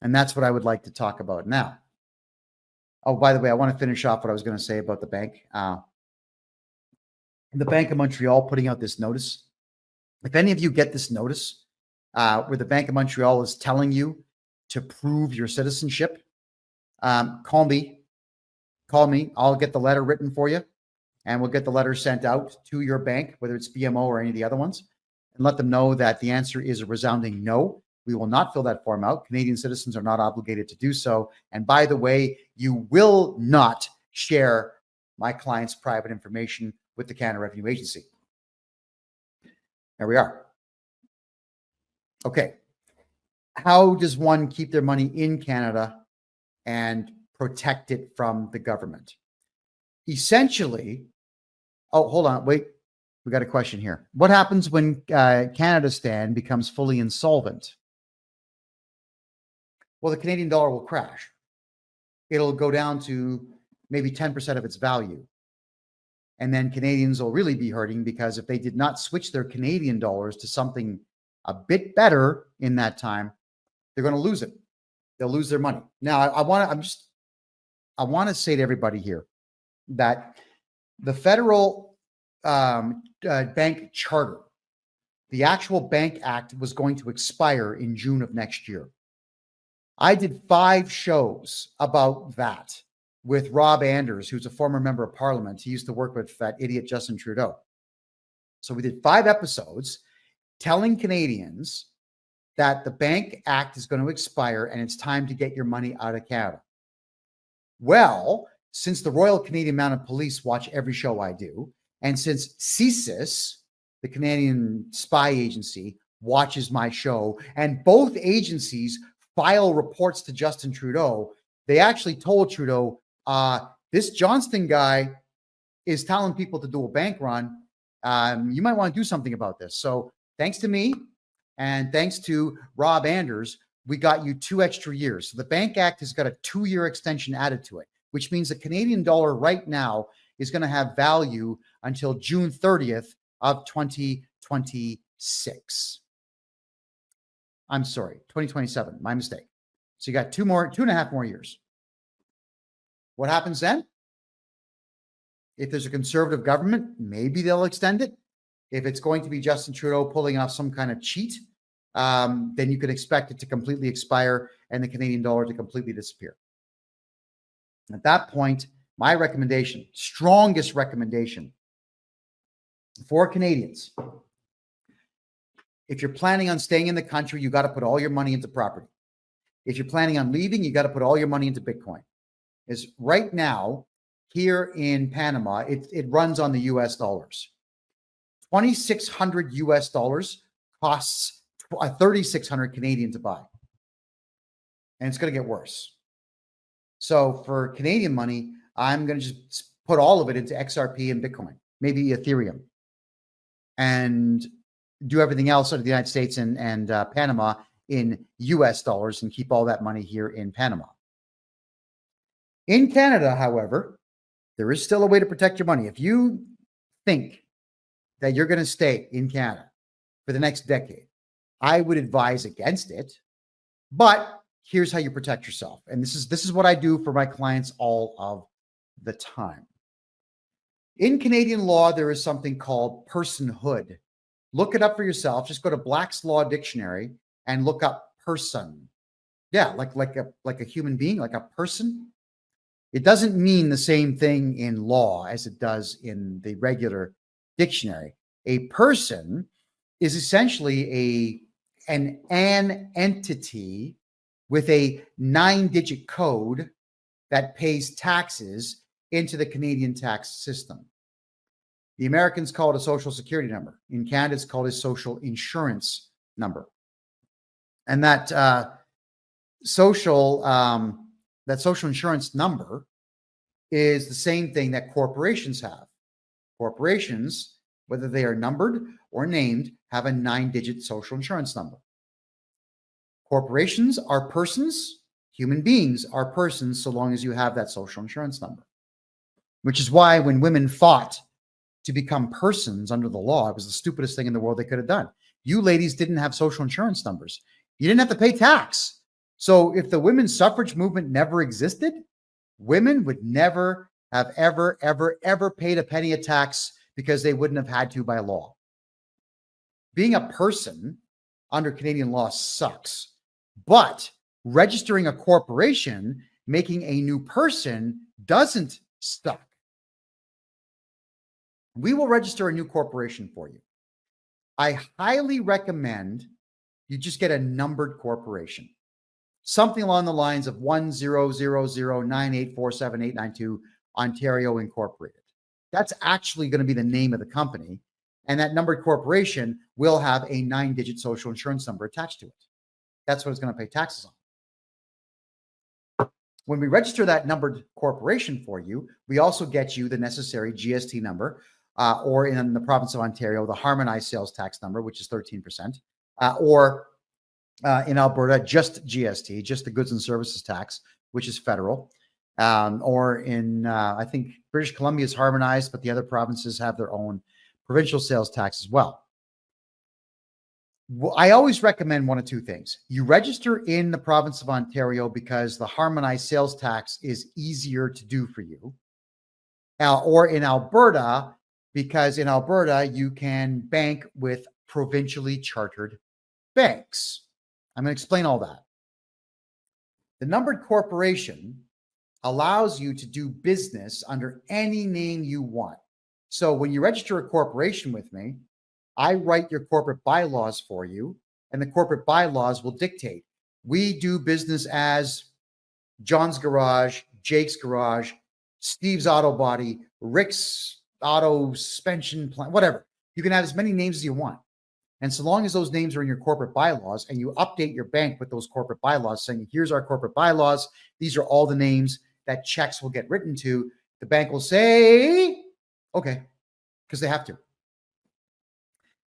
And that's what I would like to talk about now. Oh, by the way, I want to finish off what I was going to say about the bank. The Bank of Montreal putting out this notice. If any of you get this notice where the Bank of Montreal is telling you to prove your citizenship, call me. Call me. I'll get the letter written for you, and we'll get the letter sent out to your bank, whether it's BMO or any of the other ones, and let them know that the answer is a resounding no. We will not fill that form out. Canadian citizens are not obligated to do so. And by the way, you will not share my client's private information with the Canada Revenue Agency. There we are. Okay. How does one keep their money in Canada and protect it from the government? Essentially, oh, hold on, wait. We got a question here. What happens when Canada Stan becomes fully insolvent? Well, the Canadian dollar will crash. It'll go down to maybe 10% of its value. And then Canadians will really be hurting, because if they did not switch their Canadian dollars to something a bit better in that time, they're going to lose it. They'll lose their money. Now, I want to say to everybody here that the federal bank charter, the actual Bank Act, was going to expire in June of next year. I did 5 shows about that with Rob Anders, who's a former member of parliament. He used to work with that idiot Justin Trudeau. So we did 5 episodes telling Canadians that the Bank Act is going to expire and it's time to get your money out of Canada. Well, since the Royal Canadian Mounted Police watch every show I do, and since CSIS, the Canadian spy agency, watches my show, and both agencies file reports to Justin Trudeau, they actually told Trudeau, this Johnston guy is telling people to do a bank run. You might want to do something about this. So thanks to me and thanks to Rob Anders, we got you 2 extra years. So the Bank Act has got a 2-year extension added to it, which means the Canadian dollar right now is going to have value until June 30th of 2026. I'm sorry, 2027, my mistake. So you got 2.5 more years. What happens then? If there's a conservative government, maybe they'll extend it. If it's going to be Justin Trudeau pulling off some kind of cheat, then you can expect it to completely expire and the Canadian dollar to completely disappear. At that point, my recommendation, strongest recommendation for Canadians, if you're planning on staying in the country, you got to put all your money into property. If you're planning on leaving, you got to put all your money into Bitcoin. Is right now here in Panama, it runs on the US dollars. 2,600 US dollars costs 3,600 Canadian to buy. And it's going to get worse. So for Canadian money, I'm going to just put all of it into XRP and Bitcoin, maybe Ethereum, and do everything else out of the United States and Panama in US dollars and keep all that money here in Panama. In Canada, however, there is still a way to protect your money. If you think that you're going to stay in Canada for the next decade, I would advise against it. But here's how you protect yourself. And this is what I do for my clients all of the time. In Canadian law, there is something called personhood. Look it up for yourself. Just go to Black's Law Dictionary and look up person. Yeah, like a human being, like a person. It doesn't mean the same thing in law as it does in the regular dictionary. A person is essentially an entity with a 9-digit code that pays taxes into the Canadian tax system. The Americans call it a social security number. In Canada, it's called a social insurance number. And that social insurance number is the same thing that corporations have. Corporations, whether they are numbered or named, have a 9-digit social insurance number. Corporations are persons. Human beings are persons so long as you have that social insurance number. Which is why when women fought to become persons under the law, it was the stupidest thing in the world they could have done. You ladies didn't have social insurance numbers. You didn't have to pay tax. So if the women's suffrage movement never existed, women would never have ever paid a penny of tax because they wouldn't have had to by law. Being a person under Canadian law sucks, but registering a corporation, making a new person, doesn't suck. We will register a new corporation for you. I highly recommend you just get a numbered corporation. Something along the lines of 100098478892 Ontario Incorporated. That's actually going to be the name of the company. And that numbered corporation will have a 9-digit social insurance number attached to it. That's what it's going to pay taxes on. When we register that numbered corporation for you, we also get you the necessary GST number, or in the province of Ontario, the harmonized sales tax number, which is 13%, or in Alberta, just GST, just the goods and services tax, which is federal. Or in, I think British Columbia is harmonized, but the other provinces have their own provincial sales tax as well. I always recommend one of two things. You register in the province of Ontario because the harmonized sales tax is easier to do for you. Or in Alberta, because in Alberta, you can bank with provincially chartered banks. I'm going to explain all that. The numbered corporation allows you to do business under any name you want. So when you register a corporation with me, I write your corporate bylaws for you, and the corporate bylaws will dictate. We do business as John's Garage, Jake's Garage, Steve's Auto Body, Rick's Auto Suspension Plant, whatever. You can have as many names as you want. And so long as those names are in your corporate bylaws and you update your bank with those corporate bylaws saying, here's our corporate bylaws, these are all the names that checks will get written to, the bank will say, okay, because they have to.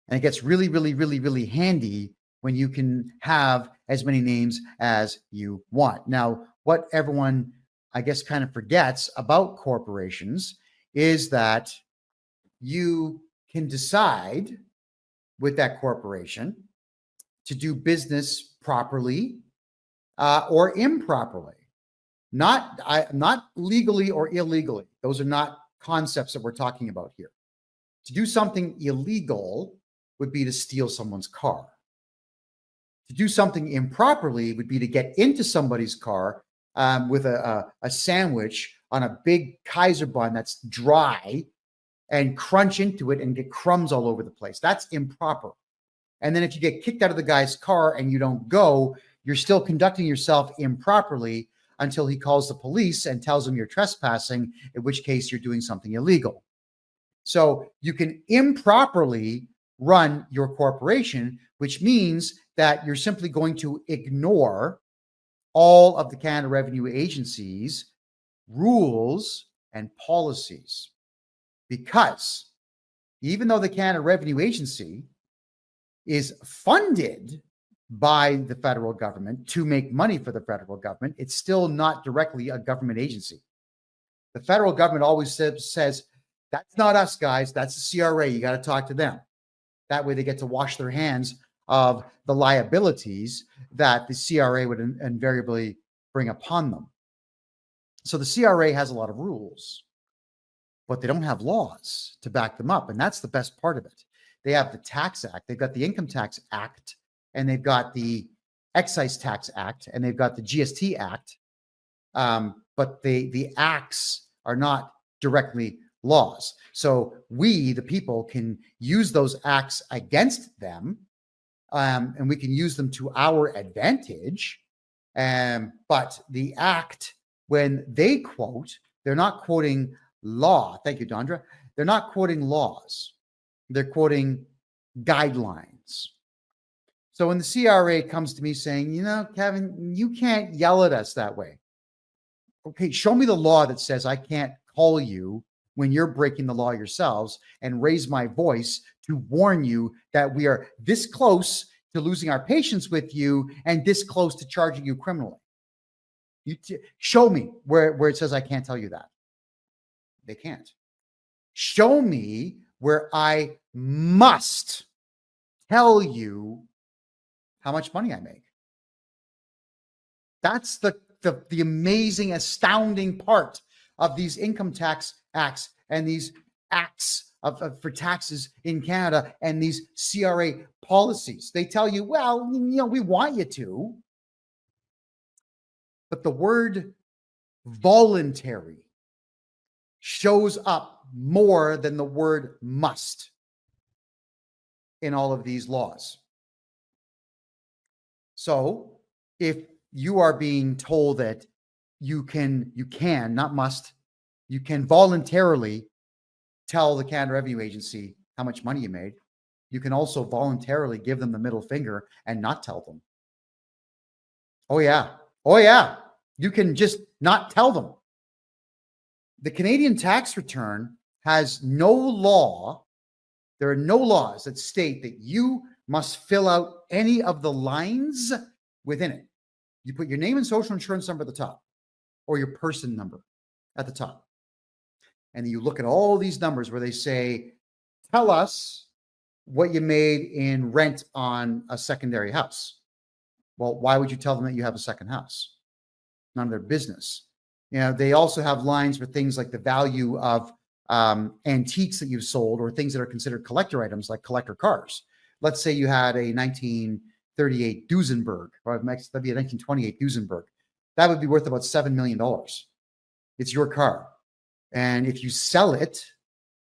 And it gets really, really, really, really handy when you can have as many names as you want. Now, what everyone, I guess, kind of forgets about corporations is that you can decide with that corporation to do business properly or improperly, not legally or illegally. Those are not concepts that we're talking about here. To do something illegal would be to steal someone's car. To do something improperly would be to get into somebody's car with a sandwich on a big Kaiser bun that's dry and crunch into it and get crumbs all over the place. That's improper. And then if you get kicked out of the guy's car and you don't go, you're still conducting yourself improperly until he calls the police and tells them you're trespassing, in which case you're doing something illegal. So you can improperly run your corporation, which means that you're simply going to ignore all of the Canada Revenue Agency's rules and policies. Because even though the Canada Revenue Agency is funded by the federal government to make money for the federal government, it's still not directly a government agency. The federal government always says, that's not us, guys. That's the CRA. You got to talk to them. That way they get to wash their hands of the liabilities that the CRA would invariably bring upon them. So the CRA has a lot of rules, but they don't have laws to back them up. And that's the best part of it. They have the Tax Act, they've got the Income Tax Act, and they've got the Excise Tax Act, and they've got the GST Act. But the acts are not directly laws. So we, the people, can use those acts against them, and we can use them to our advantage. But the act, when they quote, they're not quoting law. Thank you, Dondra. They're not quoting laws. They're quoting guidelines. So when the CRA comes to me saying, you know, Kevin, you can't yell at us that way. Okay, show me the law that says I can't call you when you're breaking the law yourselves and raise my voice to warn you that we are this close to losing our patience with you and this close to charging you criminally. Show me where it says I can't tell you that. They can't. Show me where I must tell you how much money I make. That's the amazing, astounding part of these income tax acts and these acts for taxes in Canada and these CRA policies. They tell you, well, you know, we want you to, but the word voluntary shows up more than the word must in all of these laws. So if you are being told that you can, not must, you can voluntarily tell the Canada Revenue Agency how much money you made. You can also voluntarily give them the middle finger and not tell them. Oh, yeah. Oh, yeah. You can just not tell them. The Canadian tax return has no law. There are no laws that state that you must fill out any of the lines within it. You put your name and social insurance number at the top, or your person number at the top. And you look at all these numbers where they say, tell us what you made in rent on a secondary house. Well, why would you tell them that you have a second house? None of their business. You know, they also have lines for things like the value of antiques that you've sold, or things that are considered collector items like collector cars. Let's say you had a 1938 Duesenberg, or that'd be a 1928 Duesenberg. That would be worth about $7 million. It's your car. And if you sell it,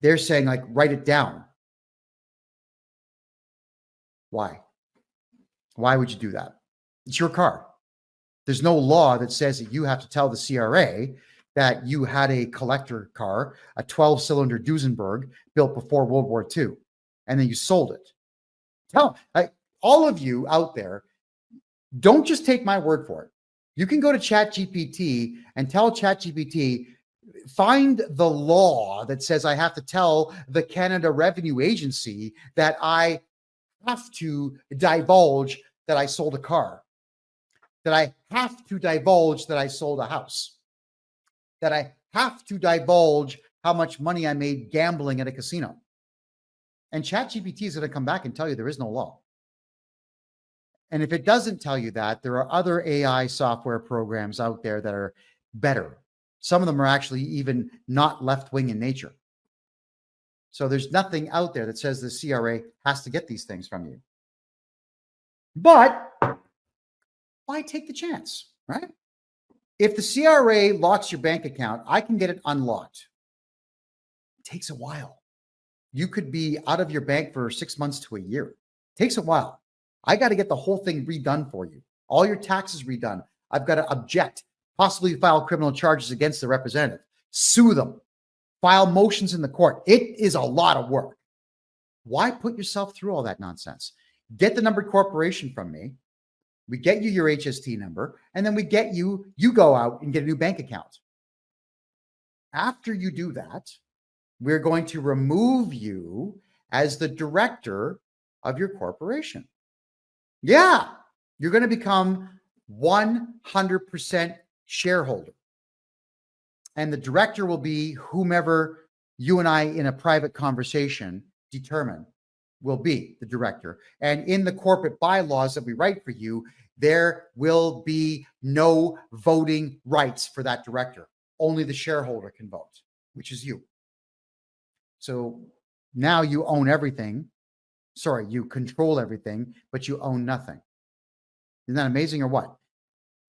they're saying, like, write it down. Why? Why would you do that? It's your car. There's no law that says that you have to tell the CRA that you had a collector car, a 12-cylinder Duesenberg built before World War II, and then you sold it. All of you out there, don't just take my word for it. You can go to ChatGPT and tell ChatGPT, find the law that says I have to tell the Canada Revenue Agency that I have to divulge that I sold a car, that I have to divulge that I sold a house, that I have to divulge how much money I made gambling at a casino. And ChatGPT is going to come back and tell you there is no law. And if it doesn't tell you that, there are other AI software programs out there that are better. Some of them are actually even not left-wing in nature. So there's nothing out there that says the CRA has to get these things from you. But why take the chance, right? If the CRA locks your bank account, I can get it unlocked. It takes a while. You could be out of your bank for 6 months to a year. It takes a while. I got to get the whole thing redone for you. All your taxes redone. I've got to object, possibly file criminal charges against the representative, sue them, file motions in the court. It is a lot of work. Why put yourself through all that nonsense? Get the numbered corporation from me. We get you your HST number, and then we get you go out and get a new bank account. After you do that, we're going to remove you as the director of your corporation. Yeah, you're going to become 100% shareholder. And the director will be whomever you and I in a private conversation determine will be the director. And in the corporate bylaws that we write for you, there will be no voting rights for that director. Only the shareholder can vote, which is you. So now you own everything. Sorry, you control everything, but you own nothing. Isn't that amazing or what?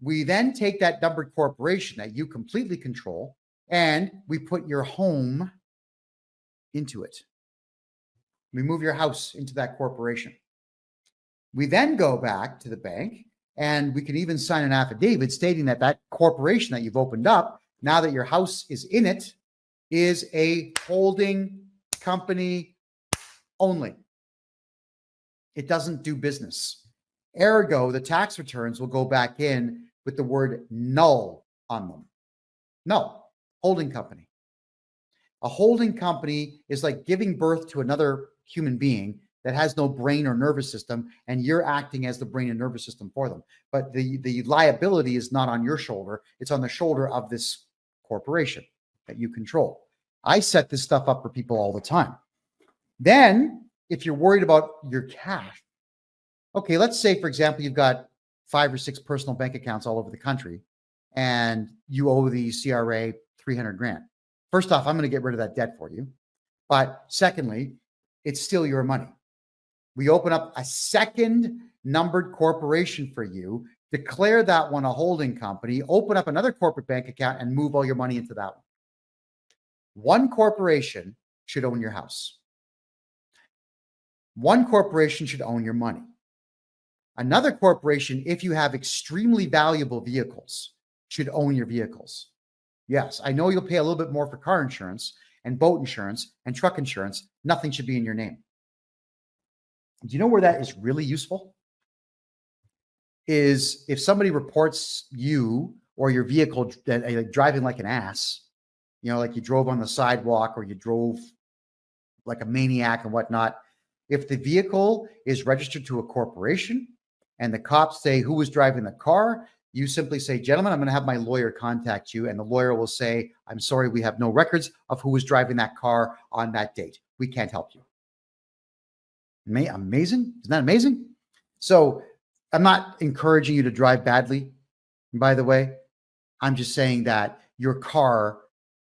We then take that numbered corporation that you completely control, and we put your home into it. We move your house into that corporation. We then go back to the bank, and we can even sign an affidavit stating that that corporation that you've opened up, now that your house is in it, is a holding company only. It doesn't do business. Ergo, the tax returns will go back in with the word null on them. No, holding company. A holding company is like giving birth to another human being that has no brain or nervous system, and you're acting as the brain and nervous system for them. But the liability is not on your shoulder. It's on the shoulder of this corporation that you control. I set this stuff up for people all the time. Then, if you're worried about your cash, okay, let's say, for example, you've got 5 or 6 personal bank accounts all over the country, and you owe the CRA 300 grand. First off, I'm going to get rid of that debt for you. But secondly, it's still your money. We open up a second numbered corporation for you, declare that one a holding company, open up another corporate bank account, and move all your money into that one. One corporation should own your house. One corporation should own your money. Another corporation, if you have extremely valuable vehicles, should own your vehicles. Yes, I know you'll pay a little bit more for car insurance and boat insurance and truck insurance. Nothing should be in your name. Do you know where that is really useful? Is if somebody reports you or your vehicle driving like an ass, like you drove on the sidewalk or you drove like a maniac and whatnot. If the vehicle is registered to a corporation and the cops say who was driving the car, you simply say, gentlemen, I'm going to have my lawyer contact you. And the lawyer will say, I'm sorry, we have no records of who was driving that car on that date. We can't help you. Amazing. Isn't that amazing? So I'm not encouraging you to drive badly, by the way. I'm just saying that your car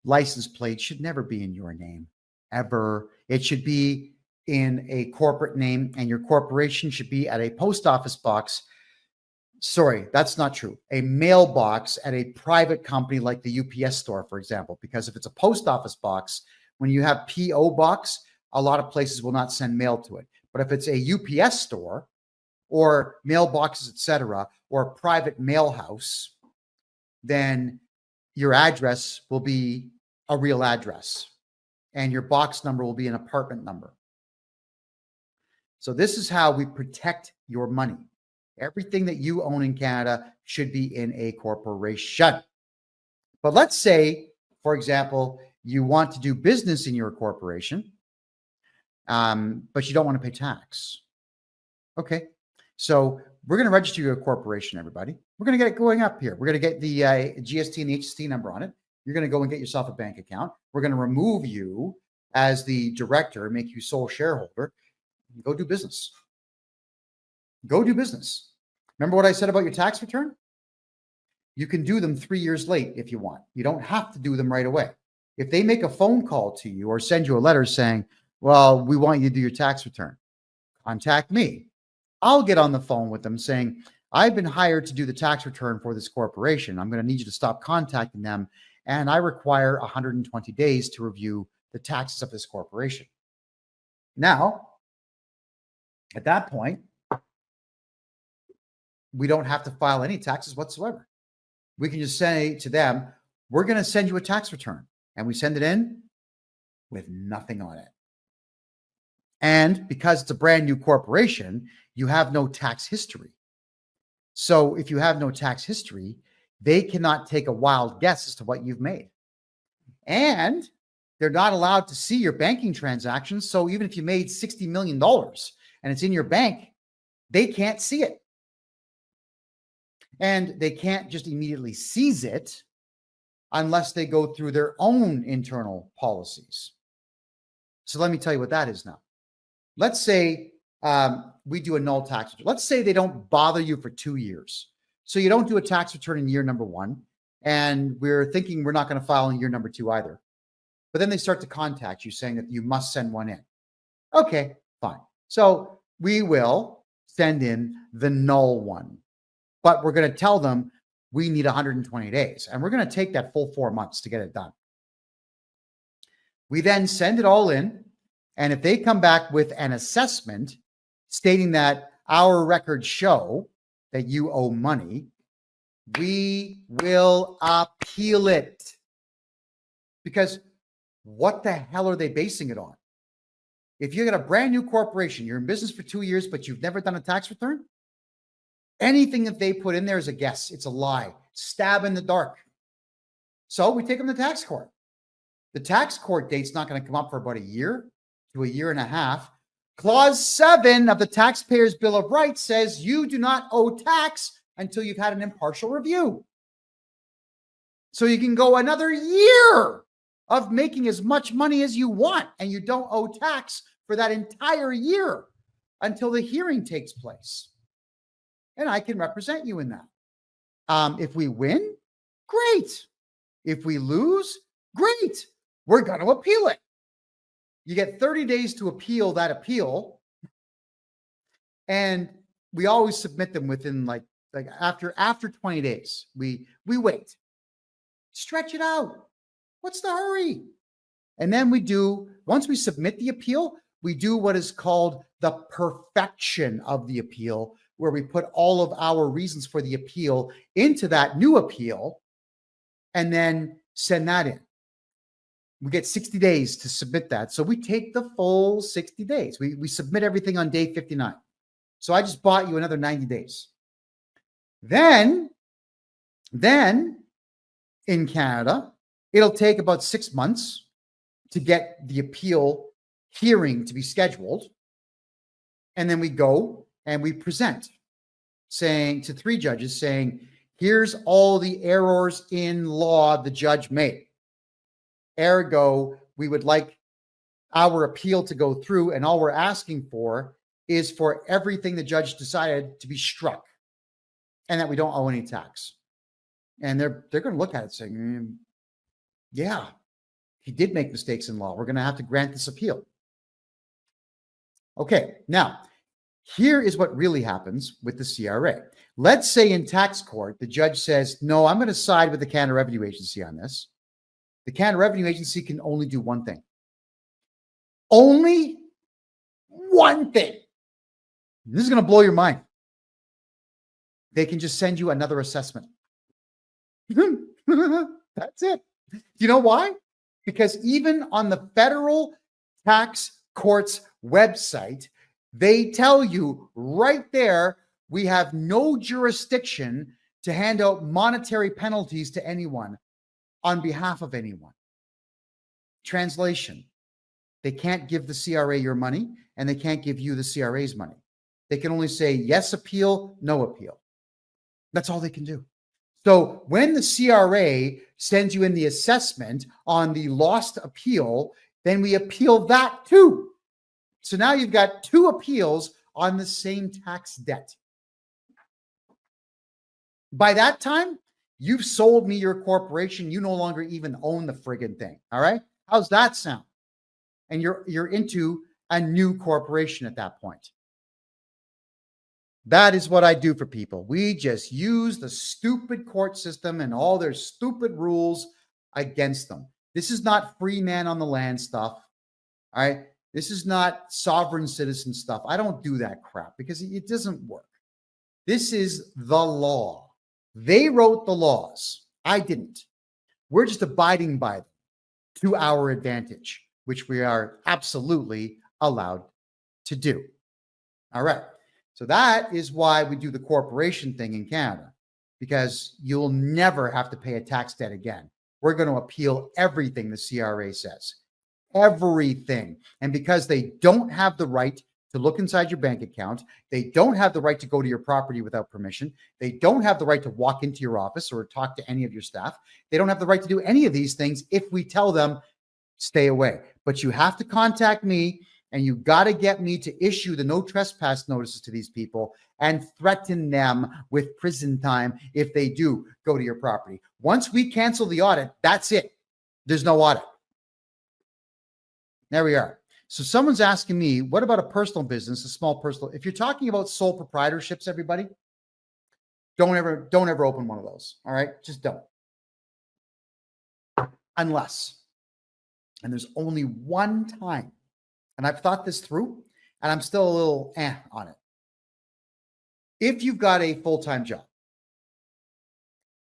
license plate should never be in your name, ever. It should be in a corporate name, and your corporation should be at a post office box. Sorry, that's not true. A mailbox at a private company like the UPS store, for example, because if it's a post office box, when you have PO box, a lot of places will not send mail to it. But if it's a UPS store or mailboxes, etc., or a private mail house, then your address will be a real address and your box number will be an apartment number. So this is how we protect your money. Everything that you own in Canada should be in a corporation. But let's say, for example, you want to do business in your corporation, but you don't want to pay tax. Okay, so we're going to register your corporation, everybody. We're going to get it going up here. We're going to get the GST and the HST number on it. You're going to go and get yourself a bank account. We're going to remove you as the director, make you sole shareholder. Go do business. Go do business. Remember what I said about your tax return? You can do them 3 years late if you want. You don't have to do them right away. If they make a phone call to you or send you a letter saying, well, we want you to do your tax return, contact me. I'll get on the phone with them saying, I've been hired to do the tax return for this corporation. I'm going to need you to stop contacting them. And I require 120 days to review the taxes of this corporation. Now, at that point, we don't have to file any taxes whatsoever. We can just say to them, we're going to send you a tax return. And we send it in with nothing on it. And because it's a brand new corporation, you have no tax history. So if you have no tax history, they cannot take a wild guess as to what you've made. And they're not allowed to see your banking transactions. So even if you made $60 million and it's in your bank, they can't see it. And they can't just immediately seize it unless they go through their own internal policies. So let me tell you what that is now. Let's say we do a null tax return. Let's say they don't bother you for 2 years. So you don't do a tax return in year number 1, and we're thinking we're not going to file in year number 2 either. But then they start to contact you saying that you must send one in. Okay, fine. So we will send in the null one, but we're going to tell them we need 120 days, and we're going to take that full 4 months to get it done. We then send it all in, and if they come back with an assessment stating that our records show that you owe money, we will appeal it. Because what the hell are they basing it on? If you got a brand new corporation, you're in business for 2 years, but you've never done a tax return, anything that they put in there is a guess. It's a lie. Stab in the dark. So we take them to tax court. The tax court date's not going to come up for about a year to a year and a half. Clause 7 of the Taxpayers' Bill of Rights says you do not owe tax until you've had an impartial review. So you can go another year of making as much money as you want, and you don't owe tax for that entire year until the hearing takes place. And I can represent you in that. If we win, great. If we lose, great. We're going to appeal it. You get 30 days to appeal that appeal. And we always submit them within like after 20 days. We wait. Stretch it out. What's the hurry? And then once we submit the appeal, we do what is called the perfection of the appeal, where we put all of our reasons for the appeal into that new appeal and then send that in. We get 60 days to submit that. So we take the full 60 days. We submit everything on day 59. So I just bought you another 90 days. Then in Canada, it'll take about 6 months to get the appeal hearing to be scheduled. And then we go and we present, saying to 3 judges, saying, here's all the errors in law the judge made. Ergo, we would like our appeal to go through, and all we're asking for is for everything the judge decided to be struck and that we don't owe any tax. And they're going to look at it saying, yeah, he did make mistakes in law. We're going to have to grant this appeal. Okay, now, here is what really happens with the CRA. Let's say in tax court, the judge says, no, I'm going to side with the Canada Revenue Agency on this. The Canada Revenue Agency can only do one thing. Only one thing. This is going to blow your mind. They can just send you another assessment. That's it. Do you know why? Because even on the federal tax court's website, they tell you right there, we have no jurisdiction to hand out monetary penalties to anyone on behalf of anyone. Translation: they can't give the CRA your money, and they can't give you the CRA's money. They can only say yes appeal, no appeal. That's all they can do. So when the CRA sends you in the assessment on the lost appeal, then we appeal that too. So now you've got 2 appeals on the same tax debt. By that time, you've sold me your corporation. You no longer even own the friggin' thing. All right? How's that sound? And you're into a new corporation at that point. That is what I do for people. We just use the stupid court system and all their stupid rules against them. This is not free man on the land stuff. All right? This is not sovereign citizen stuff. I don't do that crap because it doesn't work. This is the law. They wrote the laws. I didn't. We're just abiding by them to our advantage, which we are absolutely allowed to do. All right. So that is why we do the corporation thing in Canada, because you'll never have to pay a tax debt again. We're going to appeal everything the CRA says. Everything. And because they don't have the right to look inside your bank account, they don't have the right to go to your property without permission, they don't have the right to walk into your office or talk to any of your staff, they don't have the right to do any of these things if we tell them, stay away. But you have to contact me, and you got to get me to issue the no trespass notices to these people and threaten them with prison time if they do go to your property. Once we cancel the audit, that's it. There's no audit. There we are. So someone's asking me, what about a personal business, a small personal? If you're talking about sole proprietorships, everybody, don't ever open one of those. All right? Just don't. Unless, and there's only one time, and I've thought this through, and I'm still a little on it. If you've got a full-time job,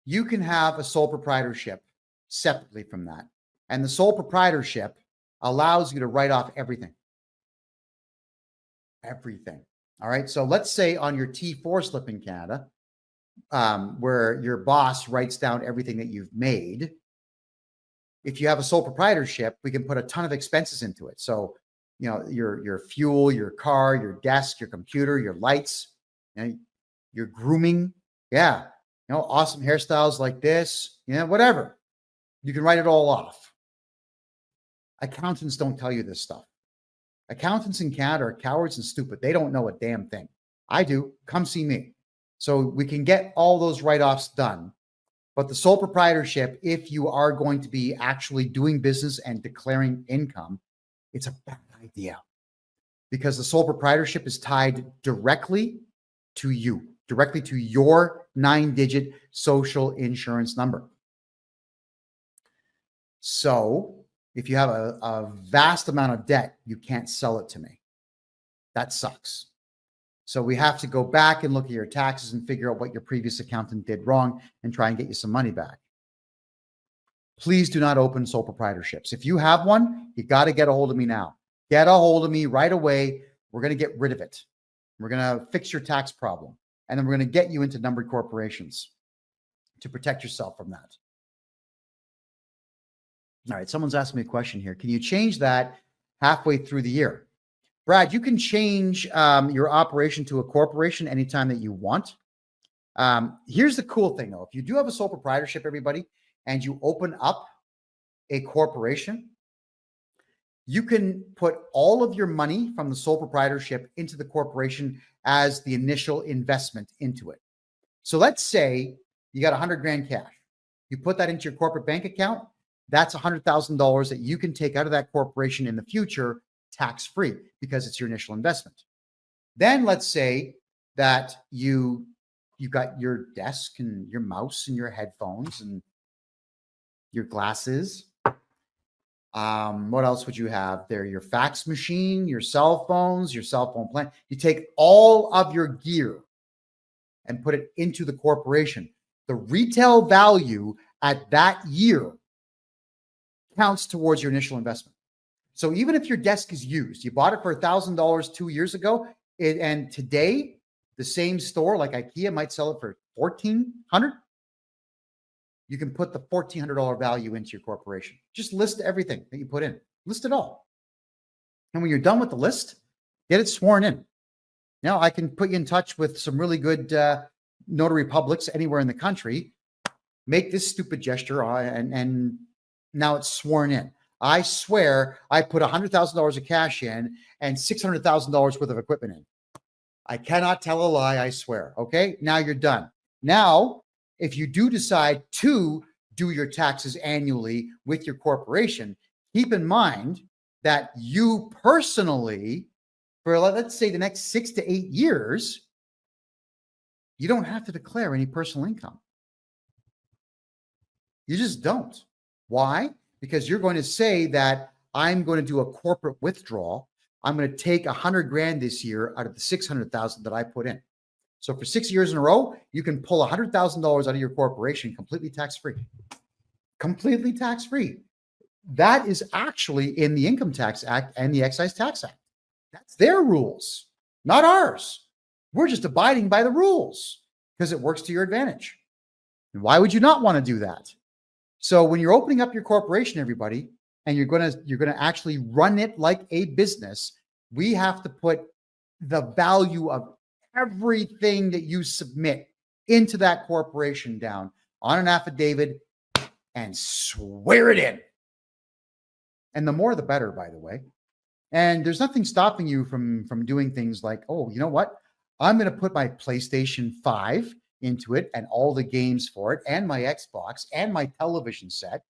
you can have a sole proprietorship separately from that. And the sole proprietorship allows you to write off everything. Everything. All right. So let's say on your T4 slip in Canada, where your boss writes down everything that you've made. If you have a sole proprietorship, we can put a ton of expenses into it. So, you know, your fuel, your car, your desk, your computer, your lights, your grooming. Yeah. You know, awesome hairstyles like this, whatever. You can write it all off. Accountants don't tell you this stuff. Accountants in Canada are cowards and stupid. They don't know a damn thing. I do. Come see me. So we can get all those write-offs done. But the sole proprietorship, if you are going to be actually doing business and declaring income, it's a bad idea, because the sole proprietorship is tied directly to you, directly to your 9-digit social insurance number. So if you have a vast amount of debt, you can't sell it to me. That sucks. So we have to go back and look at your taxes and figure out what your previous accountant did wrong and try and get you some money back. Please do not open sole proprietorships. If you have one, you got to get a hold of me now. Get a hold of me right away. We're going to get rid of it. We're going to fix your tax problem. And then we're going to get you into numbered corporations to protect yourself from that. All right, someone's asking me a question here. Can you change that halfway through the year? Brad, you can change your operation to a corporation anytime that you want. Here's the cool thing, though. If you do have a sole proprietorship, everybody, and you open up a corporation, you can put all of your money from the sole proprietorship into the corporation as the initial investment into it. So let's say you got 100 grand cash. You put that into your corporate bank account. That's $100,000 that you can take out of that corporation in the future tax-free because it's your initial investment. Then let's say that you got your desk and your mouse and your headphones and your glasses. What else would you have there? Your fax machine, your cell phones, your cell phone plan. You take all of your gear and put it into the corporation. The retail value at that year counts towards your initial investment. So even if your desk is used, you bought it for $1,000 2 years ago, and today the same store like IKEA might sell it for $1,400. You can put the $1,400 value into your corporation. Just list everything that you put in. List it all. And when you're done with the list, get it sworn in. Now I can put you in touch with some really good notary publics anywhere in the country. Make this stupid gesture and now it's sworn in. I swear I put $100,000 of cash in and $600,000 worth of equipment in. I cannot tell a lie, I swear. Okay, now you're done. Now, if you do decide to do your taxes annually with your corporation, keep in mind that you personally, for let's say the next 6 to 8 years, you don't have to declare any personal income. You just don't. Why? Because you're going to say that I'm going to do a corporate withdrawal. I'm going to take 100 grand this year out of the 600,000 that I put in. So for 6 years in a row, you can pull $100,000 out of your corporation completely tax-free. Completely tax-free. That is actually in the Income Tax Act and the Excise Tax Act. That's their rules, not ours. We're just abiding by the rules because it works to your advantage. And why would you not want to do that? So when you're opening up your corporation, everybody, and you're going to actually run it like a business, we have to put the value of everything that you submit into that corporation down on an affidavit and swear it in. And the more, the better, by the way. And there's nothing stopping you from doing things like, oh, you know what? I'm going to put my PlayStation 5 into it and all the games for it and my Xbox and my television set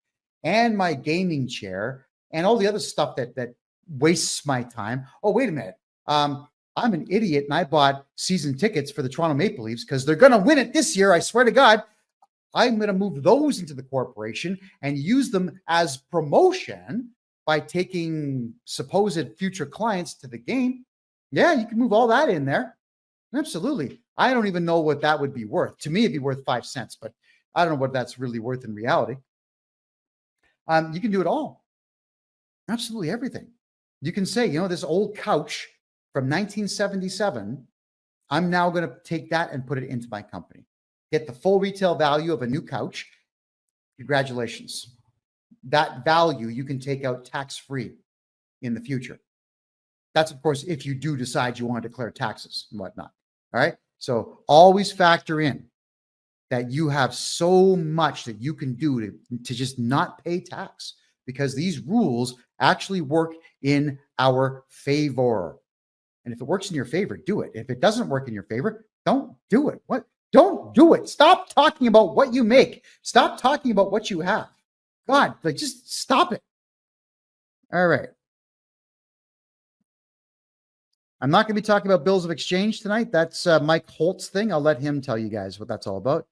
and my gaming chair and all the other stuff that wastes my time. Oh, wait a minute. I'm an idiot and I bought season tickets for the Toronto Maple Leafs because they're going to win it this year. I swear to God, I'm going to move those into the corporation and use them as promotion by taking supposed future clients to the game. Yeah, you can move all that in there. Absolutely. I don't even know what that would be worth. To me, it'd be worth 5 cents, but I don't know what that's really worth in reality. You can do it all. Absolutely everything. You can say, you know, this old couch from 1977, I'm now going to take that and put it into my company. Get the full retail value of a new couch. Congratulations. That value you can take out tax-free in the future. That's, of course, if you do decide you want to declare taxes and whatnot. All right. So always factor in that you have so much that you can do to just not pay tax, because these rules actually work in our favor. And if it works in your favor, do it. If it doesn't work in your favor, don't do it. What? Don't do it. Stop talking about what you make. Stop talking about what you have. God, like, just stop it. All right. I'm not going to be talking about bills of exchange tonight. That's Mike Holt's thing. I'll let him tell you guys what that's all about.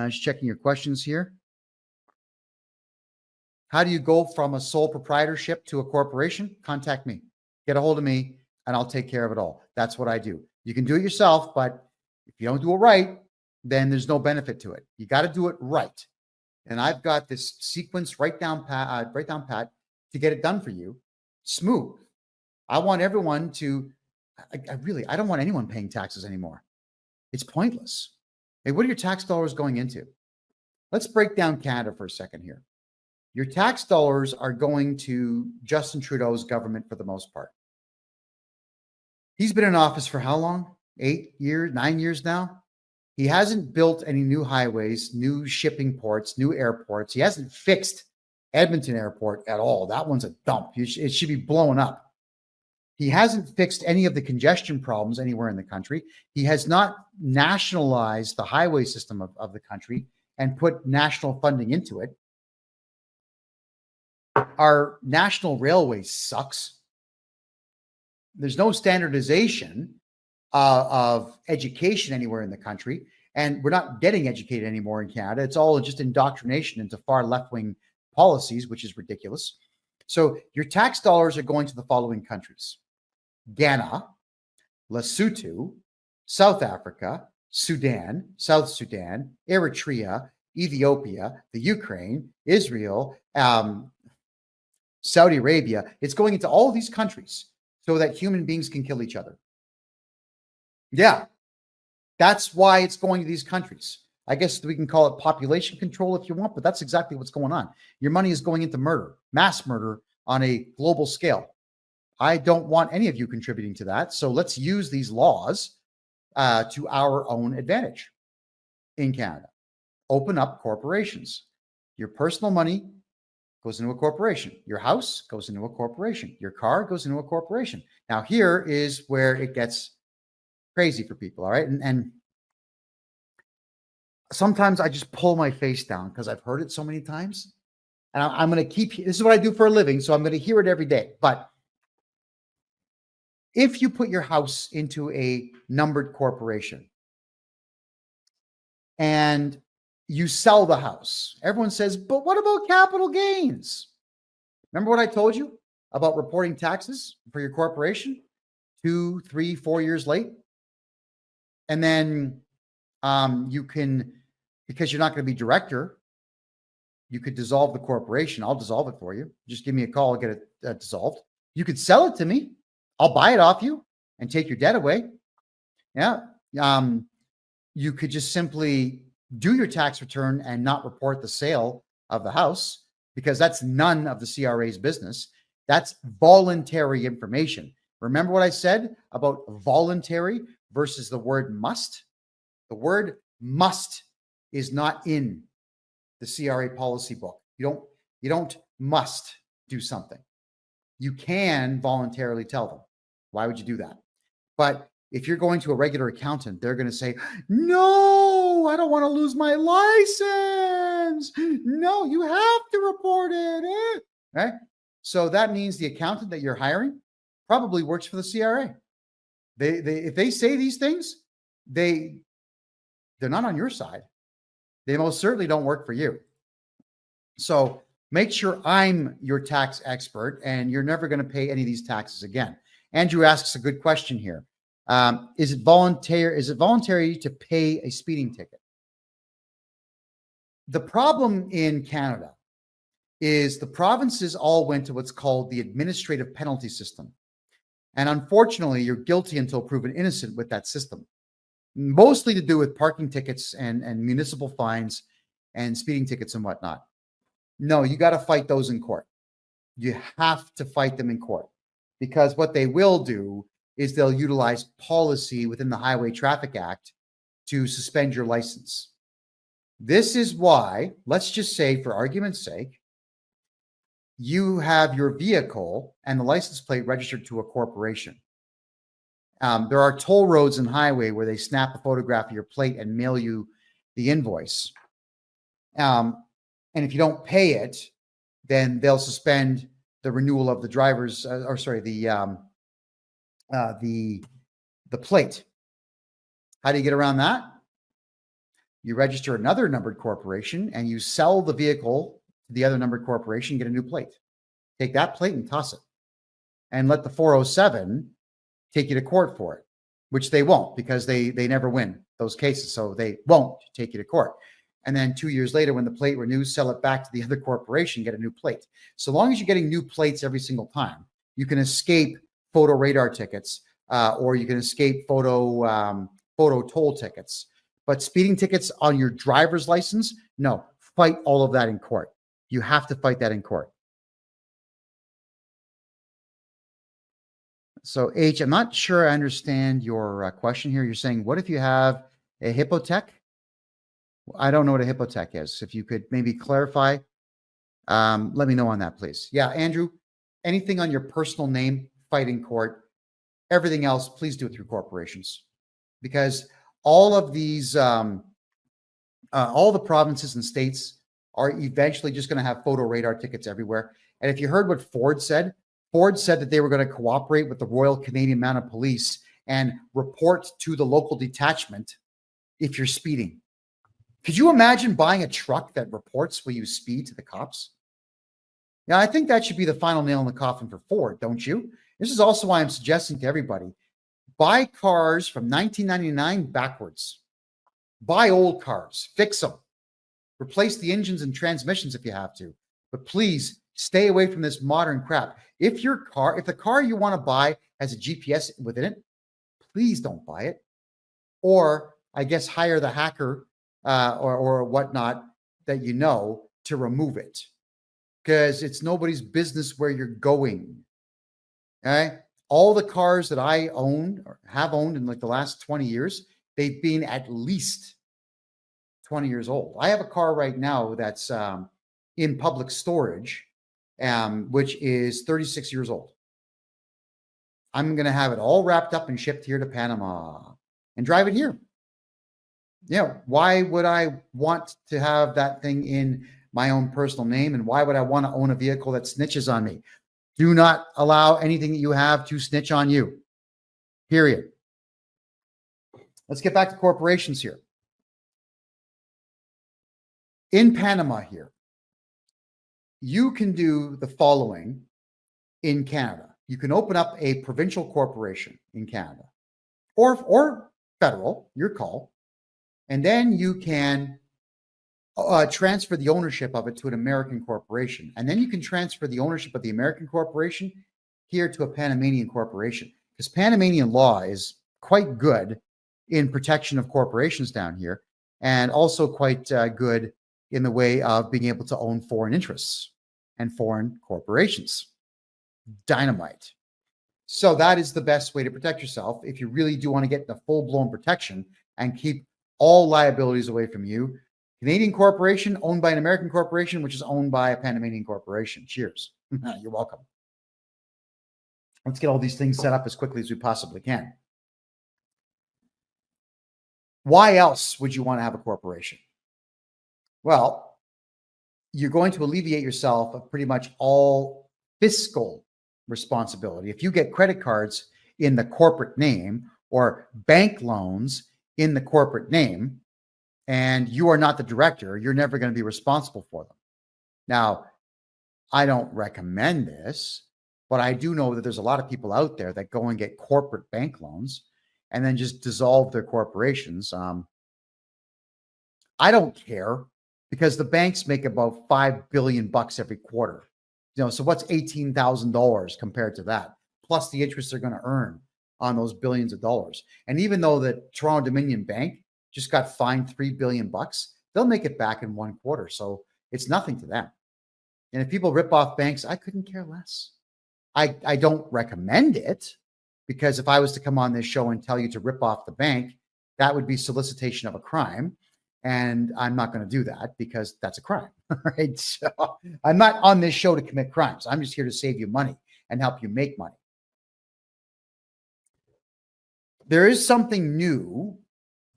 Just checking your questions here. How do you go from a sole proprietorship to a corporation? Contact me. Get a hold of me, and I'll take care of it all. That's what I do. You can do it yourself, but if you don't do it right, then there's no benefit to it. You got to do it right. And I've got this sequence right down pat to get it done for you, smooth. I want everyone to. I don't want anyone paying taxes anymore. It's pointless. Hey, what are your tax dollars going into? Let's break down Canada for a second here. Your tax dollars are going to Justin Trudeau's government for the most part. He's been in office for how long? 8 years, 9 years now? He hasn't built any new highways, new shipping ports, new airports. He hasn't fixed Edmonton Airport at all. That one's a dump. It should be blown up. He hasn't fixed any of the congestion problems anywhere in the country. He has not nationalized the highway system of the country and put national funding into it. Our national railway sucks. There's no standardization of education anywhere in the country, and we're not getting educated anymore in Canada. It's all just indoctrination into far left-wing policies, which is ridiculous. So your tax dollars are going to the following countries: Ghana, Lesotho, South Africa, Sudan, South Sudan, Eritrea, Ethiopia, the Ukraine, Israel, Saudi Arabia. It's going into all of these countries so that human beings can kill each other. Yeah, that's why it's going to these countries. I guess we can call it population control if you want, but that's exactly what's going on. Your money is going into murder, mass murder on a global scale. I don't want any of you contributing to that. So let's use these laws to our own advantage in Canada. Open up corporations. Your personal money goes into a corporation. Your house goes into a corporation. Your car goes into a corporation. Now, here is where it gets crazy for people, all right? And sometimes I just pull my face down because I've heard it so many times. And I'm going to keep, this is what I do for a living, so I'm going to hear it every day. But if you put your house into a numbered corporation and you sell the house, everyone says, but what about capital gains? Remember what I told you about reporting taxes for your corporation 2, 3, 4 years late? And then you can, because you're not going to be director, you could dissolve the corporation. I'll dissolve it for you. Just give me a call, I'll get it dissolved. You could sell it to me. I'll buy it off you and take your debt away. Yeah. You could just simply do your tax return and not report the sale of the house, because that's none of the CRA's business. That's voluntary information. Remember what I said about voluntary versus the word must? The word must is not in the CRA policy book. You don't must do something. You can voluntarily tell them. Why would you do that? But if you're going to a regular accountant, they're going to say, no, I don't want to lose my license. No, you have to report it. Right? So that means the accountant that you're hiring probably works for the CRA. If they say these things, they're not on your side. They most certainly don't work for you. So make sure I'm your tax expert and you're never going to pay any of these taxes again. Andrew asks a good question here. Is it voluntary to pay a speeding ticket? The problem in Canada is the provinces all went to what's called the administrative penalty system. And unfortunately, you're guilty until proven innocent with that system. Mostly to do with parking tickets and municipal fines and speeding tickets and whatnot. No, you got to fight those in court. You have to fight them in court, because what they will do is they'll utilize policy within the Highway Traffic Act to suspend your license. This is why, let's just say for argument's sake, you have your vehicle and the license plate registered to a corporation. There are toll roads and highway where they snap a photograph of your plate and mail you the invoice. And if you don't pay it, then they'll suspend the renewal of the driver's, the plate. How do you get around that? You register another numbered corporation and you sell the vehicle to the other numbered corporation, get a new plate. Take that plate and toss it. And let the 407 take you to court for it. which they won't because they never win those cases. So they won't take you to court. And then 2 years later, when the plate renews, sell it back to the other corporation, get a new plate. So long as you're getting new plates every single time, you can escape photo radar tickets, or you can escape photo toll tickets. But speeding tickets on your driver's license, no, fight all of that in court. You have to fight that in court. So H, I'm not sure I understand your question here. You're saying, what if you have a hypothec? I don't know what a hypothec is. If you could maybe clarify, let me know on that, please. Yeah, Andrew, anything on your personal name, fight in court. Everything else, please do it through corporations, because all of these, all the provinces and states are eventually just going to have photo radar tickets everywhere. And if you heard what Ford said that they were going to cooperate with the Royal Canadian Mounted Police and report to the local detachment if you're speeding. Could you imagine buying a truck that reports when you speed to the cops? Now, I think that should be the final nail in the coffin for Ford, don't you? This is also why I'm suggesting to everybody, buy cars from 1999 backwards. Buy old cars, fix them, replace the engines and transmissions if you have to, but please stay away from this modern crap. If the car you want to buy has a GPS within it, please don't buy it. Or I guess hire the hacker or whatnot that you know to remove it, because it's nobody's business where you're going. Okay. All the cars that I own or have owned in like the last 20 years, they've been at least 20 years old. I have a car right now that's in public storage, which is 36 years old. I'm going to have it all wrapped up and shipped here to Panama and drive it here. Yeah. Why would I want to have that thing in my own personal name? And why would I want to own a vehicle that snitches on me? Do not allow anything that you have to snitch on you. Period. Let's get back to corporations here. In Panama here, you can do the following in Canada. You can open up a provincial corporation in Canada or federal, your call. And then you can transfer the ownership of it to an American corporation. And then you can transfer the ownership of the American corporation here to a Panamanian corporation, because Panamanian law is quite good in protection of corporations down here, and also quite good in the way of being able to own foreign interests and foreign corporations. Dynamite. So that is the best way to protect yourself if you really do want to get the full-blown protection and keep all liabilities away from you. Canadian corporation owned by an American corporation, which is owned by a Panamanian corporation. Cheers. You're welcome. Let's get all these things set up as quickly as we possibly can. Why else would you want to have a corporation? Well, you're going to alleviate yourself of pretty much all fiscal responsibility. If you get credit cards in the corporate name or bank loans in the corporate name, and you are not the director, you're never going to be responsible for them. Now, I don't recommend this, but I do know that there's a lot of people out there that go and get corporate bank loans and then just dissolve their corporations. I don't care, because the banks make about $5 billion every quarter. So what's $18,000 compared to that? Plus the interest they're going to earn on those billions of dollars. And even though the Toronto Dominion Bank just got fined $3 billion, they'll make it back in 1 quarter. So it's nothing to them. And if people rip off banks, I couldn't care less. I don't recommend it, because if I was to come on this show and tell you to rip off the bank, that would be solicitation of a crime. And I'm not going to do that, because that's a crime, right? So I'm not on this show to commit crimes. I'm just here to save you money and help you make money. There is something new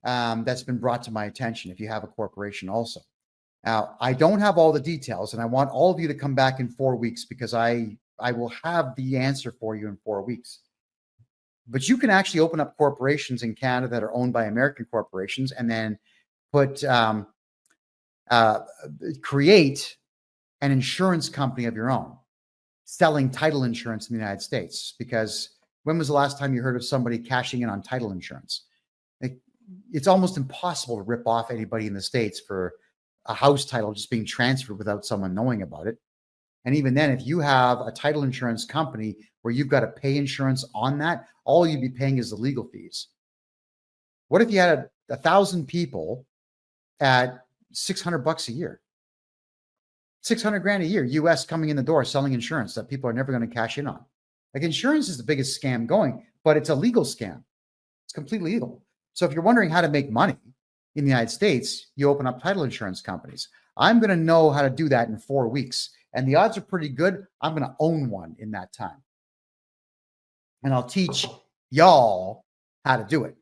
that's been brought to my attention if you have a corporation also. Now, I don't have all the details, and I want all of you to come back in 4 weeks, because I will have the answer for you in 4 weeks. But you can actually open up corporations in Canada that are owned by American corporations, and then create an insurance company of your own, selling title insurance in the United States, because When was the last time you heard of somebody cashing in on title insurance? It's almost impossible to rip off anybody in the States for a house title just being transferred without someone knowing about it. And even then, if you have a title insurance company where you've got to pay insurance on that, all you'd be paying is the legal fees. What if you had 1,000 people at $600 a year? 600 grand a year, US, coming in the door selling insurance that people are never going to cash in on. Like, insurance is the biggest scam going, but it's a legal scam. It's completely legal. So if you're wondering how to make money in the United States, you open up title insurance companies. I'm going to know how to do that in 4 weeks. And the odds are pretty good. I'm going to own one in that time. And I'll teach y'all how to do it.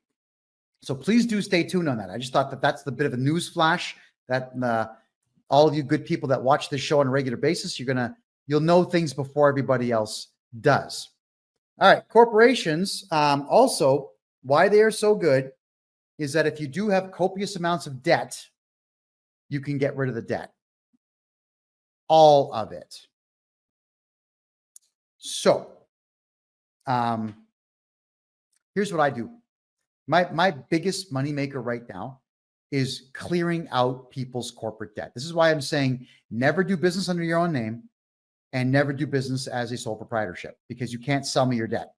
So please do stay tuned on that. I just thought that that's the bit of a news flash that all of you good people that watch this show on a regular basis, you'll know things before everybody else does. All right. Corporations, also, why they are so good is that if you do have copious amounts of debt, you can get rid of the debt. All of it. So, here's what I do. My biggest moneymaker right now is clearing out people's corporate debt. This is why I'm saying never do business under your own name and never do business as a sole proprietorship, because you can't sell me your debt.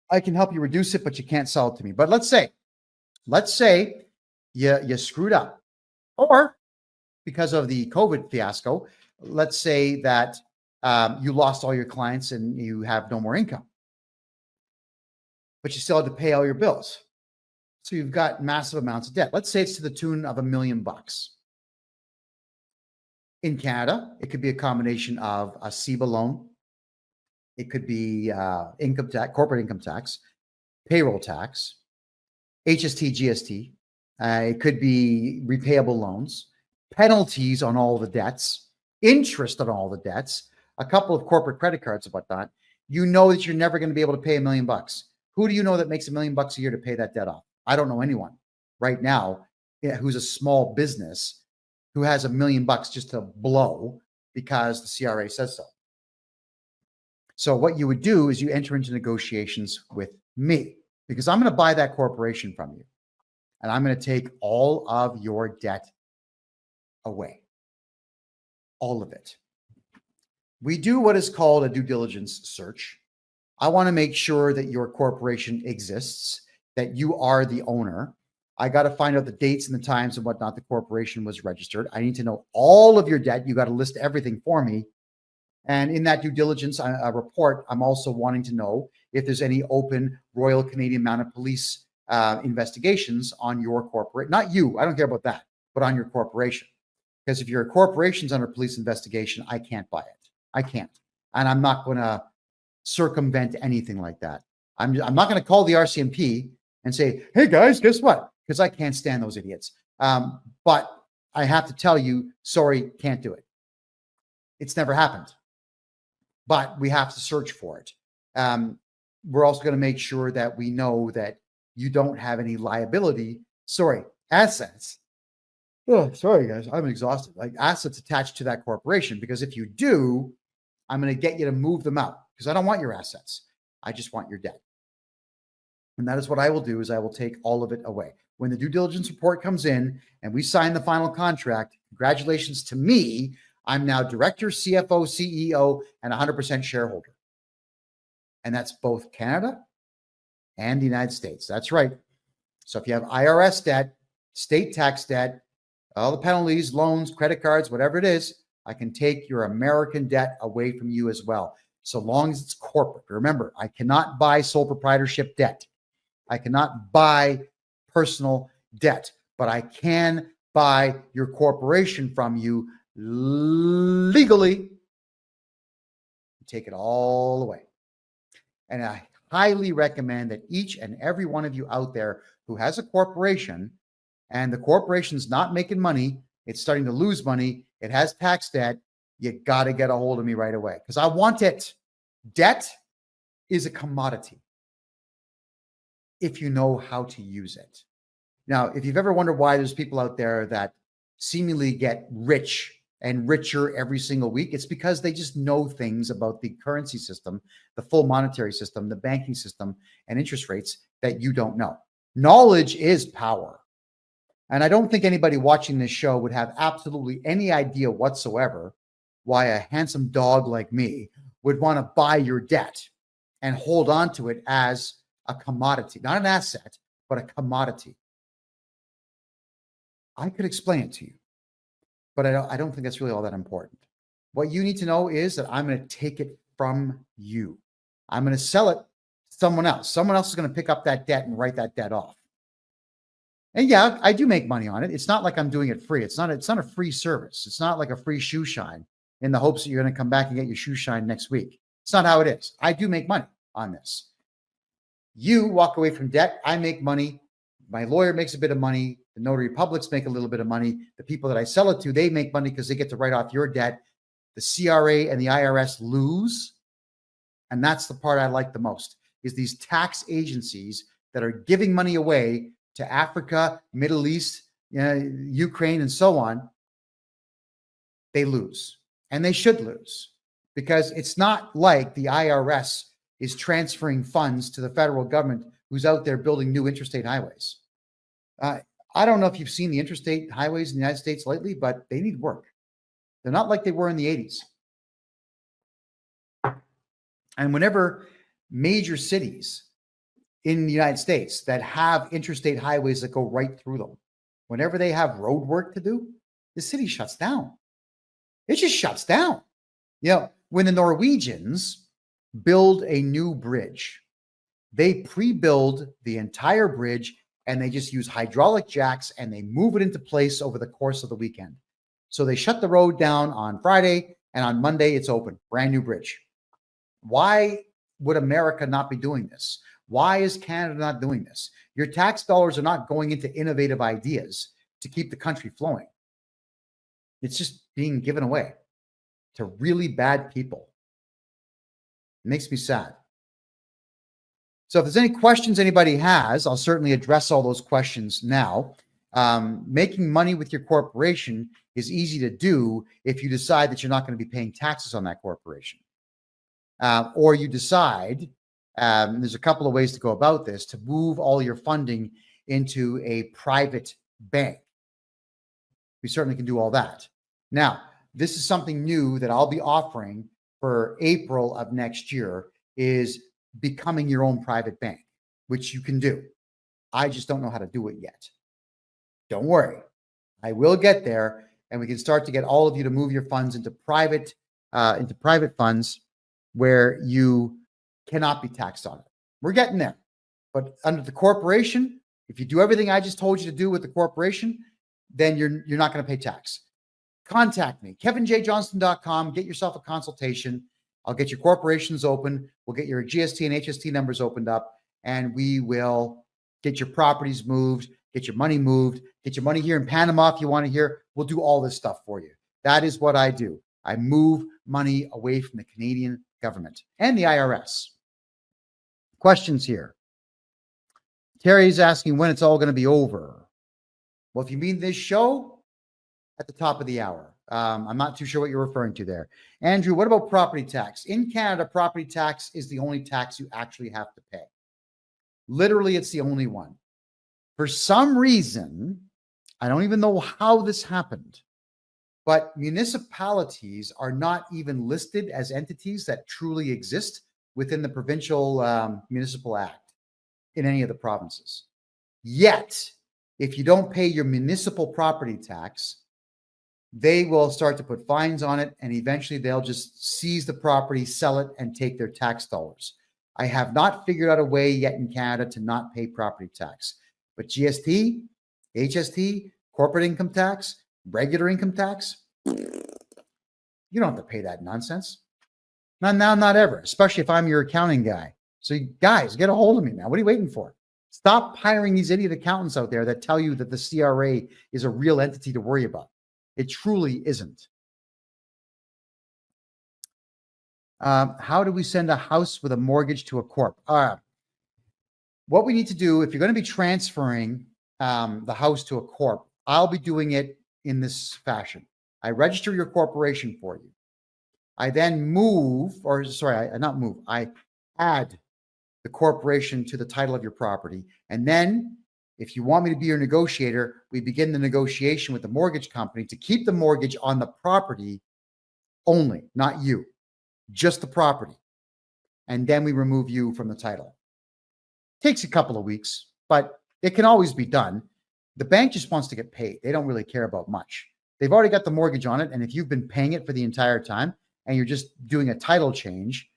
I can help you reduce it, but you can't sell it to me. But let's say you screwed up, or because of the COVID fiasco, let's say that you lost all your clients and you have no more income, but you still had to pay all your bills. So you've got massive amounts of debt. Let's say it's to the tune of $1 million. In Canada, it could be a combination of a CEBA loan. It could be income tax, corporate income tax, payroll tax, HST, GST. It could be repayable loans, penalties on all the debts, interest on all the debts, a couple of corporate credit cards and whatnot. You know that you're never going to be able to pay $1 million. Who do you know that makes $1 million a year to pay that debt off? I don't know anyone right now who's a small business who has $1 million just to blow because the CRA says so. So what you would do is you enter into negotiations with me, because I'm going to buy that corporation from you, and I'm going to take all of your debt away. All of it. We do what is called a due diligence search. I want to make sure that your corporation exists, that you are the owner. I got to find out the dates and the times and whatnot the corporation was registered. I need to know all of your debt. You got to list everything for me. And in that due diligence report, I'm also wanting to know if there's any open Royal Canadian Mounted Police investigations on your corporate, not you, I don't care about that, but on your corporation. Because if your corporation's under police investigation, I can't buy it. I can't. And I'm not going to circumvent anything like that. I'm not going to call the RCMP and say, hey guys, guess what? Because I can't stand those idiots. But I have to tell you, sorry, can't do it. It's never happened. But we have to search for it. We're also going to make sure that we know that you don't have any assets. Oh, sorry, guys, I'm exhausted. Like, assets attached to that corporation, because if you do, I'm going to get you to move them out, because I don't want your assets. I just want your debt. And that is what I will do, is I will take all of it away. When the due diligence report comes in and we sign the final contract, congratulations to me. I'm now director, CFO, CEO, and 100% shareholder. And that's both Canada and the United States. That's right. So if you have IRS debt, state tax debt, all the penalties, loans, credit cards, whatever it is, I can take your American debt away from you as well, so long as it's corporate. Remember, I cannot buy sole proprietorship debt. I cannot buy personal debt, but I can buy your corporation from you legally. Take it all away. And I highly recommend that each and every one of you out there who has a corporation and the corporation's not making money, it's starting to lose money, it has tax debt, you got to get a hold of me right away, because I want it. Debt is a commodity if you know how to use it. Now, if you've ever wondered why there's people out there that seemingly get rich and richer every single week? It's because they just know things about the currency system, the full monetary system, the banking system, and interest rates that you don't know. Knowledge is power. And I don't think anybody watching this show would have absolutely any idea whatsoever why a handsome dog like me would want to buy your debt and hold on to it as a commodity, not an asset, but a commodity. I could explain it to you, but I don't think that's really all that important. What you need to know is that I'm going to take it from you. I'm going to sell it to someone else. Someone else is going to pick up that debt and write that debt off. And yeah, I do make money on it. It's not like I'm doing it free. It's not a free service. It's not like a free shoe shine in the hopes that you're going to come back and get your shoe shine next week. It's not how it is. I do make money on this. You walk away from debt. I make money. My lawyer makes a bit of money. The notary publics make a little bit of money. The people that I sell it to, they make money because they get to write off your debt. The CRA and the IRS lose. And that's the part I like the most, is these tax agencies that are giving money away to Africa, Middle East, Ukraine, and so on. They lose. And they should lose, because it's not like the IRS is transferring funds to the federal government who's out there building new interstate highways. I don't know if you've seen the interstate highways in the United States lately, but they need work. They're not like they were in the 80s. And whenever major cities in the United States that have interstate highways that go right through them, whenever they have road work to do, the city shuts down. It just shuts down. When the Norwegians build a new bridge, they pre-build the entire bridge and they just use hydraulic jacks and they move it into place over the course of the weekend. So they shut the road down on Friday, and on Monday it's open, brand new bridge. Why would America not be doing this? Why is Canada not doing this? Your tax dollars are not going into innovative ideas to keep the country flowing. It's just being given away to really bad people. It makes me sad. So if there's any questions anybody has, I'll certainly address all those questions now. Making money with your corporation is easy to do if you decide that you're not going to be paying taxes on that corporation. Or you decide, there's a couple of ways to go about this, to move all your funding into a private bank. We certainly can do all that. Now, this is something new that I'll be offering for April of next year, is becoming your own private bank, which you can do. I just don't know how to do it yet. Don't worry. I will get there, and we can start to get all of you to move your funds into private funds where you cannot be taxed on it. We're getting there. But under the corporation, if you do everything I just told you to do with the corporation, then you're not going to pay tax. Contact me, kevinjjohnston.com. Get yourself a consultation. I'll get your corporations open. We'll get your GST and HST numbers opened up, and we will get your properties moved, get your money moved, get your money here in Panama if you want to hear. We'll do all this stuff for you. That is what I do. I move money away from the Canadian government and the IRS. Questions here. Terry's asking when it's all going to be over. Well, if you mean this show, at the top of the hour. I'm not too sure what you're referring to there. Andrew, what about property tax? In Canada, property tax is the only tax you actually have to pay. Literally, it's the only one. For some reason, I don't even know how this happened, but municipalities are not even listed as entities that truly exist within the provincial municipal act in any of the provinces. Yet, if you don't pay your municipal property tax, they will start to put fines on it, and eventually they'll just seize the property, sell it, and take their tax dollars. I have not figured out a way yet in Canada to not pay property tax. But GST, HST, corporate income tax, regular income tax, you don't have to pay that nonsense. Not now, not ever, especially if I'm your accounting guy. So you guys, get a hold of me, man. What are you waiting for? Stop hiring these idiot accountants out there that tell you that the CRA is a real entity to worry about. It truly isn't. How do we send a house with a mortgage to a corp? What we need to do, if you're going to be transferring the house to a corp, I'll be doing it in this fashion. I register your corporation for you. I then I add the corporation to the title of your property. And then if you want me to be your negotiator, we begin the negotiation with the mortgage company to keep the mortgage on the property only, not you, just the property. And then we remove you from the title. Takes a couple of weeks, but it can always be done. The bank just wants to get paid. They don't really care about much. They've already got the mortgage on it. And if you've been paying it for the entire time and you're just doing a title change,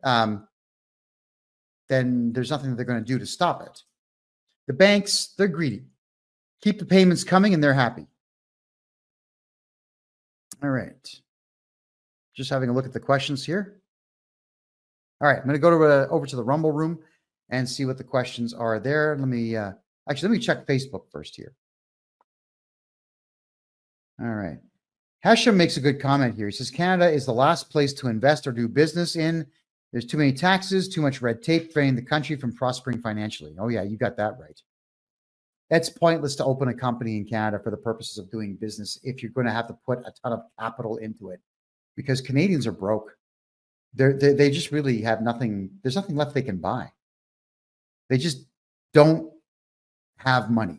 then there's nothing that they're going to do to stop it. The banks, they're greedy. Keep the payments coming and they're happy. All right. Just having a look at the questions here. All right, I'm going to go over to the Rumble room and see what the questions are there. Let me check Facebook first here. All right. Hashem makes a good comment here. He says, Canada is the last place to invest or do business in. There's too many taxes, too much red tape, preventing the country from prospering financially. Oh, yeah, you got that right. It's pointless to open a company in Canada for the purposes of doing business if you're going to have to put a ton of capital into it, because Canadians are broke. They just really have nothing. There's nothing left they can buy. They just don't have money.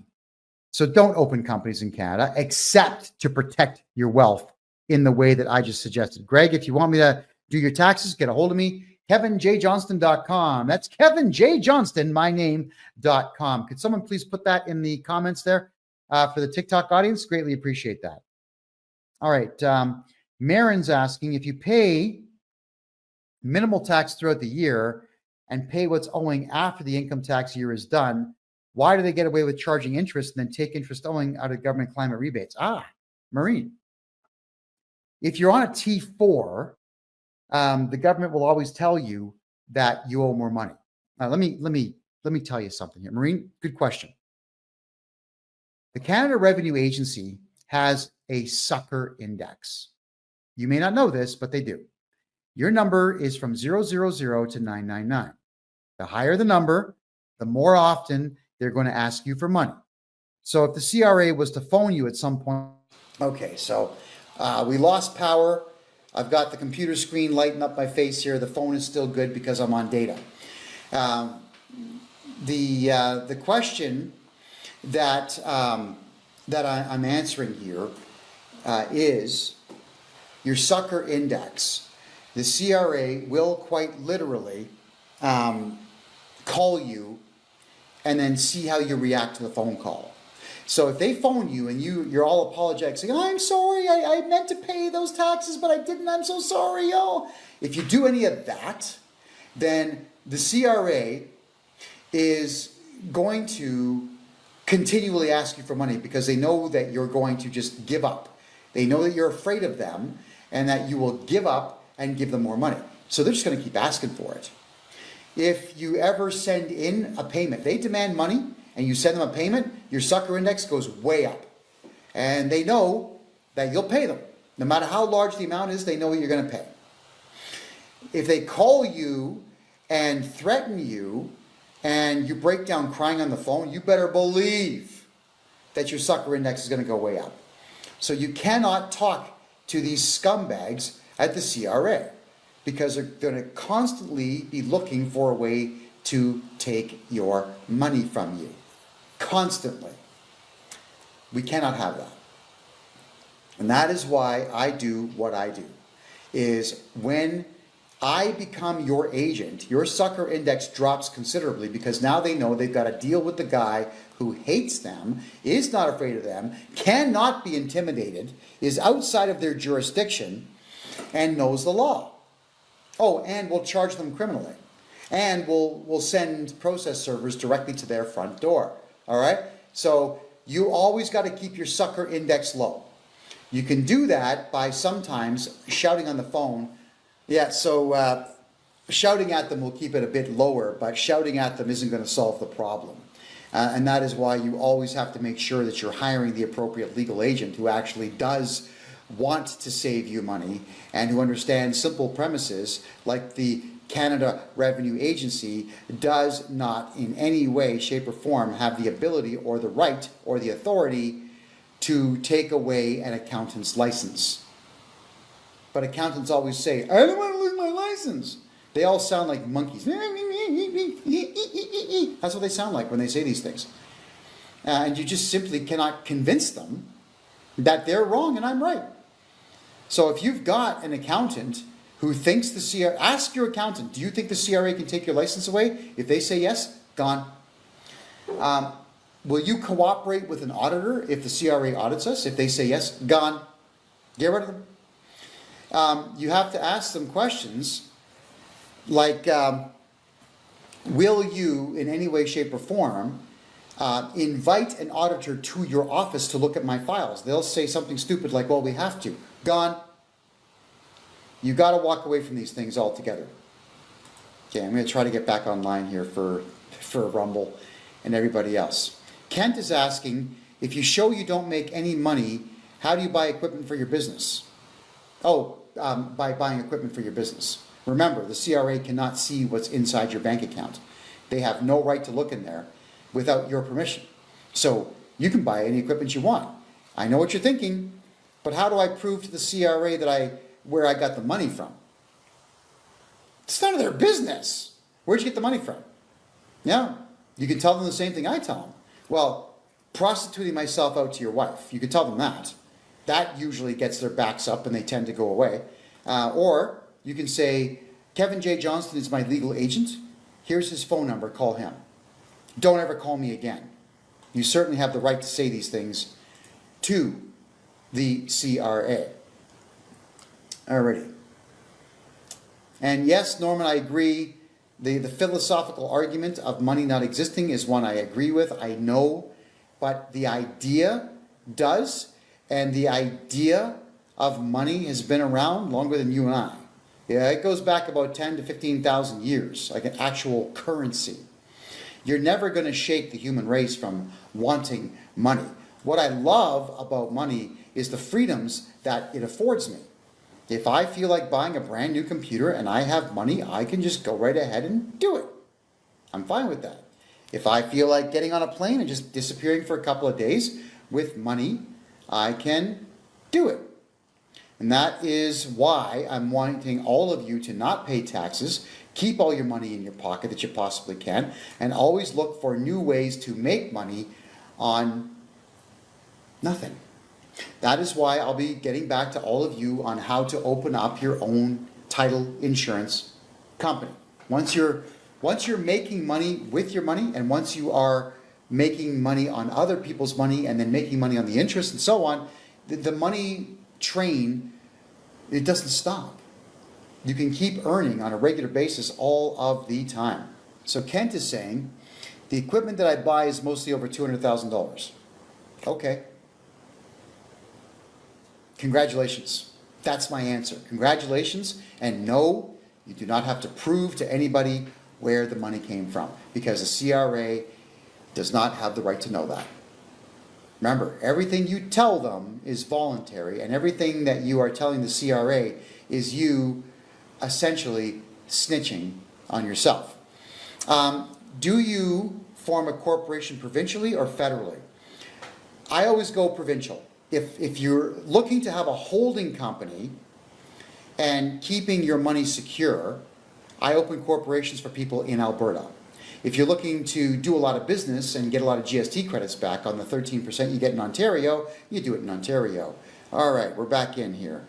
So don't open companies in Canada except to protect your wealth in the way that I just suggested. Greg, if you want me to do your taxes, get a hold of me. KevinJJohnston.com. That's KevinJJohnston, my name.com. Could someone please put that in the comments there for the TikTok audience? Greatly appreciate that. All right. Marin's asking, if you pay minimal tax throughout the year and pay what's owing after the income tax year is done, why do they get away with charging interest and then take interest owing out of government climate rebates? Marine. If you're on a T4, the government will always tell you that you owe more money. Let me tell you something here. Marine, good question. The Canada Revenue Agency has a sucker index. You may not know this, but they do. Your number is from 000 to 999. The higher the number, the more often they're going to ask you for money. So if the CRA was to phone you at some point, okay, so we lost power. I've got the computer screen lighting up my face here. The phone is still good because I'm on data. The question that I'm answering here is your sucker index. The CRA will quite literally call you and then see how you react to the phone call. So if they phone you and you're all apologetic, saying, I'm sorry, I meant to pay those taxes, but I didn't, I'm so sorry, yo. If you do any of that, then the CRA is going to continually ask you for money because they know that you're going to just give up. They know that you're afraid of them and that you will give up and give them more money. So they're just going to keep asking for it. If you ever send in a payment, they demand money, and you send them a payment, your sucker index goes way up. And they know that you'll pay them. No matter how large the amount is, they know what you're going to pay. If they call you and threaten you, and you break down crying on the phone, you better believe that your sucker index is going to go way up. So you cannot talk to these scumbags at the CRA because they're going to constantly be looking for a way to take your money from you. Constantly. We cannot have that. And that is why I do what I do. Is when I become your agent, your sucker index drops considerably because now they know they've got to deal with the guy who hates them, is not afraid of them, cannot be intimidated, is outside of their jurisdiction, and knows the law. Oh, and will charge them criminally. And we'll send process servers directly to their front door. All right? So you always got to keep your sucker index low. You can do that by sometimes shouting on the phone. Yeah, so shouting at them will keep it a bit lower, but shouting at them isn't going to solve the problem. And that is why you always have to make sure that you're hiring the appropriate legal agent who actually does want to save you money and who understands simple premises like the Canada Revenue Agency does not in any way, shape, or form have the ability or the right or the authority to take away an accountant's license. But accountants always say, I don't want to lose my license. They all sound like monkeys. That's what they sound like when they say these things. And you just simply cannot convince them that they're wrong and I'm right. So if you've got an accountant who thinks the CRA, ask your accountant, do you think the CRA can take your license away? If they say yes, gone. Will you cooperate with an auditor if the CRA audits us? If they say yes, gone. Get rid of them. You have to ask them questions like, will you in any way, shape, or form invite an auditor to your office to look at my files? They'll say something stupid like, well, we have to. Gone. You got to walk away from these things altogether. Okay, I'm going to try to get back online here for Rumble and everybody else. Kent is asking, if you show you don't make any money, how do you buy equipment for your business? Oh, by buying equipment for your business. Remember, the CRA cannot see what's inside your bank account. They have no right to look in there without your permission. So you can buy any equipment you want. I know what you're thinking, but how do I prove to the CRA that where I got the money from? It's none of their business. Where'd you get the money from? Yeah, you can tell them the same thing I tell them. Well, prostituting myself out to your wife, you could tell them that. That usually gets their backs up and they tend to go away. Or you can say, Kevin J. Johnston is my legal agent. Here's his phone number, call him. Don't ever call me again. You certainly have the right to say these things to the CRA. Alrighty. And yes, Norman, I agree. The philosophical argument of money not existing is one I agree with, I know. But the idea does. And the idea of money has been around longer than you and I. Yeah, it goes back about 10 to 15,000 years, like an actual currency. You're never going to shake the human race from wanting money. What I love about money is the freedoms that it affords me. If I feel like buying a brand new computer and I have money, I can just go right ahead and do it. I'm fine with that. If I feel like getting on a plane and just disappearing for a couple of days with money, I can do it. And that is why I'm wanting all of you to not pay taxes, keep all your money in your pocket that you possibly can, and always look for new ways to make money on nothing. That is why I'll be getting back to all of you on how to open up your own title insurance company. Once you're making money with your money, and once you are making money on other people's money and then making money on the interest and so on, the money train, it doesn't stop. You can keep earning on a regular basis all of the time. So Kent is saying, the equipment that I buy is mostly over $200,000. Okay. Congratulations. That's my answer. Congratulations. And no, you do not have to prove to anybody where the money came from, because the CRA does not have the right to know that. Remember, everything you tell them is voluntary, and everything that you are telling the CRA is you essentially snitching on yourself. Do you form a corporation provincially or federally? I always go provincial. If you're looking to have a holding company and keeping your money secure, I open corporations for people in Alberta. If you're looking to do a lot of business and get a lot of GST credits back on the 13% you get in Ontario, you do it in Ontario. All right, we're back in here.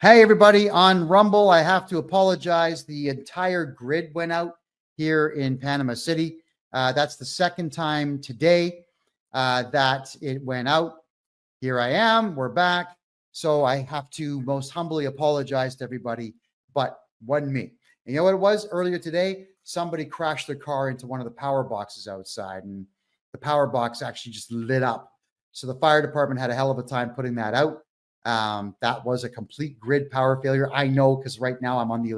Hey, everybody on Rumble. I have to apologize. The entire grid went out here in Panama City. That's the second time today that it went out. Here I am. We're back. So I have to most humbly apologize to everybody, but wasn't me. And you know what it was earlier today? Somebody crashed their car into one of the power boxes outside, and the power box actually just lit up. So the fire department had a hell of a time putting that out. That was a complete grid power failure. I know, because right now I'm on the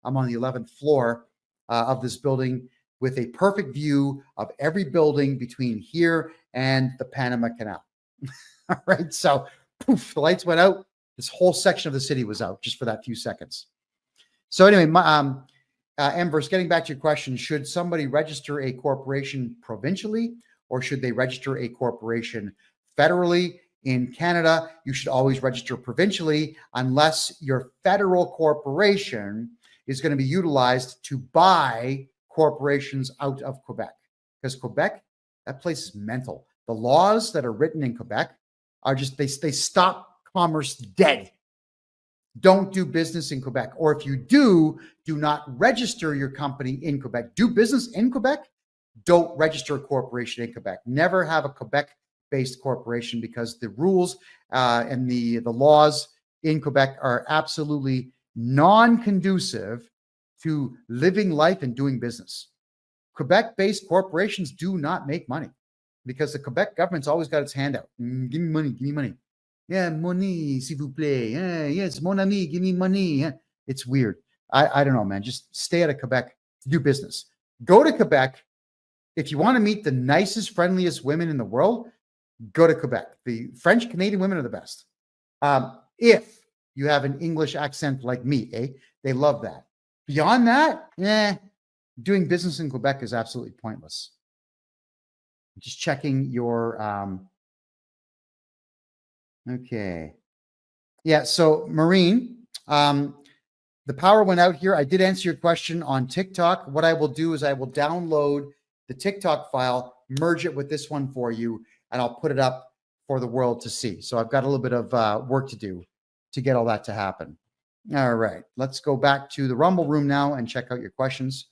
11th floor of this building with a perfect view of every building between here and the Panama Canal. All right, so poof, the lights went out. This whole section of the city was out just for that few seconds. So anyway, Embers, getting back to your question, should somebody register a corporation provincially, or should they register a corporation federally. In Canada, you should always register provincially unless your federal corporation is going to be utilized to buy corporations out of Quebec. Because Quebec, that place is mental. The laws that are written in Quebec are just, they stop commerce dead. Don't do business in Quebec. Or if you do not register your company in Quebec. Do business in Quebec. Don't register a corporation in Quebec. Never have a Quebec-based corporation, because the rules and the laws in Quebec are absolutely non-conducive to living life and doing business. Quebec-based corporations do not make money because the Quebec government's always got its hand out. Give me money, give me money. Yeah, money, s'il vous plaît. Yeah, yes, mon ami, give me money. Yeah. It's weird. I don't know, man. Just stay out of Quebec to do business. Go to Quebec. If you want to meet the nicest, friendliest women in the world, go to Quebec. The French Canadian women are the best. If you have an English accent like me, they love that. Beyond that, doing business in Quebec is absolutely pointless. Just checking your, okay. Yeah, so Maureen, the power went out here. I did answer your question on TikTok. What I will do is I will download the TikTok file, merge it with this one for you, and I'll put it up for the world to see. So I've got a little bit of work to do to get all that to happen. All right, let's go back to the Rumble room now and check out your questions.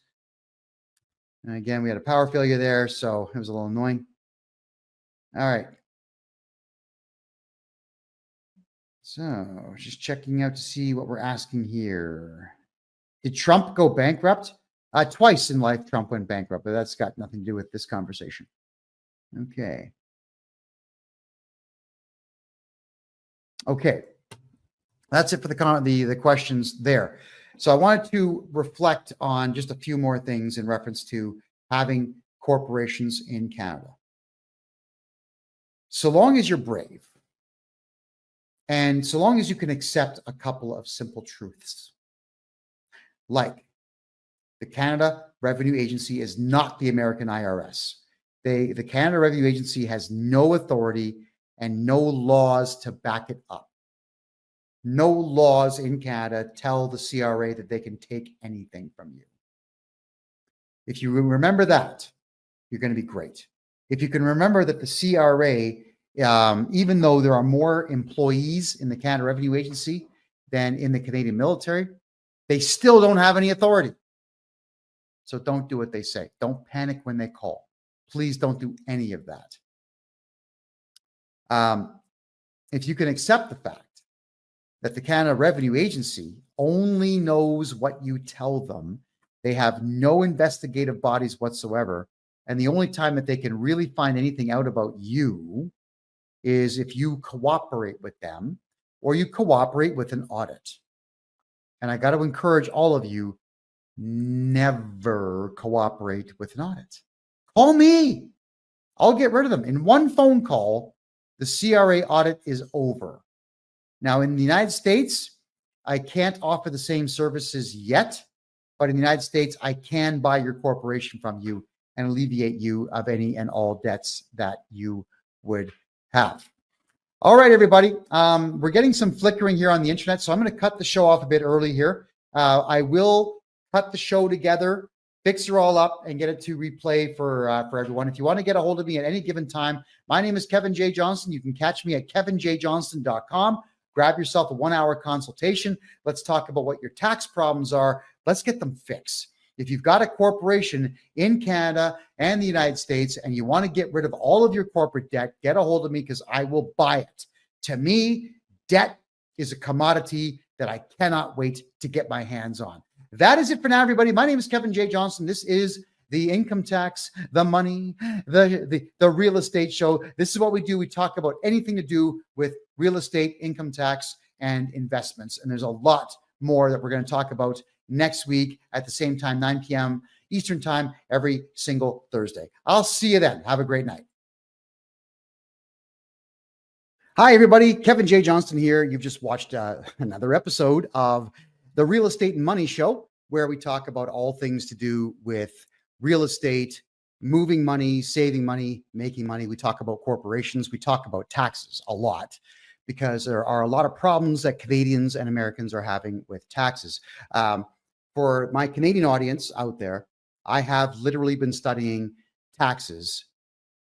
And again, we had a power failure there, so it was a little annoying. All right. So just checking out to see what we're asking here. Did Trump go bankrupt? Twice in life, Trump went bankrupt, but that's got nothing to do with this conversation. Okay. Okay. That's it for the questions there. So I wanted to reflect on just a few more things in reference to having corporations in Canada. So long as you're brave, and so long as you can accept a couple of simple truths, like the Canada Revenue Agency is not the American IRS. The Canada Revenue Agency has no authority and no laws to back it up. No laws in Canada tell the CRA that they can take anything from you. If you remember that, you're going to be great. If you can remember that the CRA, even though there are more employees in the Canada Revenue Agency than in the Canadian military, they still don't have any authority. So don't do what they say. Don't panic when they call. Please don't do any of that. If you can accept the fact that the Canada Revenue Agency only knows what you tell them, they have no investigative bodies whatsoever, and the only time that they can really find anything out about you is if you cooperate with them or you cooperate with an audit. And I got to encourage all of you, never cooperate with an audit. Call me. I'll get rid of them. In one phone call, the CRA audit is over. Now, in the United States, I can't offer the same services yet, but in the United States, I can buy your corporation from you and alleviate you of any and all debts that you would have. All right, everybody. We're getting some flickering here on the internet, so I'm going to cut the show off a bit early here. I will cut the show together, fix it all up, and get it to replay for everyone. If you want to get a hold of me at any given time, my name is Kevin J. Johnston. You can catch me at kevinjjohnston.com. Grab yourself a 1-hour consultation. Let's talk about what your tax problems are. Let's get them fixed. If you've got a corporation in Canada and the United States and you want to get rid of all of your corporate debt, get a hold of me because I will buy it. To me, debt is a commodity that I cannot wait to get my hands on. That is it for now, everybody. My name is Kevin J. Johnston. This is the income tax, the money, the real estate show. This is what we do. We talk about anything to do with real estate, income tax, and investments. And there's a lot more that we're going to talk about next week at the same time, 9 p.m. Eastern time, every single Thursday. I'll see you then. Have a great night. Hi, everybody. Kevin J. Johnston here. You've just watched another episode of the Real Estate and Money Show, where we talk about all things to do with real estate, moving money, saving money, making money. We talk about corporations. We talk about taxes a lot because there are a lot of problems that Canadians and Americans are having with taxes. For my Canadian audience out there, I have literally been studying taxes,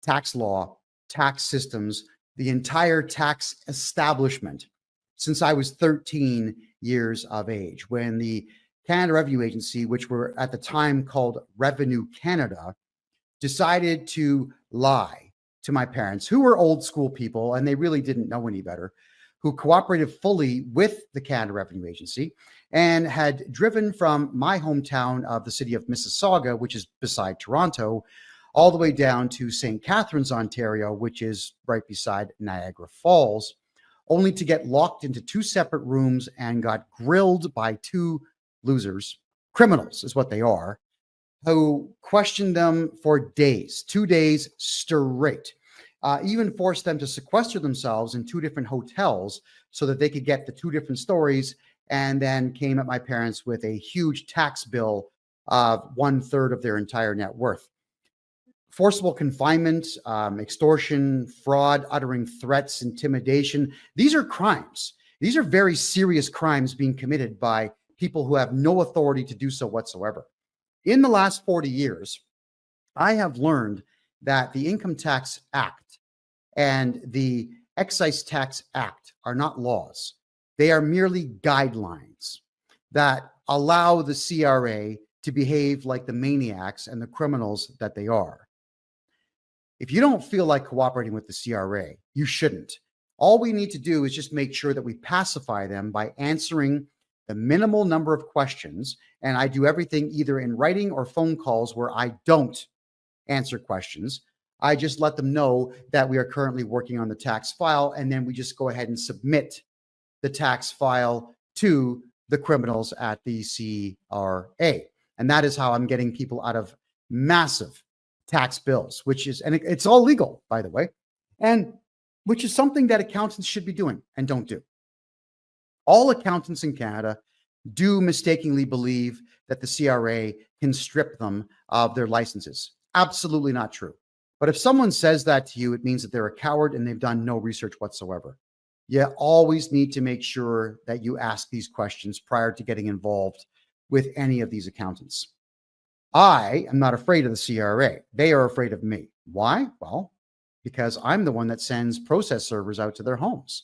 tax law, tax systems, the entire tax establishment since I was 13 years of age, when the Canada Revenue Agency, which were at the time called Revenue Canada, decided to lie to my parents, who were old school people and they really didn't know any better, who cooperated fully with the Canada Revenue Agency and had driven from my hometown of the city of Mississauga, which is beside Toronto, all the way down to St. Catharines, Ontario, which is right beside Niagara Falls, only to get locked into two separate rooms and got grilled by two losers, criminals is what they are, who questioned them for days, 2 days straight, even forced them to sequester themselves in two different hotels so that they could get the two different stories, and then came at my parents with a huge tax bill of 1/3 of their entire net worth. Forcible confinement, extortion, fraud, uttering threats, intimidation. These are crimes. These are very serious crimes being committed by people who have no authority to do so whatsoever. In the last 40 years, I have learned that the Income Tax Act and the Excise Tax Act are not laws. They are merely guidelines that allow the CRA to behave like the maniacs and the criminals that they are. If you don't feel like cooperating with the CRA, you shouldn't. All we need to do is just make sure that we pacify them by answering the minimal number of questions. And I do everything either in writing or phone calls where I don't answer questions. I just let them know that we are currently working on the tax file, and then we just go ahead and submit the tax file to the criminals at the CRA. And that is how I'm getting people out of massive tax bills, which is, and it's all legal, by the way, and which is something that accountants should be doing and don't do. All accountants in Canada do mistakenly believe that the CRA can strip them of their licenses. Absolutely not true. But if someone says that to you, it means that they're a coward and they've done no research whatsoever. You always need to make sure that you ask these questions prior to getting involved with any of these accountants. I am not afraid of the CRA. They are afraid of me. Why? Well, because I'm the one that sends process servers out to their homes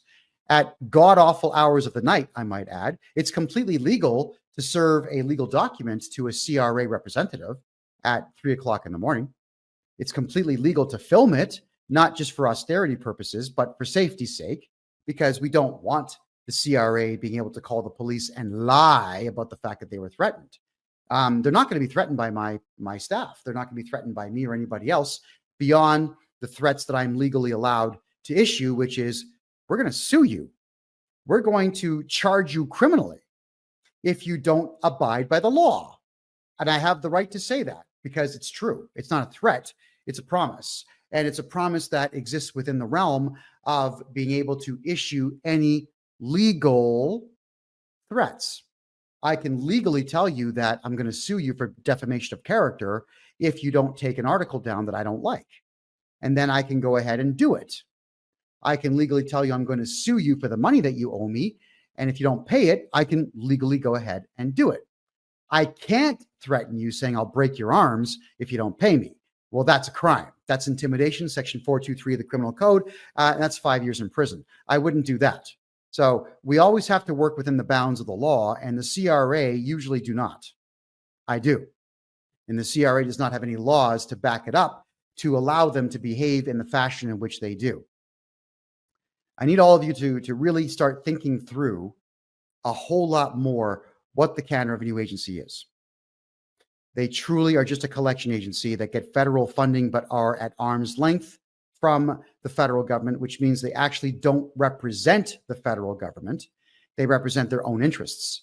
at god-awful hours of the night, I might add. It's completely legal to serve a legal document to a CRA representative at 3 o'clock in the morning. It's completely legal to film it, not just for austerity purposes, but for safety's sake, because we don't want the CRA being able to call the police and lie about the fact that they were threatened. They're not going to be threatened by my staff. They're not going to be threatened by me or anybody else beyond the threats that I'm legally allowed to issue, which is, we're going to sue you. We're going to charge you criminally if you don't abide by the law. And I have the right to say that because it's true. It's not a threat. It's a promise. And it's a promise that exists within the realm of being able to issue any legal threats. I can legally tell you that I'm going to sue you for defamation of character if you don't take an article down that I don't like. And then I can go ahead and do it. I can legally tell you I'm going to sue you for the money that you owe me. And if you don't pay it, I can legally go ahead and do it. I can't threaten you saying I'll break your arms if you don't pay me. Well, that's a crime. That's intimidation, section 423 of the criminal code. And that's 5 years in prison. I wouldn't do that. So we always have to work within the bounds of the law, and the CRA usually do not. I do. And the CRA does not have any laws to back it up to allow them to behave in the fashion in which they do. I need all of you to really start thinking through a whole lot more what the Canada Revenue Agency is. They truly are just a collection agency that get federal funding but are at arm's length from the federal government, which means they actually don't represent the federal government. They represent their own interests,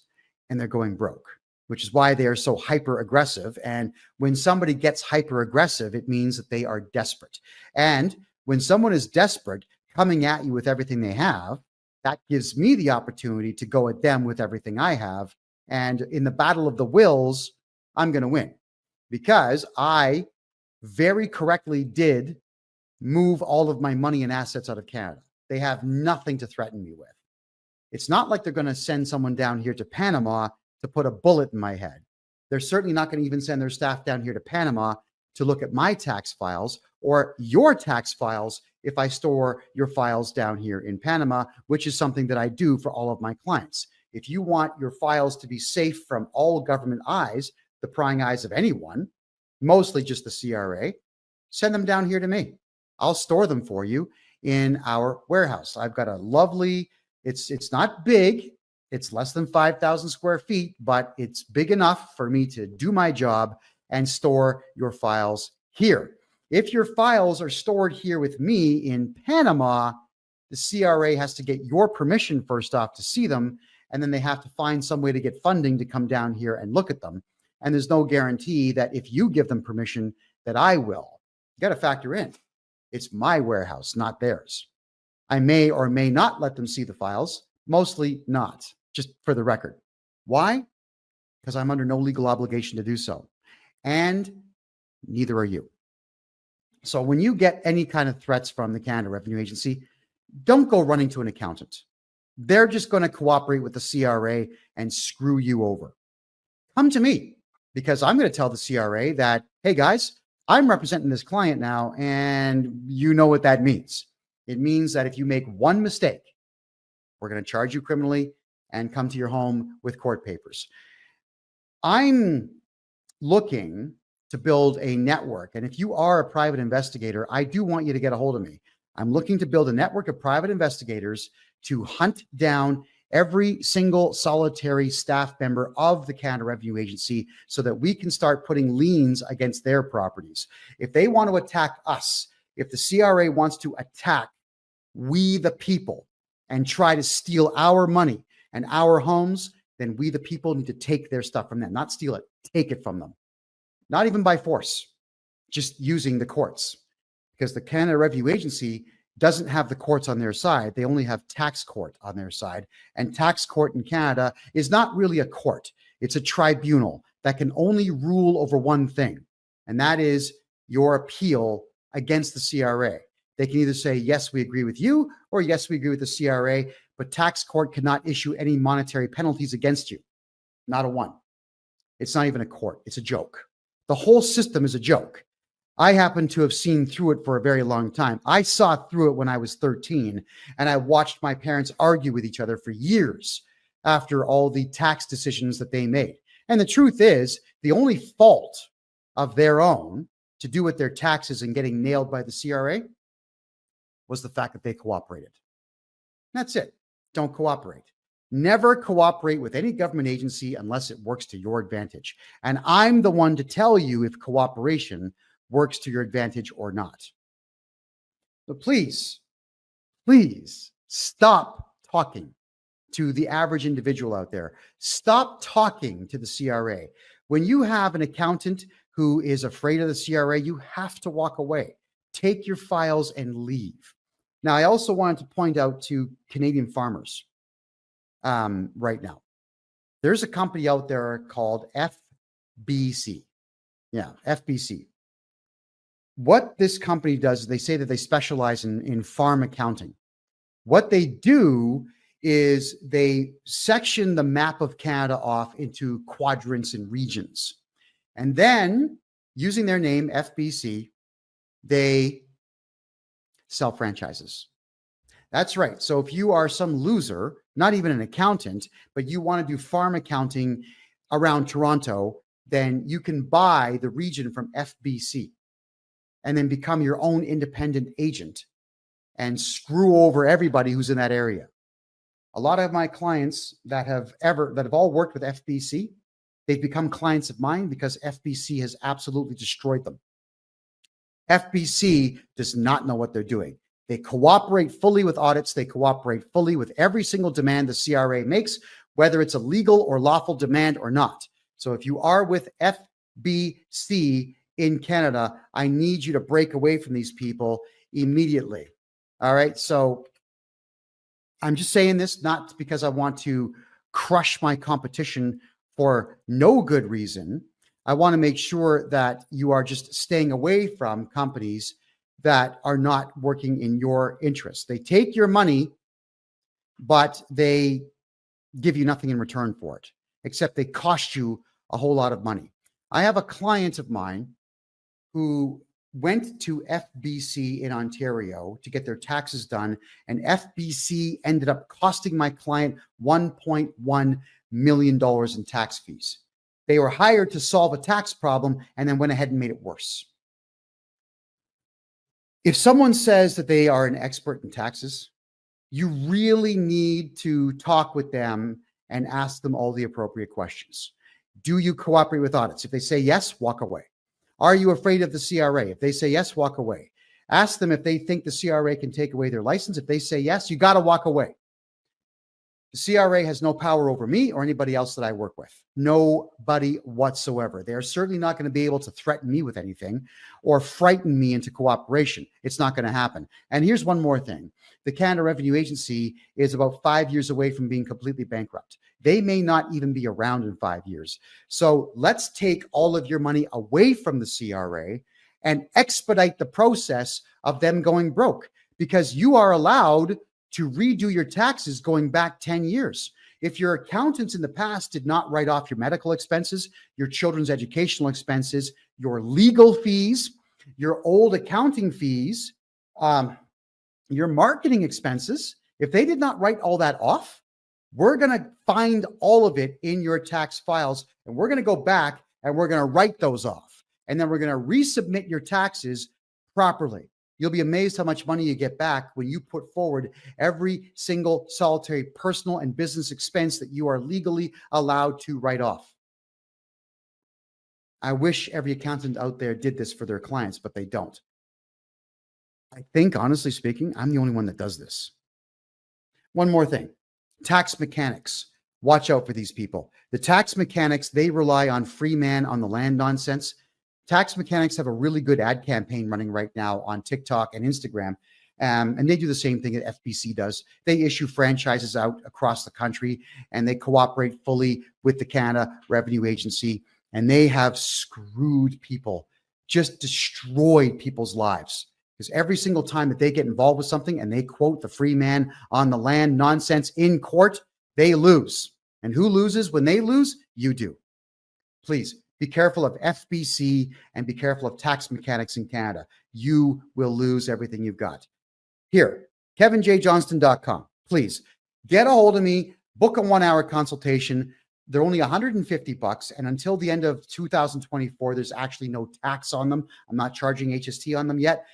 and they're going broke, which is why they are so hyper aggressive. And when somebody gets hyper aggressive, it means that they are desperate. And when someone is desperate, coming at you with everything they have, that gives me the opportunity to go at them with everything I have. And in the battle of the wills, I'm going to win because I very correctly did move all of my money and assets out of Canada. They have nothing to threaten me with. It's not like they're going to send someone down here to Panama to put a bullet in my head. They're certainly not going to even send their staff down here to Panama to look at my tax files or your tax files if I store your files down here in Panama, which is something that I do for all of my clients. If you want your files to be safe from all government eyes, the prying eyes of anyone, mostly just the CRA, send them down here to me. I'll store them for you in our warehouse. I've got a lovely, it's not big, it's less than 5,000 square feet, but it's big enough for me to do my job and store your files here. If your files are stored here with me in Panama, the CRA has to get your permission first off to see them, and then they have to find some way to get funding to come down here and look at them. And there's no guarantee that if you give them permission that I will. You got to factor in, it's my warehouse, not theirs. I may or may not let them see the files, mostly not, just for the record. Why? Because I'm under no legal obligation to do so. And neither are you. So when you get any kind of threats from the Canada Revenue Agency, don't go running to an accountant. They're just going to cooperate with the CRA and screw you over. Come to me, because I'm going to tell the CRA that, hey guys, I'm representing this client now, and you know what that means. It means that if you make one mistake, we're going to charge you criminally and come to your home with court papers. I'm looking to build a network. And if you are a private investigator, I do want you to get a hold of me. I'm looking to build a network of private investigators to hunt down every single solitary staff member of the Canada Revenue Agency so that we can start putting liens against their properties. If they want to attack us, if the CRA wants to attack we the people and try to steal our money and our homes, then we the people need to take their stuff from them, not steal it, take it from them. Not even by force, just using the courts, because the Canada Revenue Agency doesn't have the courts on their side. They only have tax court on their side. And tax court in Canada is not really a court. It's a tribunal that can only rule over one thing, and that is your appeal against the CRA. They can either say, yes, we agree with you, or yes, we agree with the CRA, but tax court cannot issue any monetary penalties against you. Not a one. It's not even a court. It's a joke. The whole system is a joke. I happen to have seen through it for a very long time. I saw through it when I was 13, and I watched my parents argue with each other for years after all the tax decisions that they made. And the truth is, the only fault of their own to do with their taxes and getting nailed by the CRA was the fact that they cooperated. That's it. Don't cooperate. Never cooperate with any government agency unless it works to your advantage. And I'm the one to tell you if cooperation works to your advantage or not. But please, please stop talking to the average individual out there. Stop talking to the CRA. When you have an accountant who is afraid of the CRA, you have to walk away. Take your files and leave. Now, I also wanted to point out to Canadian farmers right now. There's a company out there called FBC. Yeah, FBC. What this company does is they say that they specialize in farm accounting. What they do is they section the map of Canada off into quadrants and regions. And then, using their name, FBC, they sell franchises. That's right. So if you are some loser, not even an accountant, but you want to do farm accounting around Toronto, then you can buy the region from FBC and then become your own independent agent and screw over everybody who's in that area. A lot of my clients that have all worked with FBC, they've become clients of mine because FBC has absolutely destroyed them. FBC does not know what they're doing. They cooperate fully with audits. They cooperate fully with every single demand the CRA makes, whether it's a legal or lawful demand or not. So if you are with FBC in Canada, I need you to break away from these people immediately. All right. So I'm just saying this not because I want to crush my competition for no good reason. I want to make sure that you are just staying away from companies that are not working in your interest. They take your money, but they give you nothing in return for it, except they cost you a whole lot of money. I have a client of mine who went to FBC in Ontario to get their taxes done, and FBC ended up costing my client $1.1 million in tax fees. They were hired to solve a tax problem and then went ahead and made it worse. If someone says that they are an expert in taxes, you really need to talk with them and ask them all the appropriate questions. Do you cooperate with audits? If they say yes, walk away. Are you afraid of the CRA? If they say yes, walk away. Ask them if they think the CRA can take away their license. If they say yes, you got to walk away. The CRA has no power over me or anybody else that I work with. Nobody whatsoever. They are certainly not going to be able to threaten me with anything or frighten me into cooperation. It's not going to happen. And here's one more thing. The Canada Revenue Agency is about 5 years away from being completely bankrupt. They may not even be around in 5 years. So let's take all of your money away from the CRA and expedite the process of them going broke, because you are allowed to redo your taxes going back 10 years. If your accountants in the past did not write off your medical expenses, your children's educational expenses, your legal fees, your old accounting fees, your marketing expenses, if they did not write all that off, we're going to find all of it in your tax files, and we're going to go back and we're going to write those off. And then we're going to resubmit your taxes properly. You'll be amazed how much money you get back when you put forward every single solitary personal and business expense that you are legally allowed to write off. I wish every accountant out there did this for their clients, but they don't. I think, honestly speaking, I'm the only one that does this. One more thing. Tax mechanics. Watch out for these people. The tax mechanics, they rely on free man on the land nonsense. Tax mechanics have a really good ad campaign running right now on TikTok and Instagram. And they do the same thing that FBC does. They issue franchises out across the country, and they cooperate fully with the Canada Revenue Agency. And they have screwed people, just destroyed people's lives. Because every single time that they get involved with something and they quote the free man on the land nonsense in court, they lose. And who loses when they lose? You do. Please be careful of FBC and be careful of tax mechanics in Canada. You will lose everything you've got. Here, kevinjjohnston.com. Please get a hold of me, book a 1-hour consultation. They're only $150, and until the end of 2024, there's actually no tax on them. I'm not charging HST on them yet.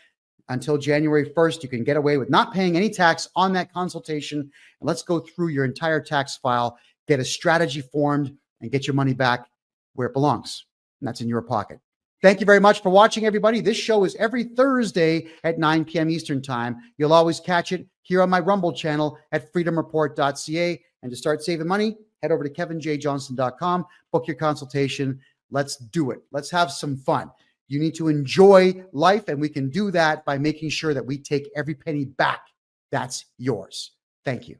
Until January 1st, you can get away with not paying any tax on that consultation. And let's go through your entire tax file, get a strategy formed, and get your money back where it belongs. And that's in your pocket. Thank you very much for watching, everybody. This show is every Thursday at 9 p.m. Eastern Time. You'll always catch it here on my Rumble channel at freedomreport.ca. And to start saving money, head over to kevinjjohnston.com, book your consultation. Let's do it. Let's have some fun. You need to enjoy life, and we can do that by making sure that we take every penny back that's yours. Thank you.